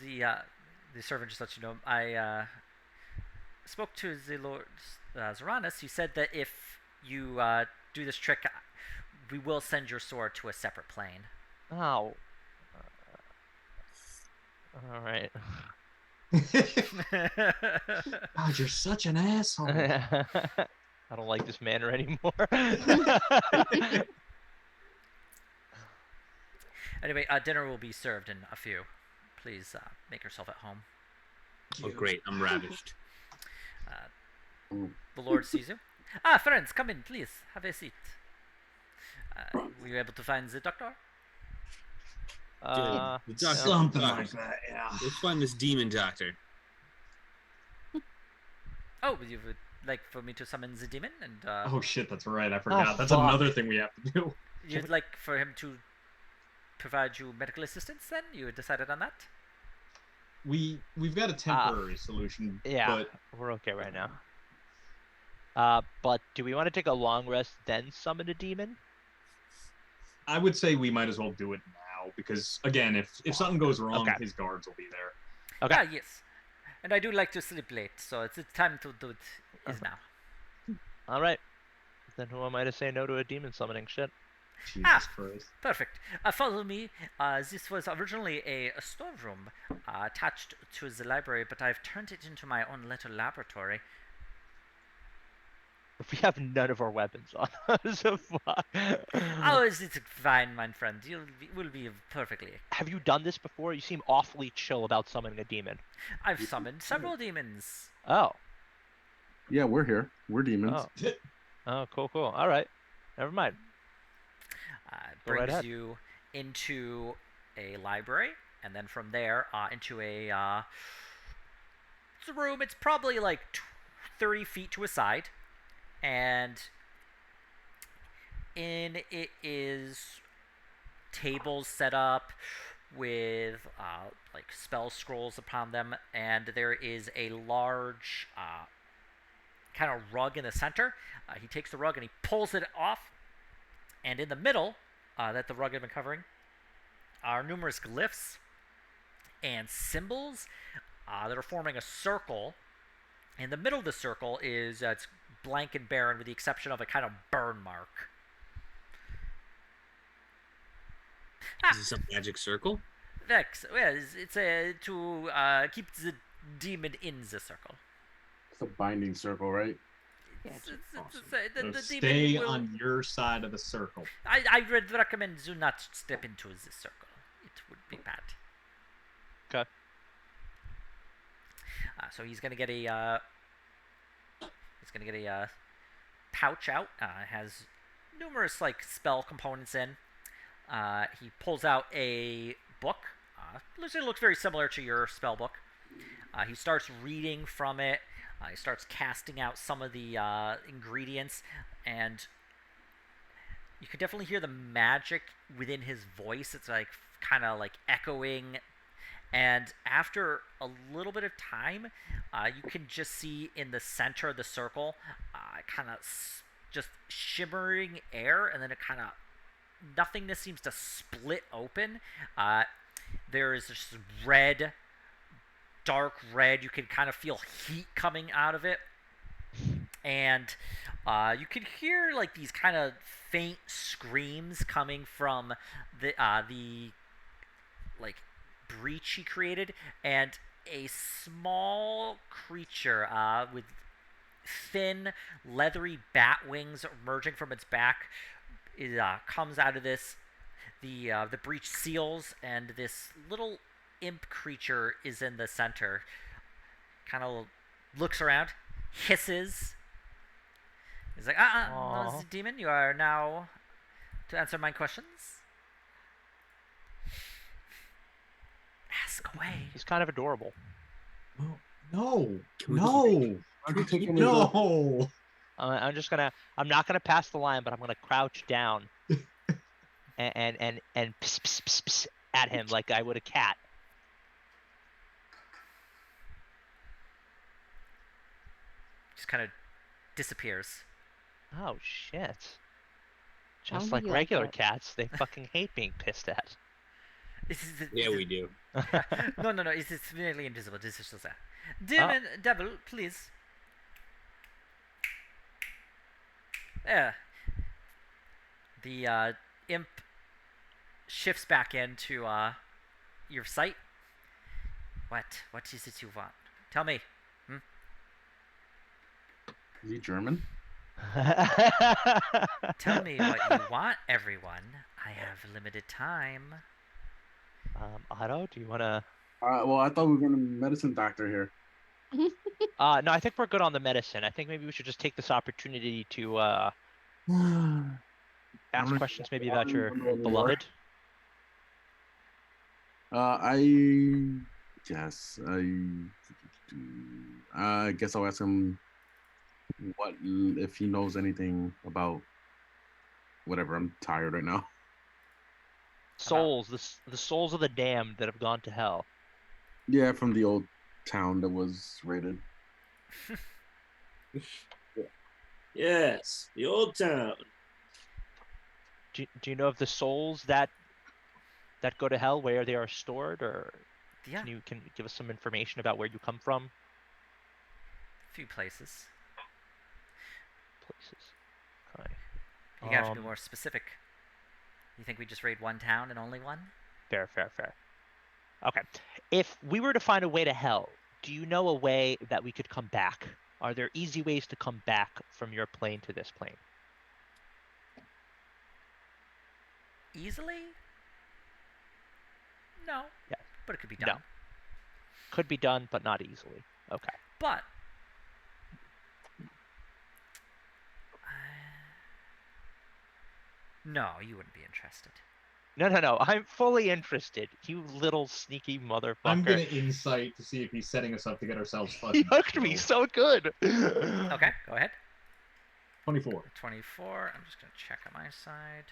The servant just lets you know. I spoke to the Lord Zoranus. He said that if you do this trick, we will send your sword to a separate plane. Oh. All right. God, you're such an asshole. I don't like this manner anymore. Anyway, dinner will be served in a few. Please make yourself at home. Oh, great. I'm ravished. The Lord sees you. Ah, friends, come in, please. Have a seat. Were you able to find the doctor? The doctor, Something doctor. like that, yeah. Let's find this demon doctor. Oh, you would like for me to summon the demon? And Oh shit, that's right. I forgot. That's fuck. another thing we have to do. you'd like for him to provide you medical assistance then? You decided on that? We've got a temporary solution. Yeah, But we're okay right now. But do we want to take a long rest then summon a demon? I would say we might as well do it now because again, if something goes wrong, Okay. his guards will be there. Okay. Ah, yes. And I do like to sleep late, so it's time to do it is now. All right. Then who am I to say no to a demon summoning shit? Jesus Christ. Perfect. Follow me. This was originally a storeroom attached to the library, but I've turned it into my own little laboratory. We have none of our weapons on us. Oh, is it fine, my friend? Will be perfectly. Have you done this before? You seem awfully chill about summoning a demon. I've summoned several demons. Oh. Yeah, we're here. We're demons. Oh. Oh, cool, cool. All right. Never mind. Go right Brings ahead. you into a library, and then from there into a it's a room. It's probably like 30 feet to a side, and in it is tables set up with like spell scrolls upon them, and there is a large kind of rug in the center. He takes the rug and he pulls it off, and in the middle that the rug had been covering are numerous glyphs and symbols that are forming a circle. In the middle of the circle is it's blank and barren with the exception of a kind of burn mark. Is this a magic circle? Vex, well, it's to keep the demon in the circle. It's a binding circle, right? The So demon stay will- on your side of the circle. I would recommend do not step into the circle. It would be bad. Okay. So he's gonna get a pouch out. It has numerous like spell components in. He pulls out a book. It looks very similar to your spell book. He starts reading from it. He starts casting out some of the ingredients, and you can definitely hear the magic within his voice. It's like kind of like echoing, and after a little bit of time, you can just see in the center of the circle, kind of just shimmering air, and then it kind of nothingness seems to split open. There is this red, dark red. You can kind of feel heat coming out of it, and you can hear like these kind of faint screams coming from the like breach he created, and a small creature with thin, leathery bat wings emerging from its back. It comes out of this. The breach seals, and this little imp creature is in the center. Kind of looks around, hisses. He's like, no, demon, you are now to answer my questions. Ask away. He's kind of adorable. No, Can we- no, Aren't you taking his, no. I'm not gonna pass the line, but I'm gonna crouch down and pss, pss, pss, pss at him like I would a cat. just kind of disappears. Oh shit. I don't Just think like you like regular that. cats, they fucking hate being pissed at. Yeah, we do. No, it's merely invisible. This is just that. Oh. Demon, devil, please. There. The imp shifts back into your sight. What is it you want? Tell me. Is he German? Tell me what you want, everyone. I have limited time. Otto, do you want to? Well, I thought we were going to medicine doctor here. No, I think we're good on the medicine. I think maybe we should just take this opportunity to ask questions maybe about your beloved. I guess I'll ask him what if he knows anything about whatever. I'm tired right now. Souls, the souls of the damned that have gone to hell. Yeah, from the old town that was raided. Yes, the old town. Do you know of the souls that go to hell, where they are stored, or Yeah, can you give us some information about where you come from? few places. Places. Okay. You have to be more specific. You think we just raid one town and only one? Fair. Okay. If we were to find a way to hell, do you know a way that we could come back? Are there easy ways to come back from your plane to this plane? Easily? No. Yes. But it could be No. done. Could be done, but not easily. Okay. But no, you wouldn't be interested. No. I'm fully interested. You little sneaky motherfucker. I'm gonna insight to see if he's setting us up to get ourselves You fucking hooked me killed. so good. Okay, go ahead. 24. 24. I'm just gonna check on my side.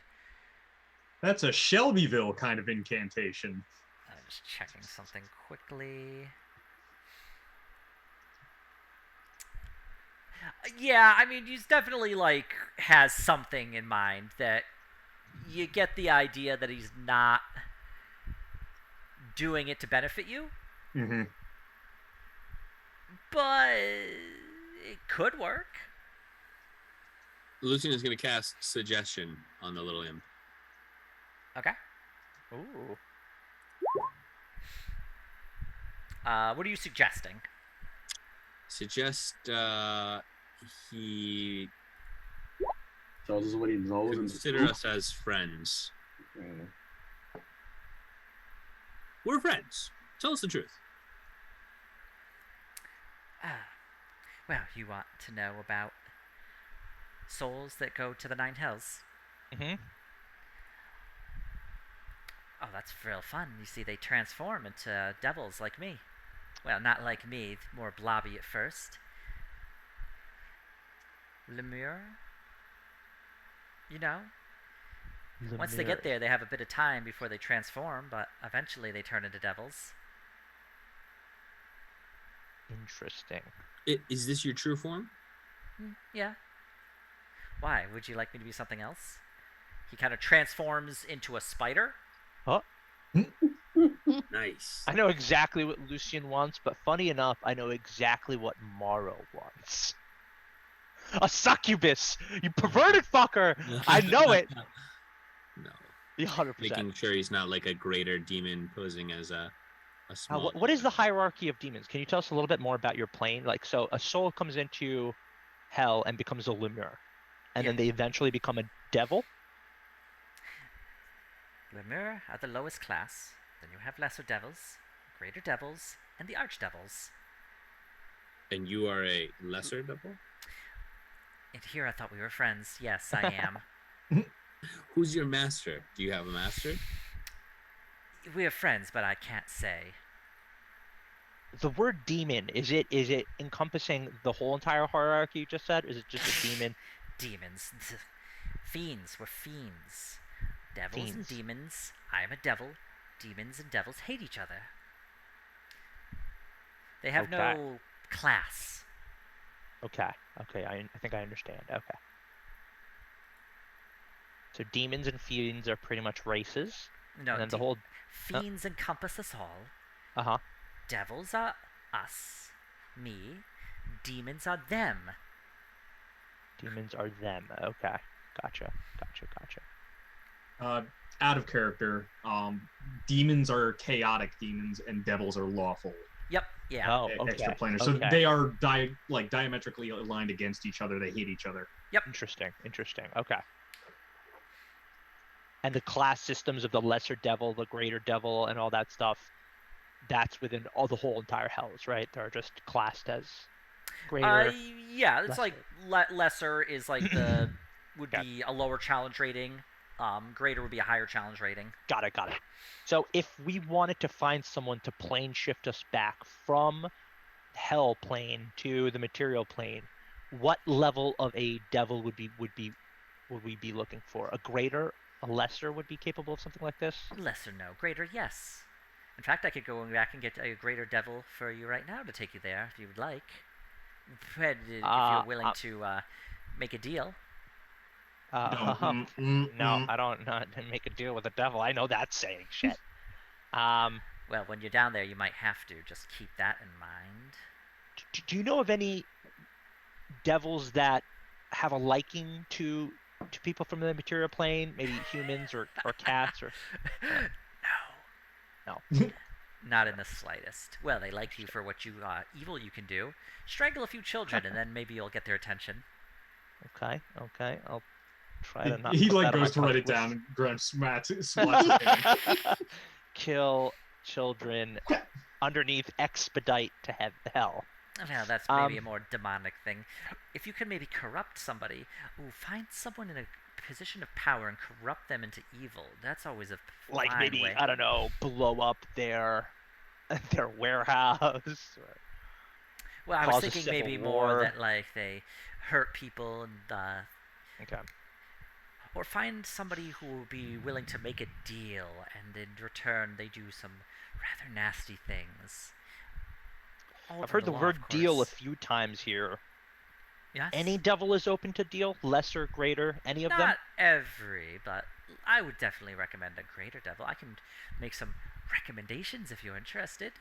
That's a Shelbyville kind of incantation. I'm just checking something quickly. Yeah, I mean, he's definitely like has something in mind that you get the idea that he's not doing it to benefit you, Mm-hmm. but it could work. Lucian is going to cast suggestion on the little imp. Okay. Ooh. What are you suggesting? Suggest he Tells us what he knows. consider us as friends. Okay. We're friends. Tell us the truth. Well, you want to know about souls that go to the Nine Hells? Mm-hmm. Oh, that's real fun. You see, they transform into devils like me. Well, not like me, more blobby at first. Lemure? You know? Once they get there, they have a bit of time before they transform, but eventually they turn into devils. Interesting. Is this your true form? Yeah. Why? Would you like me to be something else? He kind of transforms into a spider. Nice. I know exactly what Lucian wants, but funny enough, I know exactly what Morrow wants. A succubus! You perverted fucker! I know it! No. 100%. Making sure he's not like a greater demon posing as a small. What is the hierarchy of demons? Can you tell us a little bit more about your plane? Like, so a soul comes into hell and becomes a lemure, and then they eventually become a devil? Lemure are the lowest class. Then you have lesser devils, greater devils, and the archdevils. And you are a lesser devil? And here I thought we were friends. Yes, I am. Who's your master? Do you have a master? We are friends, but I can't say. The word demon, is it encompassing the whole entire hierarchy you just said? Or is it just a demon? Demons. Fiends. We're fiends. Devils and Fiends. demons. I am a devil. Demons and devils hate each other. They have Okay. no class. Okay. Okay. I think I understand. Okay. So demons and fiends are pretty much races, No, and then the whole. fiends encompass us all. Uh-huh. Devils are us, me. Demons are them. Demons are them. Okay. Gotcha. Gotcha. Gotcha. Out of character. Demons are chaotic demons, and devils are lawful Yep. Yeah. Oh, okay. extraplanar. So Okay. they are diametrically aligned against each other. They hate each other. Interesting. Interesting. Okay. And the class systems of the lesser devil, the greater devil, and all that stuff, that's within all the whole entire hells, right? They're just classed as greater. Yeah. It's lesser. like lesser is like the would Okay. be a lower challenge rating. Greater would be a higher challenge rating. Got it. Got it. So if we wanted to find someone to plane shift us back from hell plane to the material plane, what level of a devil would we be looking for? A greater, a lesser would be capable of something like this? Lesser, no. Greater, yes. In fact, I could go back and get a greater devil for you right now to take you there if you would like. If you're willing to make a deal. No, I don't not make a deal with the devil. I know that saying shit. Well, when you're down there, you might have to. Just keep that in mind. Do you know of any devils that have a liking to people from the material plane? Maybe humans or cats or. No. No. Not in the slightest. Well, they like you for what you evil you can do. Strangle a few children, and then maybe you'll get their attention. Okay. I'll try to not. He put like that on goes to my write it bucket down, and Grunch swats at him. list. Kill children underneath expedite to hell. Well, that's maybe a more demonic thing. If you can maybe corrupt somebody, find someone in a position of power and corrupt them into evil. That's always a Like fine maybe way. I don't know, blow up their warehouse. Well, I was cause a thinking civil maybe war. more that like they hurt people and Okay. or find somebody who will be willing to make a deal, and in return they do some rather nasty things. All I've from heard the law, word of deal a course. few times here. Yes. Any devil is open to deal, lesser, greater, any of them? Not every, but I would definitely recommend a greater devil. I can make some recommendations if you're interested.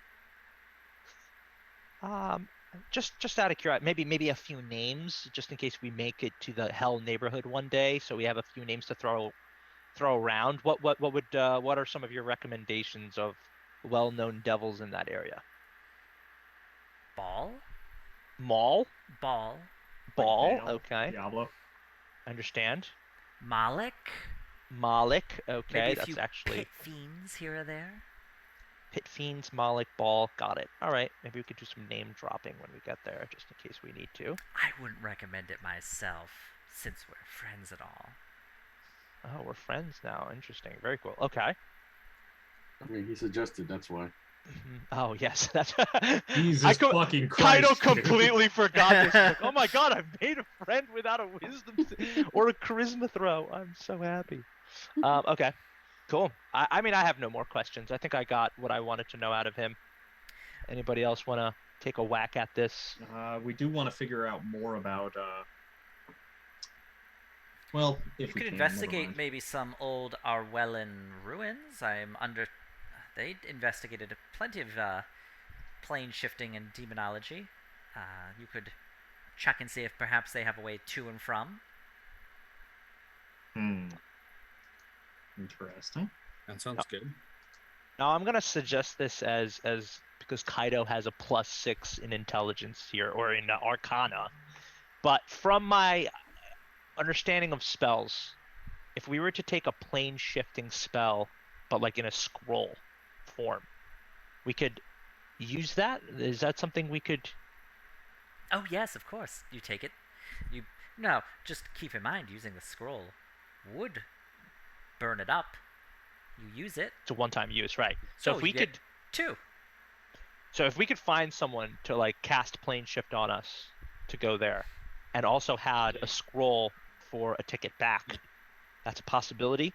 Just out of curiosity, maybe a few names, just in case we make it to the hell neighborhood one day, so we have a few names to throw around. What are some of your recommendations of well-known devils in that area? Ball? Ball, Baal. Baal, okay, Diablo. understand. Malik? Malik, okay, Maybe a that's few actually pit fiends here or there. Pit Fiends, Malik, Ball, got it. All right, maybe we could do some name dropping when we get there, just in case we need to. I wouldn't recommend it myself, since we're friends and all. Oh, we're friends now. Interesting. Very cool. Okay. I mean, he suggested, that's why. Oh yes, that's. Jesus fucking Christ. Kaido dude. completely forgot this. Like, oh my god, I've made a friend without a wisdom or a charisma throw. I'm so happy. Okay, cool. I mean, I have no more questions. I think I got what I wanted to know out of him. Anybody else want to take a whack at this? We do want to figure out more about. Well, if You we could can, never investigate mind. maybe some old Arwellan ruins. They investigated plenty of plane shifting and demonology. You could check and see if perhaps they have a way to and from. Interesting. That sounds good. Now I'm gonna suggest this as because Kaido has a +6 in intelligence here or in Arcana, but from my understanding of spells, if we were to take a plane shifting spell, but like in a scroll form, we could use that. Is that something we could? Oh yes, of course. You take it. No, just keep in mind using the scroll would burn it up. You use it. It's a one-time use, right? So if we you get could, 2. so if we could find someone to like cast plane shift on us to go there, and also had a scroll for a ticket back, that's a possibility.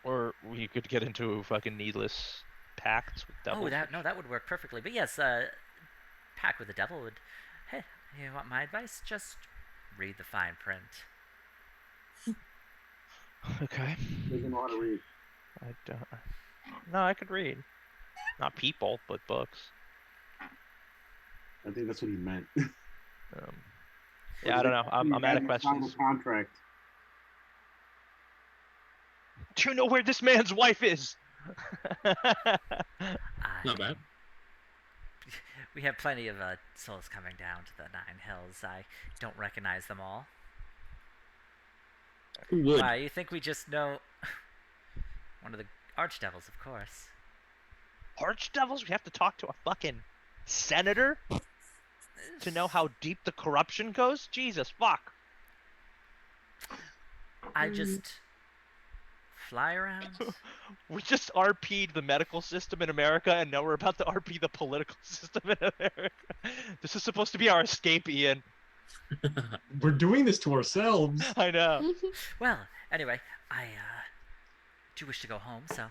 Or we could get into fucking needless pacts with devils. That would work perfectly. But yes, pact with the devil would You want my advice? Just read the fine print. Okay. Doesn't know how to read. I don't. No, I could read. Not people, but books. I think that's what he meant. Yeah, I don't know. I'm out of questions. Contract. Do you know where this man's wife is? Not bad. We have plenty of souls coming down to the Nine Hills. I don't recognize them all. Who would? Why, you think we just know... One of the archdevils, of course. Archdevils? We have to talk to a fucking senator to know how deep the corruption goes? Jesus, fuck. I just... fly around. We just RP'd the medical system in America, and now we're about to RP the political system in America. This is supposed to be our escape, Ian. We're doing this to ourselves. I know. Well, anyway, I do wish to go home, so...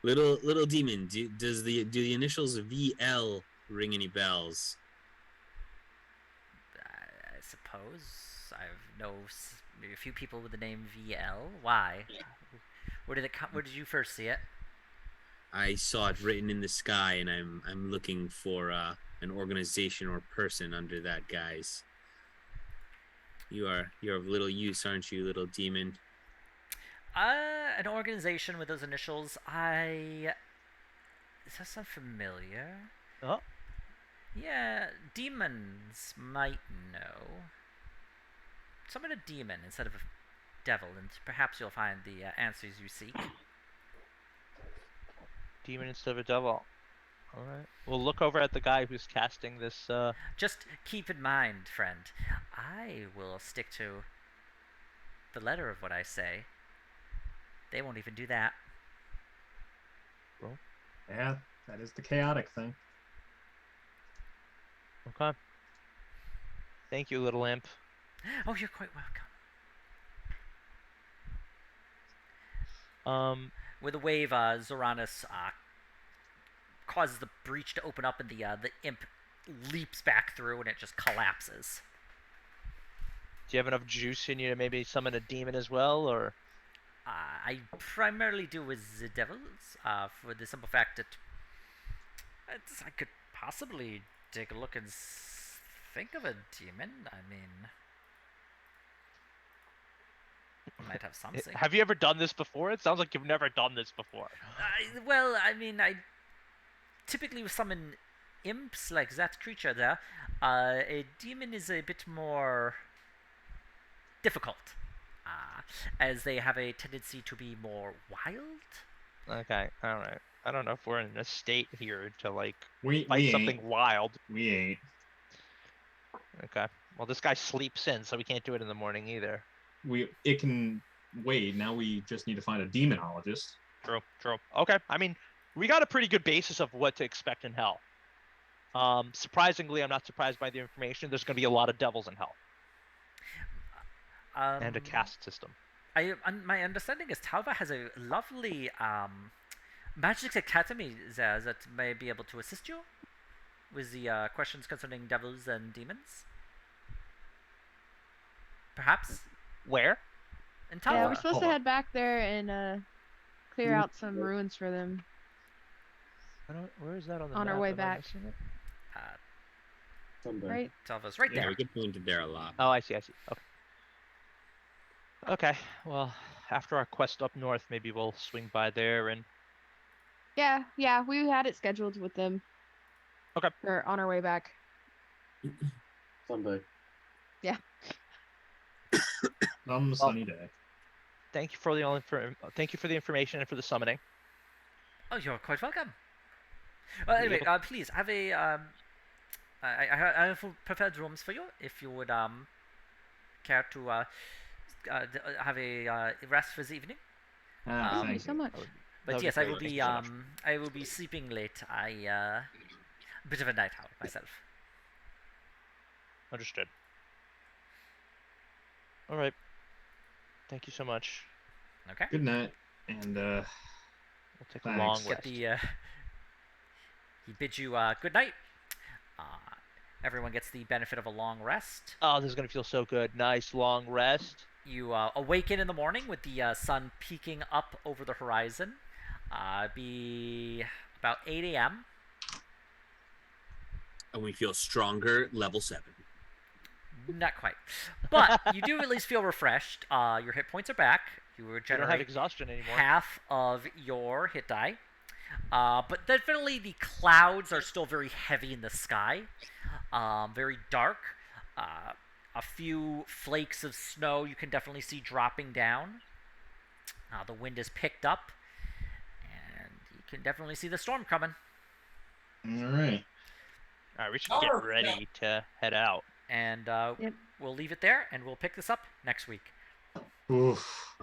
Little demon, do the initials VL ring any bells? I suppose I know a few people with the name VL. Why? Where did it come? Where did you first see it? I saw it written in the sky, and I'm looking for an organization or person under that guise. You're of little use, aren't you, little demon? An organization with those initials. Does that sound familiar? Oh. Yeah, demons might know. Summon a demon instead of a devil, and perhaps you'll find the answers you seek. Demon instead of a devil. Alright. We'll look over at the guy who's casting this, Just keep in mind, friend, I will stick to the letter of what I say. They won't even do that. Yeah, that is the chaotic thing. Okay. Thank you, little imp. Oh, you're quite welcome. With a wave, Zoranus causes the breach to open up, and the imp leaps back through, and it just collapses. Do you have enough juice in you to maybe summon a demon as well, or? I primarily do with the devils, for the simple fact that I could possibly take a look and think of a demon. I mean, I might have something. Have you ever done this before? It sounds like you've never done this before. Well, I mean, I typically summon imps like that creature there. A demon is a bit more difficult, as they have a tendency to be more wild. Okay, alright. I don't know if we're in a state here to, like, We fight something ain't. wild. We ain't. Okay. Well, this guy sleeps in, so we can't do it in the morning either. It can wait. Now we just need to find a demonologist. True. Okay. I mean, we got a pretty good basis of what to expect in hell. Surprisingly, I'm not surprised by the information. There's going to be a lot of devils in hell. And a caste system. My understanding is Talva has a lovely magic academy there that may be able to assist you with the questions concerning devils and demons. Perhaps Where? in Talva. Yeah, we're supposed Hold to on. head back there and clear out some ruins for them. Where is that on the On our map? way Am I back. missing it? Someday. Right? Talva's right Yeah, there. we get pointed there a lot. Oh, I see. Okay. Okay. Well, after our quest up north, maybe we'll swing by there and. Yeah, we had it scheduled with them. Okay. Or on our way back. Someday. Some sunny day. Thank you for the information and for the summoning. Oh, you're quite welcome. Well, anyway, please have a I have prepared rooms for you if you would care to have a rest for the evening. Ah, Thank you so much. But That'd yes, be I great. will Thank be you so much. I will be sleeping late. A bit of a night owl myself. Understood. All right. Thank you so much. Okay. Good night. And We'll take a Thanks. long Get rest. the he bids you good night. Everyone gets the benefit of a long rest. Oh, this is gonna feel so good. Nice long rest. You awaken in the morning with the sun peeking up over the horizon. Be about 8 a.m. And we feel stronger, level 7. Not quite. But you do at least feel refreshed. Your hit points are back. You You don't have regenerate exhaustion anymore. half of your hit die. But definitely the clouds are still very heavy in the sky. Very dark. A few flakes of snow you can definitely see dropping down. The wind is picked up. And you can definitely see the storm coming. All right. All right, we should get ready to head out. And Yep. we'll leave it there, and we'll pick this up next week. Oof.